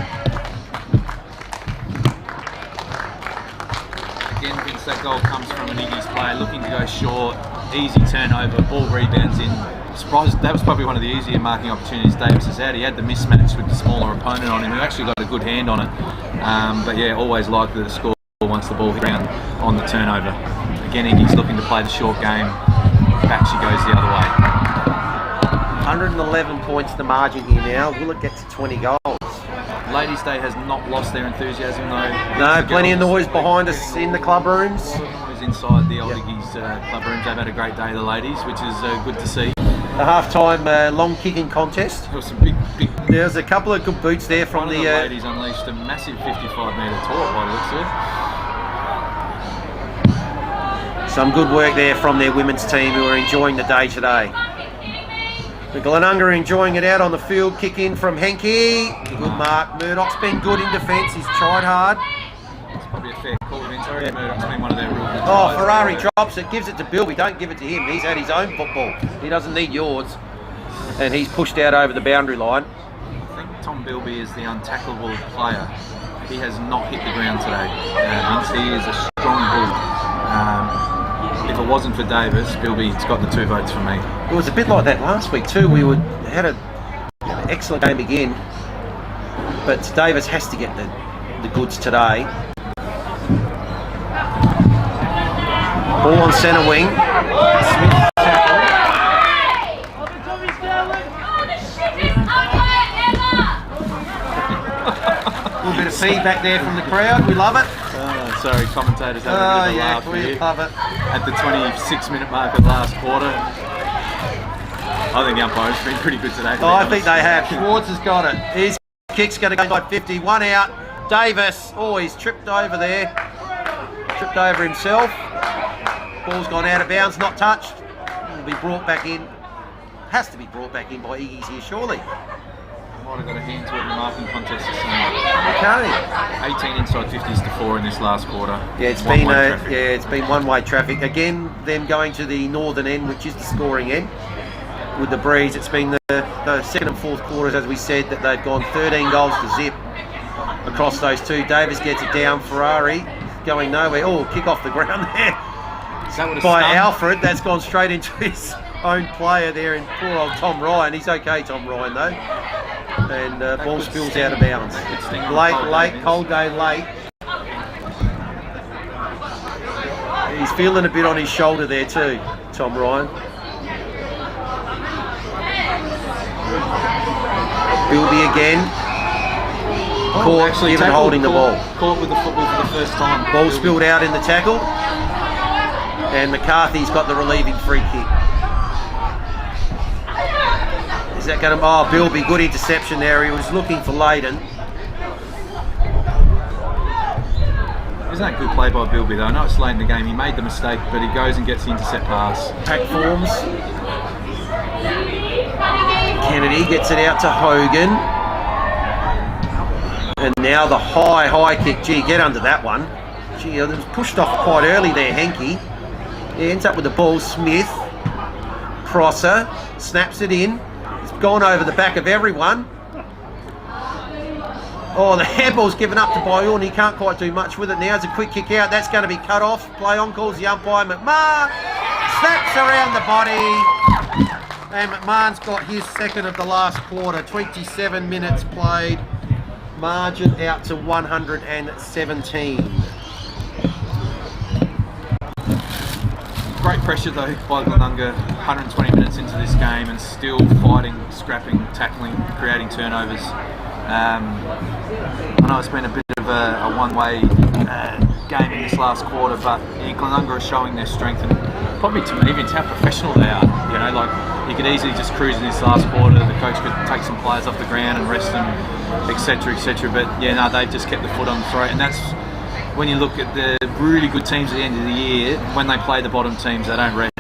Again, Vince, that goal comes from an Iggy's player looking to go short. Easy turnover, ball rebounds in. Surprised, that was probably one of the easier marking opportunities Davis has had. He had the mismatch with the smaller opponent on him, who actually got a good hand on it. But yeah, always likely to score once the ball hit around on the turnover. Again, Iggy's looking to play the short game. Back she goes the other way. 111 points the margin here now. Will it get to 20 goals? Ladies' Day has not lost their enthusiasm though. No, plenty of noise behind us in the club rooms. Noise inside the old Iggy's club rooms. They've had a great day, the ladies, which is good to see. The half-time long kicking contest. There was some big. There's a couple of good boots there from the ladies unleashed a massive 55-metre taunt by the looks of it. Some good work there from their women's team who are enjoying the day today. The Glenunga are enjoying it out on the field. Kick in from Henke. Good mark. Murdoch's been good in defence. He's tried hard. Victoria Murdoch's been one of their real good Oh, tries. Ferrari drops it, gives it to Bilby. Don't give it to him. He's had his own football. He doesn't need yours. And he's pushed out over the boundary line. I think Tom Bilby is the untackleable player. He has not hit the ground today. Vince, he is a strong bull. If it wasn't for Davis, Bilby's got the 2 votes for me. It was a bit like that last week too. We had an excellent game again, but Davis has to get the goods today. Ball on centre wing. Smith tackle. A little bit of feedback there from the crowd. We love it. Sorry, commentators having a bit of a laugh we here. love it. At the 26-minute mark of last quarter. I think the umpires have been pretty good today. Oh, I think they have. Schwartz has got it. His kick's going to go by 50. 1 out. Davis. Oh, he's tripped over there. Tripped over himself. Ball's gone out of bounds, not touched. Will be brought back in. Has to be brought back in by Iggy's here, surely. Might have got a hand to it in the marking contest this summer. Okay. 18 inside 50s to 4 in this last quarter. Yeah, it's been one-way traffic. Again, them going to the northern end, which is the scoring end. With the breeze, it's been the second and fourth quarters, as we said, that they've gone 13 goals to zip across those two. Davis gets it down. Ferrari going nowhere. Oh, kick off the ground there by Alfred. That's gone straight into his own player there, and poor old Tom Ryan. He's okay, Tom Ryan, though. And ball spills out of bounds. Cold day late. He's feeling a bit on his shoulder there too, Tom Ryan. Bilby again. Caught, even holding the ball. Caught with the football for the first time. Ball spilled out in the tackle. And McCarthy's got the relieving free kick. Is that going to... Oh, Bilby, good interception there. He was looking for Layden. Isn't that good play by Bilby though? I know it's late in the game. He made the mistake, but he goes and gets the intercept pass. Pack forms. Kennedy gets it out to Hogan. And now the high kick. Gee, get under that one. Gee, it was pushed off quite early there, Henke. He ends up with the ball. Smith. Prosser. Snaps it in. It's gone over the back of everyone. Oh, the handball's given up to Bayonne. He can't quite do much with it now. It's a quick kick out. That's going to be cut off. Play on calls the umpire. McMahon snaps around the body. And McMahon's got his second of the last quarter. 27 minutes played. Margin out to 117. Great pressure though by Glenunga, 120 minutes into this game and still fighting, scrapping, tackling, creating turnovers. I know it's been a bit of a one-way game in this last quarter, but Glenunga are showing their strength and probably to me even how professional they are. You know, like you could easily just cruise in this last quarter. The coach could take some players off the ground and rest them, etc., etc. But yeah, no, they've just kept the foot on the throat, and that's when you look at the really good teams at the end of the year. When they play the bottom teams, they don't rest.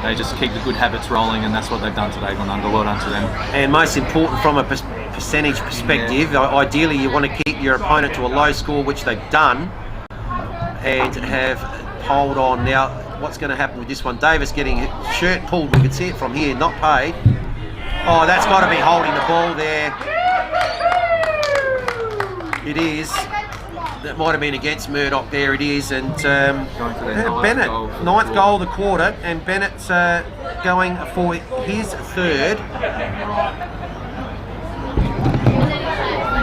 They just keep the good habits rolling, and that's what they've done today. Glenunga, well done to them. And most important from a percentage perspective, ideally you want to keep your opponent to a low score, which they've done, and have hold on. Now, what's going to happen with this one? Davis getting his shirt pulled. We can see it from here, not paid. Oh, that's got to be holding the ball there. It is. That might have been against Murdoch there. It is. And Bennett, ninth goal of the quarter, and Bennett's going for his third.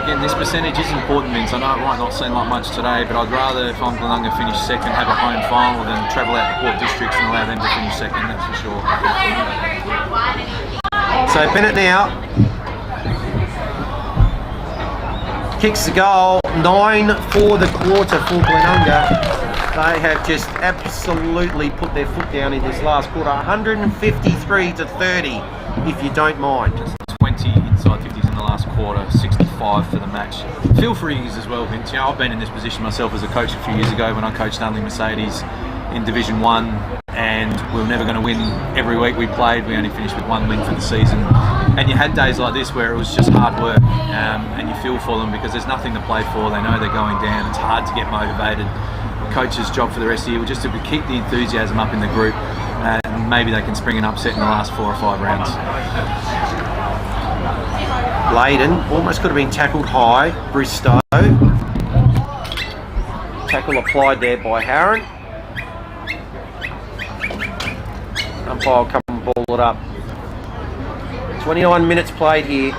Again, this percentage is important, Vince. I know it might not seem like much today, but I'd rather, if I'm Glenunga, finish second, have a home final than travel out to Port Districts and allow them to finish second, that's for sure. So Bennett now kicks the goal. 9 for the quarter for Glenunga. They have just absolutely put their foot down in this last quarter. 153 to 30, if you don't mind. 20 inside 50s in the last quarter, 65 for the match. Feel for Iggy's as well, Vince. You know, I've been in this position myself as a coach a few years ago when I coached Unley Mercedes in Division 1, and we were never going to win every week we played. We only finished with 1 win for the season. And you had days like this where it was just hard work, and you feel for them because there's nothing to play for. They know they're going down. It's hard to get motivated. Coach's job for the rest of the year will just to keep the enthusiasm up in the group, and maybe they can spring an upset in the last 4 or 5 rounds. Leyden almost could have been tackled high. Bristow. Tackle applied there by Harron. Umpire will come and ball it up. 29 minutes played here.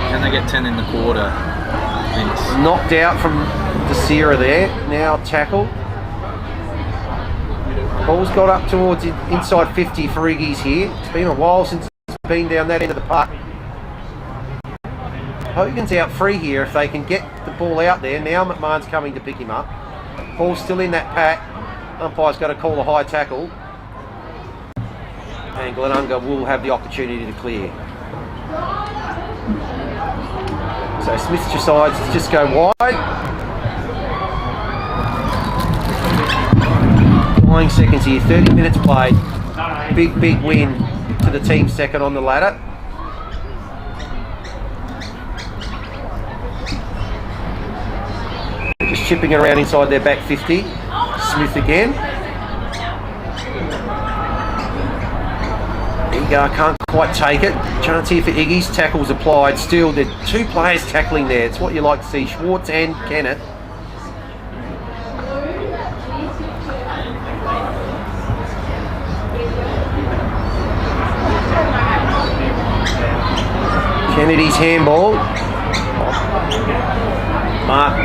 Can they get 10 in the quarter? Knocked out from the Sierra there. Now tackle. Ball's got up towards inside 50 for Iggy's here. It's been a while since it's been down that end of the park. Hogan's out free here if they can get the ball out there. Now McMahon's coming to pick him up. Ball's still in that pack. Umpire's got to call a high tackle. And Glenunga will have the opportunity to clear. So Smith decides to just go wide. 9 seconds here, 30 minutes played. Big win to the team second on the ladder. Just chipping it around inside their back 50. Smith again. Egar can't quite take it. Chance here for Iggy's. Tackles applied. Still, there are 2 players tackling there. It's what you like to see. Schwartz and Kennett. Kennedy's handball. Mark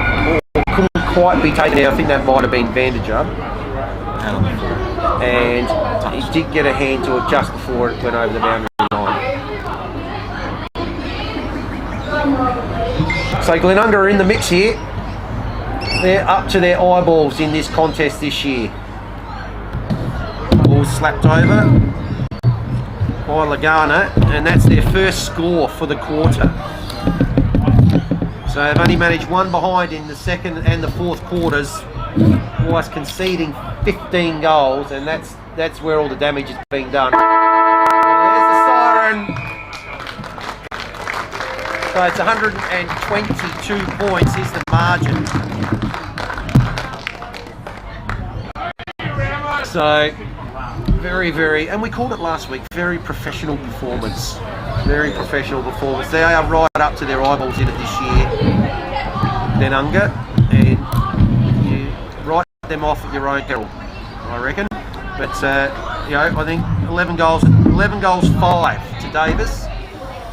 couldn't quite be taken out. I think that might have been Vanderjub. And he did get a hand to it just before it went over the boundary line. So Glenunga are in the mix here. They're up to their eyeballs in this contest this year. Ball slapped over by Lagana, and that's their first score for the quarter. So they've only managed 1 behind in the second and the fourth quarters, whilst conceding 15 goals, and that's where all the damage is being done. There's the siren. So it's 122 points is the margin. So very, and we called it last week, very professional performance. Very professional performance. They are right up to their eyeballs in it this year. Glenunga, and you write them off at your own peril, I reckon. But I think 11 goals 5 to Davis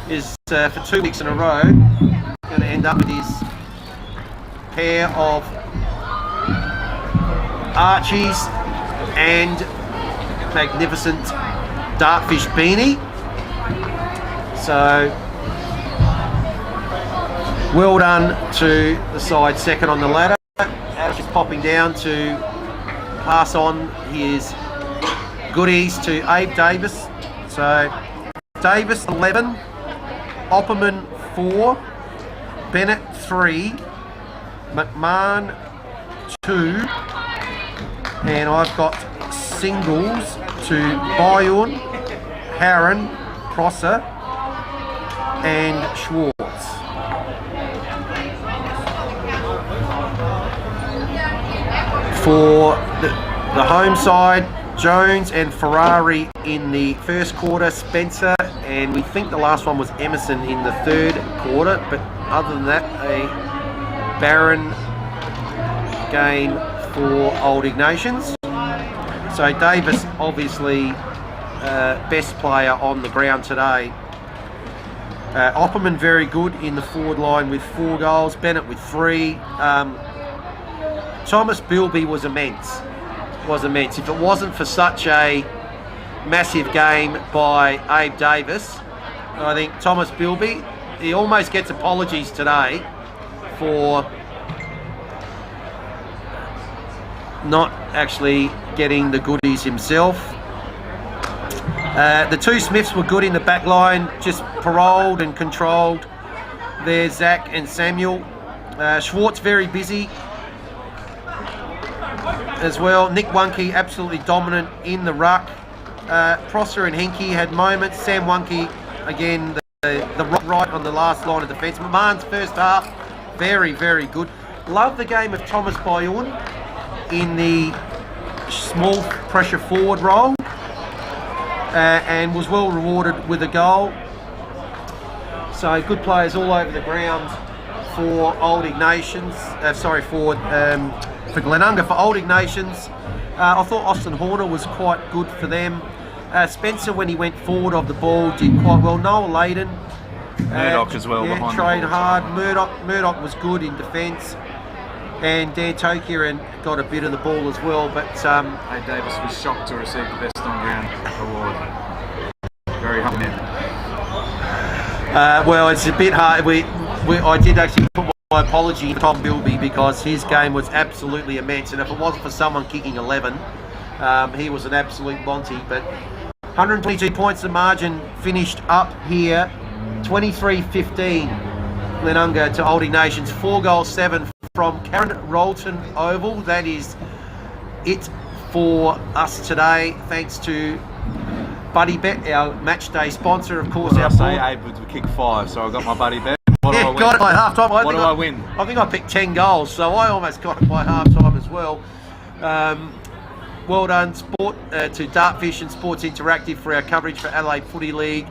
is for 2 weeks in a row going to end up with his pair of Archies and magnificent Dartfish beanie. So well done to the side second on the ladder. Alex is popping down to pass on his goodies to Abe Davis. So Davis 11, Opperman 4, Bennett 3, McMahon 2, and I've got singles to Bayern, Harron, Prosser and Schwartz. For the home side, Jones and Ferrari in the first quarter, Spencer, and we think the last one was Emerson in the third quarter, but other than that, a barren game for Old Ignatians. So Davis, obviously, best player on the ground today. Opperman very good in the forward line with 4 goals, Bennett with 3. Thomas Bilby was immense. If it wasn't for such a massive game by Abe Davis, I think Thomas Bilby, he almost gets apologies today for not actually getting the goodies himself. The 2 Smiths were good in the back line, just paroled and controlled. There's Zach and Samuel. Schwartz very busy as well. Nick Wunke absolutely dominant in the ruck. Prosser and Henke had moments. Sam Wunke, again, the right on the last line of defence. Maman's first half, very, very good. Love the game of Thomas Bayun in the small pressure forward role, and was well rewarded with a goal. So good players all over the ground for Old Ignatians. For Glenunga. For Old Ignatians, I thought Austin Horner was quite good for them. Spencer, when he went forward of the ball, did quite well. Noel Layden, Murdoch as well. Yeah, behind trained the ball. hard. Murdoch was good in defence, and Dan Tokier got a bit of the ball as well. But Hey, Davis was shocked to receive the Best on Ground award. Very humble. well, it's a bit hard. I did actually put my apology to Tom Bilby because his game was absolutely immense, and if it wasn't for someone kicking 11, he was an absolute Monty. But 122 points, the margin finished up here, 23-15. Glenunga to Old Ignatians, 4-7 from Karen Rolton Oval. That is it for us today. Thanks to Buddy Bet, our match day sponsor, of course. I say Abe would kick 5, so I got my Buddy Bet. What do I win? Got it by half time. What do I win? I think I picked 10 goals, so I almost got it by half time as well. Well done, to Dartfish and Sports Interactive for our coverage for Adelaide Footy League.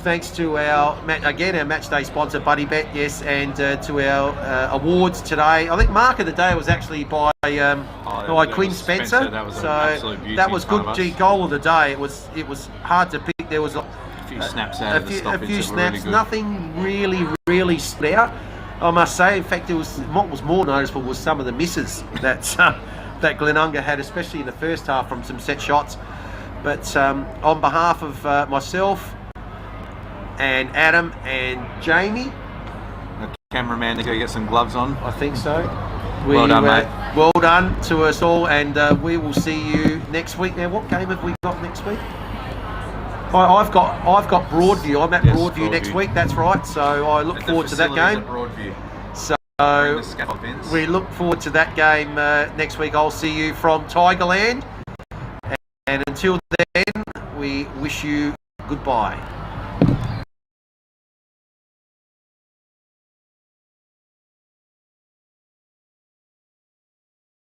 Thanks to our match day sponsor, Buddy Bet, yes, and to our awards today. I think Mark of the Day was actually by Quinn Spencer. That was so an absolute beauty. that was good. Goal of the day. It was hard to pick. There was a few snaps out of the stoppage. A few snaps. Really nothing really stood out, I must say. In fact, what was more noticeable was some of the misses that that Glenunga had, especially in the first half from some set shots. But on behalf of myself and Adam and Jamie, the cameraman, to go get some gloves on. I think so. Well done, mate. Well done to us all, and we will see you next week. Now, what game have we got next week? I've got Broadview. I'm at Broadview next week. That's right. So I look forward to that game. So we look forward to that game next week. I'll see you from Tigerland, and until then, we wish you goodbye.